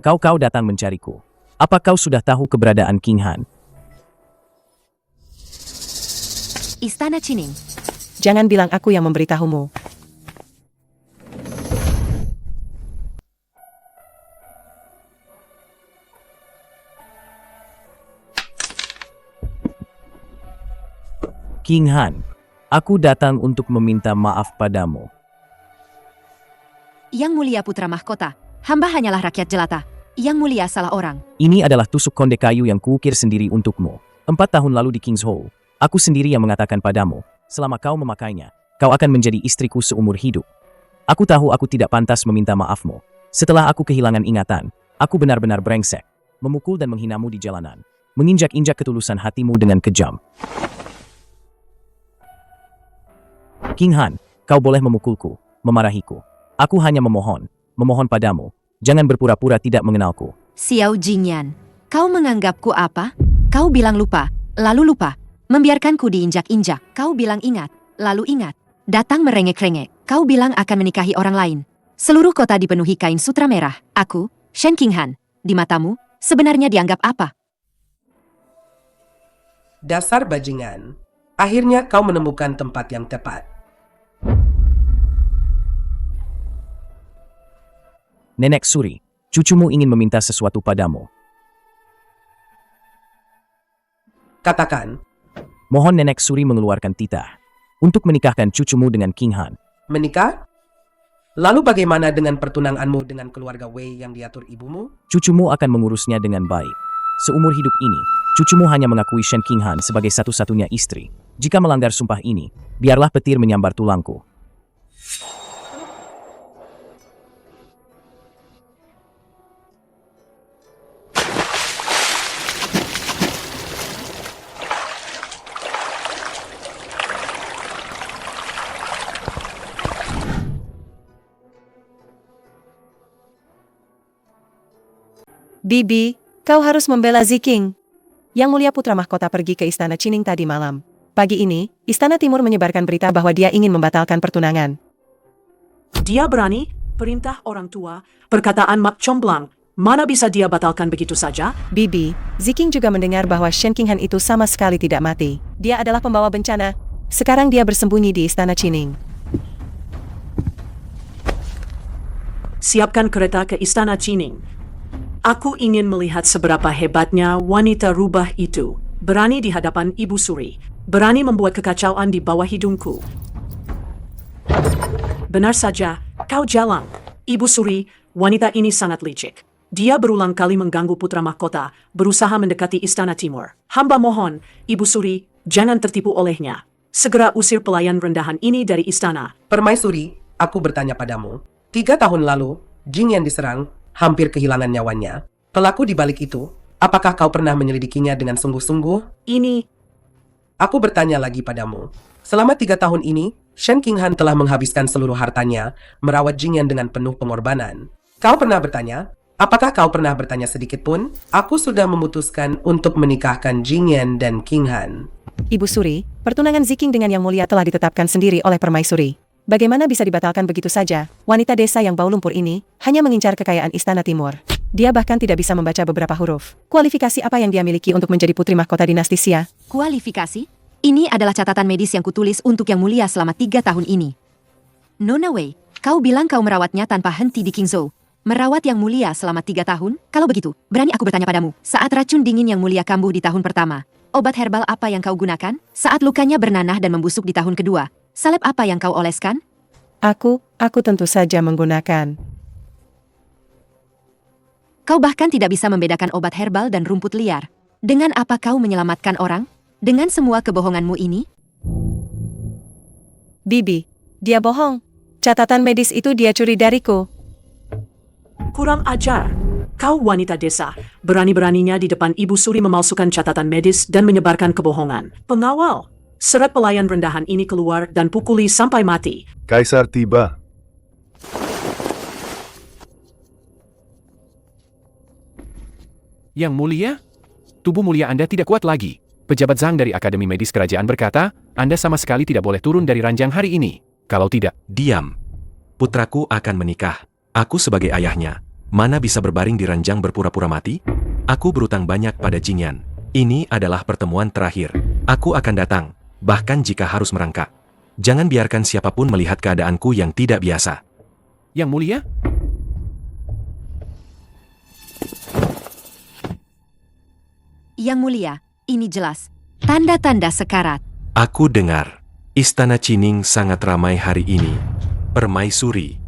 kau datang mencariku. Apa kau sudah tahu keberadaan King Han? Istana Qining. Jangan bilang aku yang memberitahumu. King Han, aku datang untuk meminta maaf padamu. Yang Mulia Putra Mahkota, hamba hanyalah rakyat jelata. Yang Mulia salah orang. Ini adalah tusuk konde kayu yang kuukir sendiri untukmu. 4 tahun lalu di King's Hall, aku sendiri yang mengatakan padamu, selama kau memakainya, kau akan menjadi istriku seumur hidup. Aku tahu aku tidak pantas meminta maafmu. Setelah aku kehilangan ingatan, aku benar-benar brengsek, memukul dan menghinamu di jalanan, menginjak-injak ketulusan hatimu dengan kejam. King Han, kau boleh memukulku, memarahiku. Aku hanya memohon padamu, jangan berpura-pura tidak mengenalku. Xiao Jingyan, kau menganggapku apa? Kau bilang lupa, lalu lupa. Membiarkanku diinjak-injak, kau bilang ingat, lalu ingat. Datang merengek-rengek, kau bilang akan menikahi orang lain. Seluruh kota dipenuhi kain sutra merah. Aku, Shen King Han, di matamu, sebenarnya dianggap apa? Dasar bajingan. Akhirnya kau menemukan tempat yang tepat. Nenek Suri, cucumu ingin meminta sesuatu padamu. Katakan. Mohon Nenek Suri mengeluarkan titah untuk menikahkan cucumu dengan King Han. Menikah? Lalu bagaimana dengan pertunanganmu dengan keluarga Wei yang diatur ibumu? Cucumu akan mengurusnya dengan baik. Seumur hidup ini, cucumu hanya mengakui Shen King Han sebagai satu-satunya istri. Jika melanggar sumpah ini, biarlah petir menyambar tulangku. Bibi, kau harus membela Ziking. Yang Mulia Putra Mahkota pergi ke Istana Qining tadi malam. Pagi ini, Istana Timur menyebarkan berita bahwa dia ingin membatalkan pertunangan. Dia berani? Perintah orang tua, perkataan Mak Comblang, mana bisa dia batalkan begitu saja? Bibi, Ziking juga mendengar bahwa Shen King Han itu sama sekali tidak mati. Dia adalah pembawa bencana. Sekarang dia bersembunyi di Istana Qining. Siapkan kereta ke Istana Qining. Aku ingin melihat seberapa hebatnya wanita rubah itu. Berani di hadapan Ibu Suri. Berani membuat kekacauan di bawah hidungku. Benar saja, kau jalang. Ibu Suri, wanita ini sangat licik. Dia berulang kali mengganggu putra mahkota, berusaha mendekati Istana Timur. Hamba mohon, Ibu Suri, jangan tertipu olehnya. Segera usir pelayan rendahan ini dari istana. Permaisuri, aku bertanya padamu. 3 tahun lalu, Jing yang diserang, hampir kehilangan nyawanya. Pelaku di balik itu, apakah kau pernah menyelidikinya dengan sungguh-sungguh? Aku bertanya lagi padamu. Selama 3 tahun ini, Shen King Han telah menghabiskan seluruh hartanya, merawat Jing Yan dengan penuh pengorbanan. Kau pernah bertanya, Apakah kau pernah bertanya sedikit pun? Aku sudah memutuskan untuk menikahkan Jingyan dan King Han. Ibu Suri, pertunangan Ziking dengan Yang Mulia telah ditetapkan sendiri oleh permaisuri. Bagaimana bisa dibatalkan begitu saja? Wanita desa yang bau lumpur ini hanya mengincar kekayaan Istana Timur. Dia bahkan tidak bisa membaca beberapa huruf. Kualifikasi apa yang dia miliki untuk menjadi putri mahkota dinasti Xia? Kualifikasi? Ini adalah catatan medis yang kutulis untuk Yang Mulia selama 3 tahun ini. Nona Wei, kau bilang kau merawatnya tanpa henti di Qingzhou. Merawat Yang Mulia selama 3 tahun? Kalau begitu, berani aku bertanya padamu. Saat racun dingin Yang Mulia kambuh di tahun pertama, obat herbal apa yang kau gunakan? Saat lukanya bernanah dan membusuk di tahun kedua, salep apa yang kau oleskan? Aku tentu saja menggunakan. Kau bahkan tidak bisa membedakan obat herbal dan rumput liar. Dengan apa kau menyelamatkan orang? Dengan semua kebohonganmu ini? Bibi, dia bohong. Catatan medis itu dia curi dariku. Kurang ajar. Kau wanita desa, berani-beraninya di depan Ibu Suri memalsukan catatan medis dan menyebarkan kebohongan. Pengawal, seret pelayan rendahan ini keluar dan pukuli sampai mati. Kaisar tiba. Yang Mulia? Tubuh mulia Anda tidak kuat lagi. Pejabat Zhang dari Akademi Medis Kerajaan berkata, Anda sama sekali tidak boleh turun dari ranjang hari ini. Kalau tidak, Diam. Putraku akan menikah. Aku sebagai ayahnya, mana bisa berbaring di ranjang berpura-pura mati? Aku berutang banyak pada Jingyan. Ini adalah pertemuan terakhir. Aku akan datang, bahkan jika harus merangkak. Jangan biarkan siapapun melihat keadaanku yang tidak biasa. Yang Mulia? Yang Mulia, ini jelas. Tanda-tanda sekarat. Aku dengar, Istana Qining sangat ramai hari ini. Permaisuri,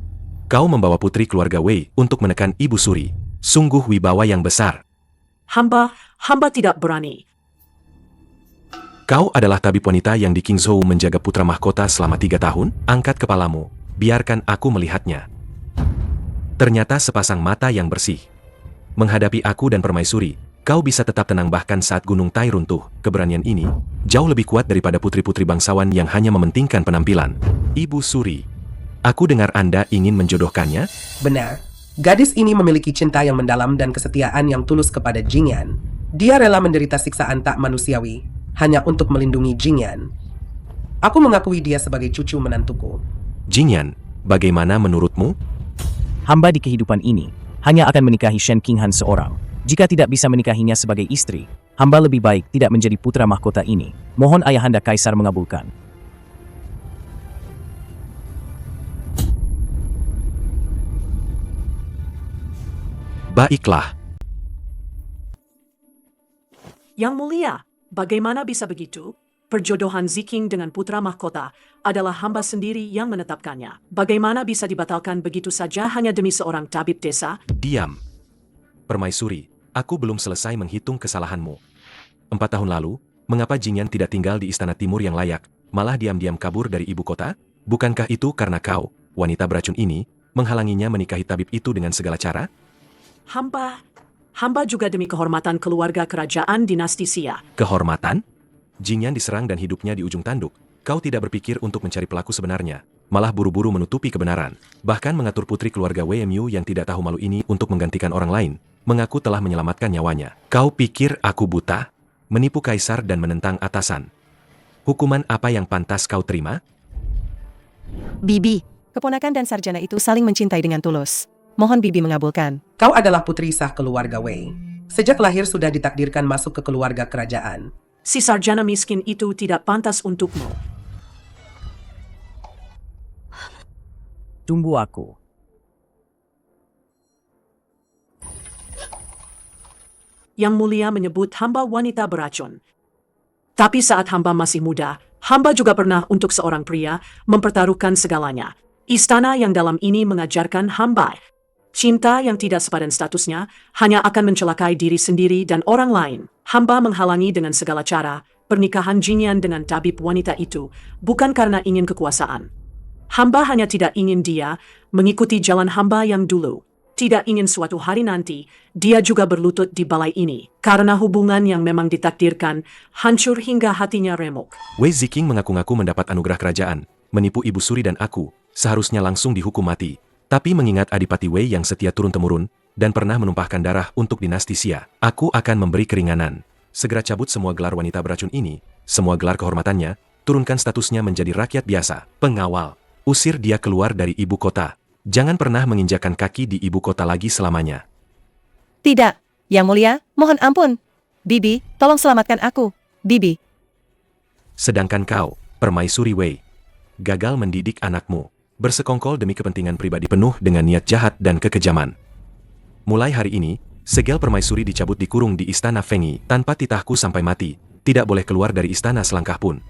kau membawa putri keluarga Wei untuk menekan Ibu Suri. Sungguh wibawa yang besar. Hamba tidak berani. Kau adalah tabib wanita yang di Qingzhou menjaga putra mahkota selama 3 tahun? Angkat kepalamu, biarkan aku melihatnya. Ternyata sepasang mata yang bersih. Menghadapi aku dan permaisuri, kau bisa tetap tenang bahkan saat Gunung Tai runtuh. Keberanian ini jauh lebih kuat daripada putri-putri bangsawan yang hanya mementingkan penampilan. Ibu Suri, aku dengar Anda ingin menjodohkannya? Benar. Gadis ini memiliki cinta yang mendalam dan kesetiaan yang tulus kepada Jingyan. Dia rela menderita siksaan tak manusiawi hanya untuk melindungi Jingyan. Aku mengakui dia sebagai cucu menantuku. Jingyan, bagaimana menurutmu? Hamba di kehidupan ini hanya akan menikahi Shen Qinghan seorang. Jika tidak bisa menikahinya sebagai istri, hamba lebih baik tidak menjadi putra mahkota ini. Mohon ayahanda kaisar mengabulkan. Baiklah. Yang Mulia, bagaimana bisa begitu? Perjodohan Ziking dengan putra mahkota adalah hamba sendiri yang menetapkannya. Bagaimana bisa dibatalkan begitu saja hanya demi seorang tabib desa? Diam. Permaisuri, aku belum selesai menghitung kesalahanmu. 4 tahun lalu, mengapa Jingyan tidak tinggal di Istana Timur yang layak, malah diam-diam kabur dari ibu kota? Bukankah itu karena kau, wanita beracun ini, menghalanginya menikahi tabib itu dengan segala cara? Hamba juga demi kehormatan keluarga kerajaan dinasti Xia. Kehormatan? Jingyan diserang dan hidupnya di ujung tanduk. Kau tidak berpikir untuk mencari pelaku sebenarnya, malah buru-buru menutupi kebenaran. Bahkan mengatur putri keluarga WMU yang tidak tahu malu ini untuk menggantikan orang lain, mengaku telah menyelamatkan nyawanya. Kau pikir aku buta? Menipu kaisar dan menentang atasan. Hukuman apa yang pantas kau terima? Bibi. Keponakan dan sarjana itu saling mencintai dengan tulus. Mohon Bibi mengabulkan. Kau adalah putri sah keluarga Wei. Sejak lahir sudah ditakdirkan masuk ke keluarga kerajaan. Si sarjana miskin itu tidak pantas untukmu. Tunggu aku. Yang Mulia menyebut hamba wanita beracun. Tapi saat hamba masih muda, hamba juga pernah untuk seorang pria mempertaruhkan segalanya. Istana yang dalam ini mengajarkan hamba. Cinta yang tidak sepadan statusnya hanya akan mencelakai diri sendiri dan orang lain. Hamba menghalangi dengan segala cara pernikahan Jingyan dengan tabib wanita itu, bukan karena ingin kekuasaan. Hamba hanya tidak ingin dia mengikuti jalan hamba yang dulu. Tidak ingin suatu hari nanti, dia juga berlutut di balai ini. Karena hubungan yang memang ditakdirkan, hancur hingga hatinya remuk. Wei Ziking mengaku-ngaku mendapat anugerah kerajaan, menipu Ibu Suri dan aku, seharusnya langsung dihukum mati. Tapi mengingat Adipati Wei yang setia turun-temurun, dan pernah menumpahkan darah untuk dinasti Xia. Aku akan memberi keringanan. Segera cabut semua gelar wanita beracun ini, semua gelar kehormatannya, turunkan statusnya menjadi rakyat biasa. Pengawal, usir dia keluar dari ibu kota. Jangan pernah menginjakan kaki di ibu kota lagi selamanya. Tidak, Yang Mulia, mohon ampun. Bibi, tolong selamatkan aku. Bibi. Sedangkan kau, Permaisuri Wei, gagal mendidik anakmu, bersekongkol demi kepentingan pribadi penuh dengan niat jahat dan kekejaman. Mulai hari ini, segel permaisuri dicabut dikurung di istana Fengyi tanpa titahku sampai mati, tidak boleh keluar dari istana selangkah pun.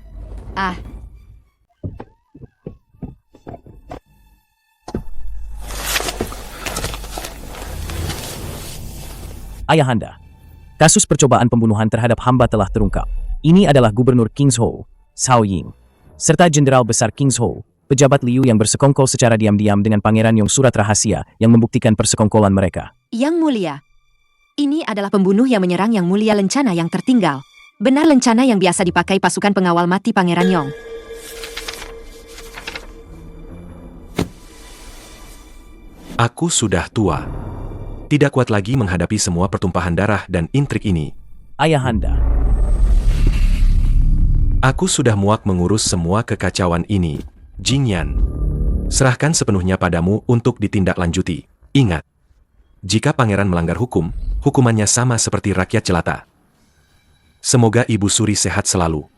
Ah, Ayahanda, kasus percobaan pembunuhan terhadap hamba telah terungkap. Ini adalah Gubernur Kingzhou, Cao Ying, serta Jenderal Besar Kingzhou, pejabat Liu yang bersekongkol secara diam-diam dengan Pangeran Yong surat rahasia yang membuktikan persekongkolan mereka. Yang Mulia, ini adalah pembunuh yang menyerang Yang Mulia lencana yang tertinggal. Benar lencana yang biasa dipakai pasukan pengawal mati Pangeran Yong. Aku sudah tua. Tidak kuat lagi menghadapi semua pertumpahan darah dan intrik ini. Ayahanda, aku sudah muak mengurus semua kekacauan ini. Jingyan, serahkan sepenuhnya padamu untuk ditindaklanjuti. Ingat, jika pangeran melanggar hukum, hukumannya sama seperti rakyat jelata. Semoga Ibu Suri sehat selalu.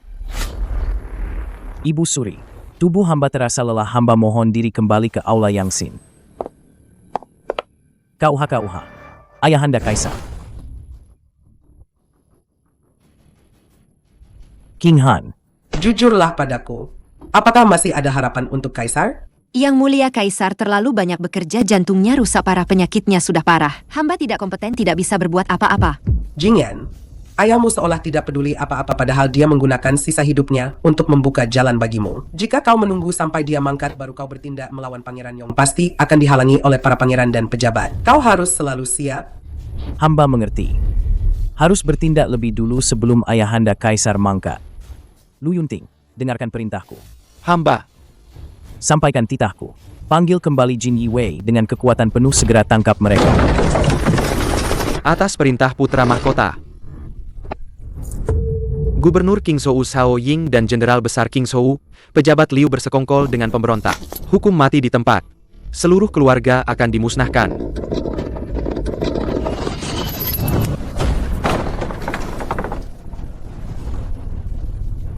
Ibu Suri, tubuh hamba terasa lelah, hamba mohon diri kembali ke Aula Yangxin. KUH, Ayahanda Kaisar. King Han, Jujurlah padaku, apakah masih ada harapan untuk Kaisar? Yang Mulia Kaisar terlalu banyak bekerja, jantungnya rusak parah, penyakitnya sudah parah. Hamba tidak kompeten, tidak bisa berbuat apa-apa. Jingyan, ayahmu seolah tidak peduli apa-apa padahal dia menggunakan sisa hidupnya untuk membuka jalan bagimu. Jika kau menunggu sampai dia mangkat baru kau bertindak melawan Pangeran Yong, pasti akan dihalangi oleh para pangeran dan pejabat. Kau harus selalu siap. hamba mengerti. Harus bertindak lebih dulu sebelum Ayahanda Kaisar mangkat. Lu Yunting, dengarkan perintahku. Hamba. Sampaikan titahku. Panggil kembali Jin Yiwei dengan kekuatan penuh, segera tangkap mereka. Atas perintah Putra Mahkota, Gubernur Kingzhou Cao Ying dan Jenderal Besar Kingzhou, pejabat Liu bersekongkol dengan pemberontak. Hukum mati di tempat. Seluruh keluarga akan dimusnahkan.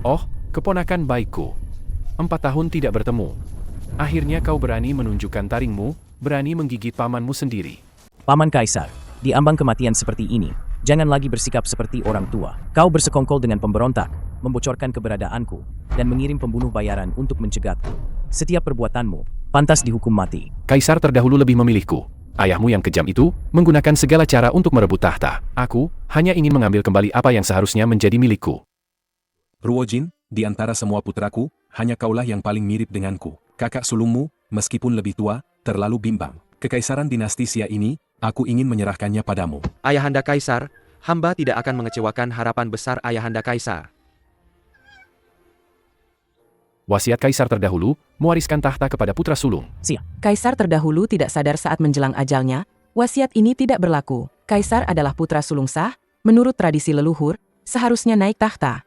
Oh, keponakan baikku. 4 tahun tidak bertemu. Akhirnya kau berani menunjukkan taringmu, berani menggigit pamanmu sendiri. Paman Kaisar, di ambang kematian seperti ini, jangan lagi bersikap seperti orang tua. Kau bersekongkol dengan pemberontak, membocorkan keberadaanku, dan mengirim pembunuh bayaran untuk mencegahku. Setiap perbuatanmu pantas dihukum mati. Kaisar terdahulu lebih memilihku. Ayahmu yang kejam itu menggunakan segala cara untuk merebut tahta. Aku hanya ingin mengambil kembali apa yang seharusnya menjadi milikku. Ruojin, di antara semua putraku, hanya kaulah yang paling mirip denganku. Kakak sulungmu, meskipun lebih tua, terlalu bimbang. Kekaisaran dinasti Xia ini, aku ingin menyerahkannya padamu. Ayahanda Kaisar, hamba tidak akan mengecewakan harapan besar Ayahanda Kaisar. Wasiat Kaisar terdahulu mewariskan tahta kepada putra sulung. Kaisar terdahulu tidak sadar saat menjelang ajalnya, wasiat ini tidak berlaku. Kaisar adalah putra sulung sah, menurut tradisi leluhur, seharusnya naik tahta.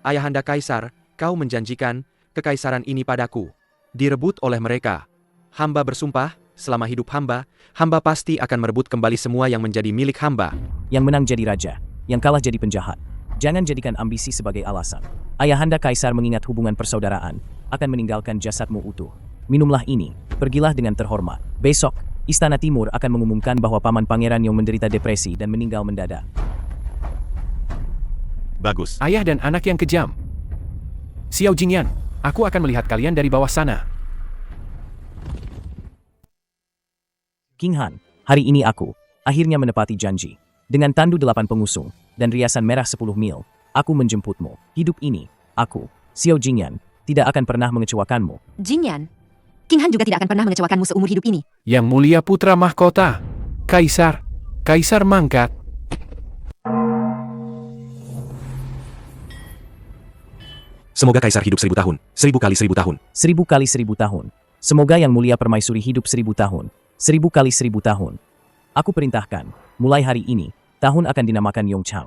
Ayahanda Kaisar, kau menjanjikan kekaisaran ini padaku. Direbut oleh mereka. Hamba bersumpah, selama hidup hamba, hamba pasti akan merebut kembali semua yang menjadi milik hamba. Yang menang jadi raja, yang kalah jadi penjahat. Jangan jadikan ambisi sebagai alasan. Ayahanda Kaisar mengingat hubungan persaudaraan, akan meninggalkan jasadmu utuh. Minumlah ini, pergilah dengan terhormat. Besok, Istana Timur akan mengumumkan bahwa Paman Pangeran yang menderita depresi dan meninggal mendadak. Bagus. Ayah dan anak yang kejam. Xiao Jingyan, aku akan melihat kalian dari bawah sana. King Han, hari ini aku akhirnya menepati janji. Dengan tandu 8 pengusung dan riasan merah 10 mil, aku menjemputmu. Hidup ini, aku, Xiao Jingyan, tidak akan pernah mengecewakanmu. Jingyan, King Han juga tidak akan pernah mengecewakanmu seumur hidup ini. Yang Mulia Putra Mahkota, Kaisar, Kaisar mangkat. Semoga Kaisar hidup 1000 tahun, 1000 kali 1000 tahun. 1000 kali 1000 tahun. Semoga Yang Mulia Permaisuri hidup 1000 tahun. 1000 kali 1000 tahun. Aku perintahkan, mulai hari ini, tahun akan dinamakan Yongchang.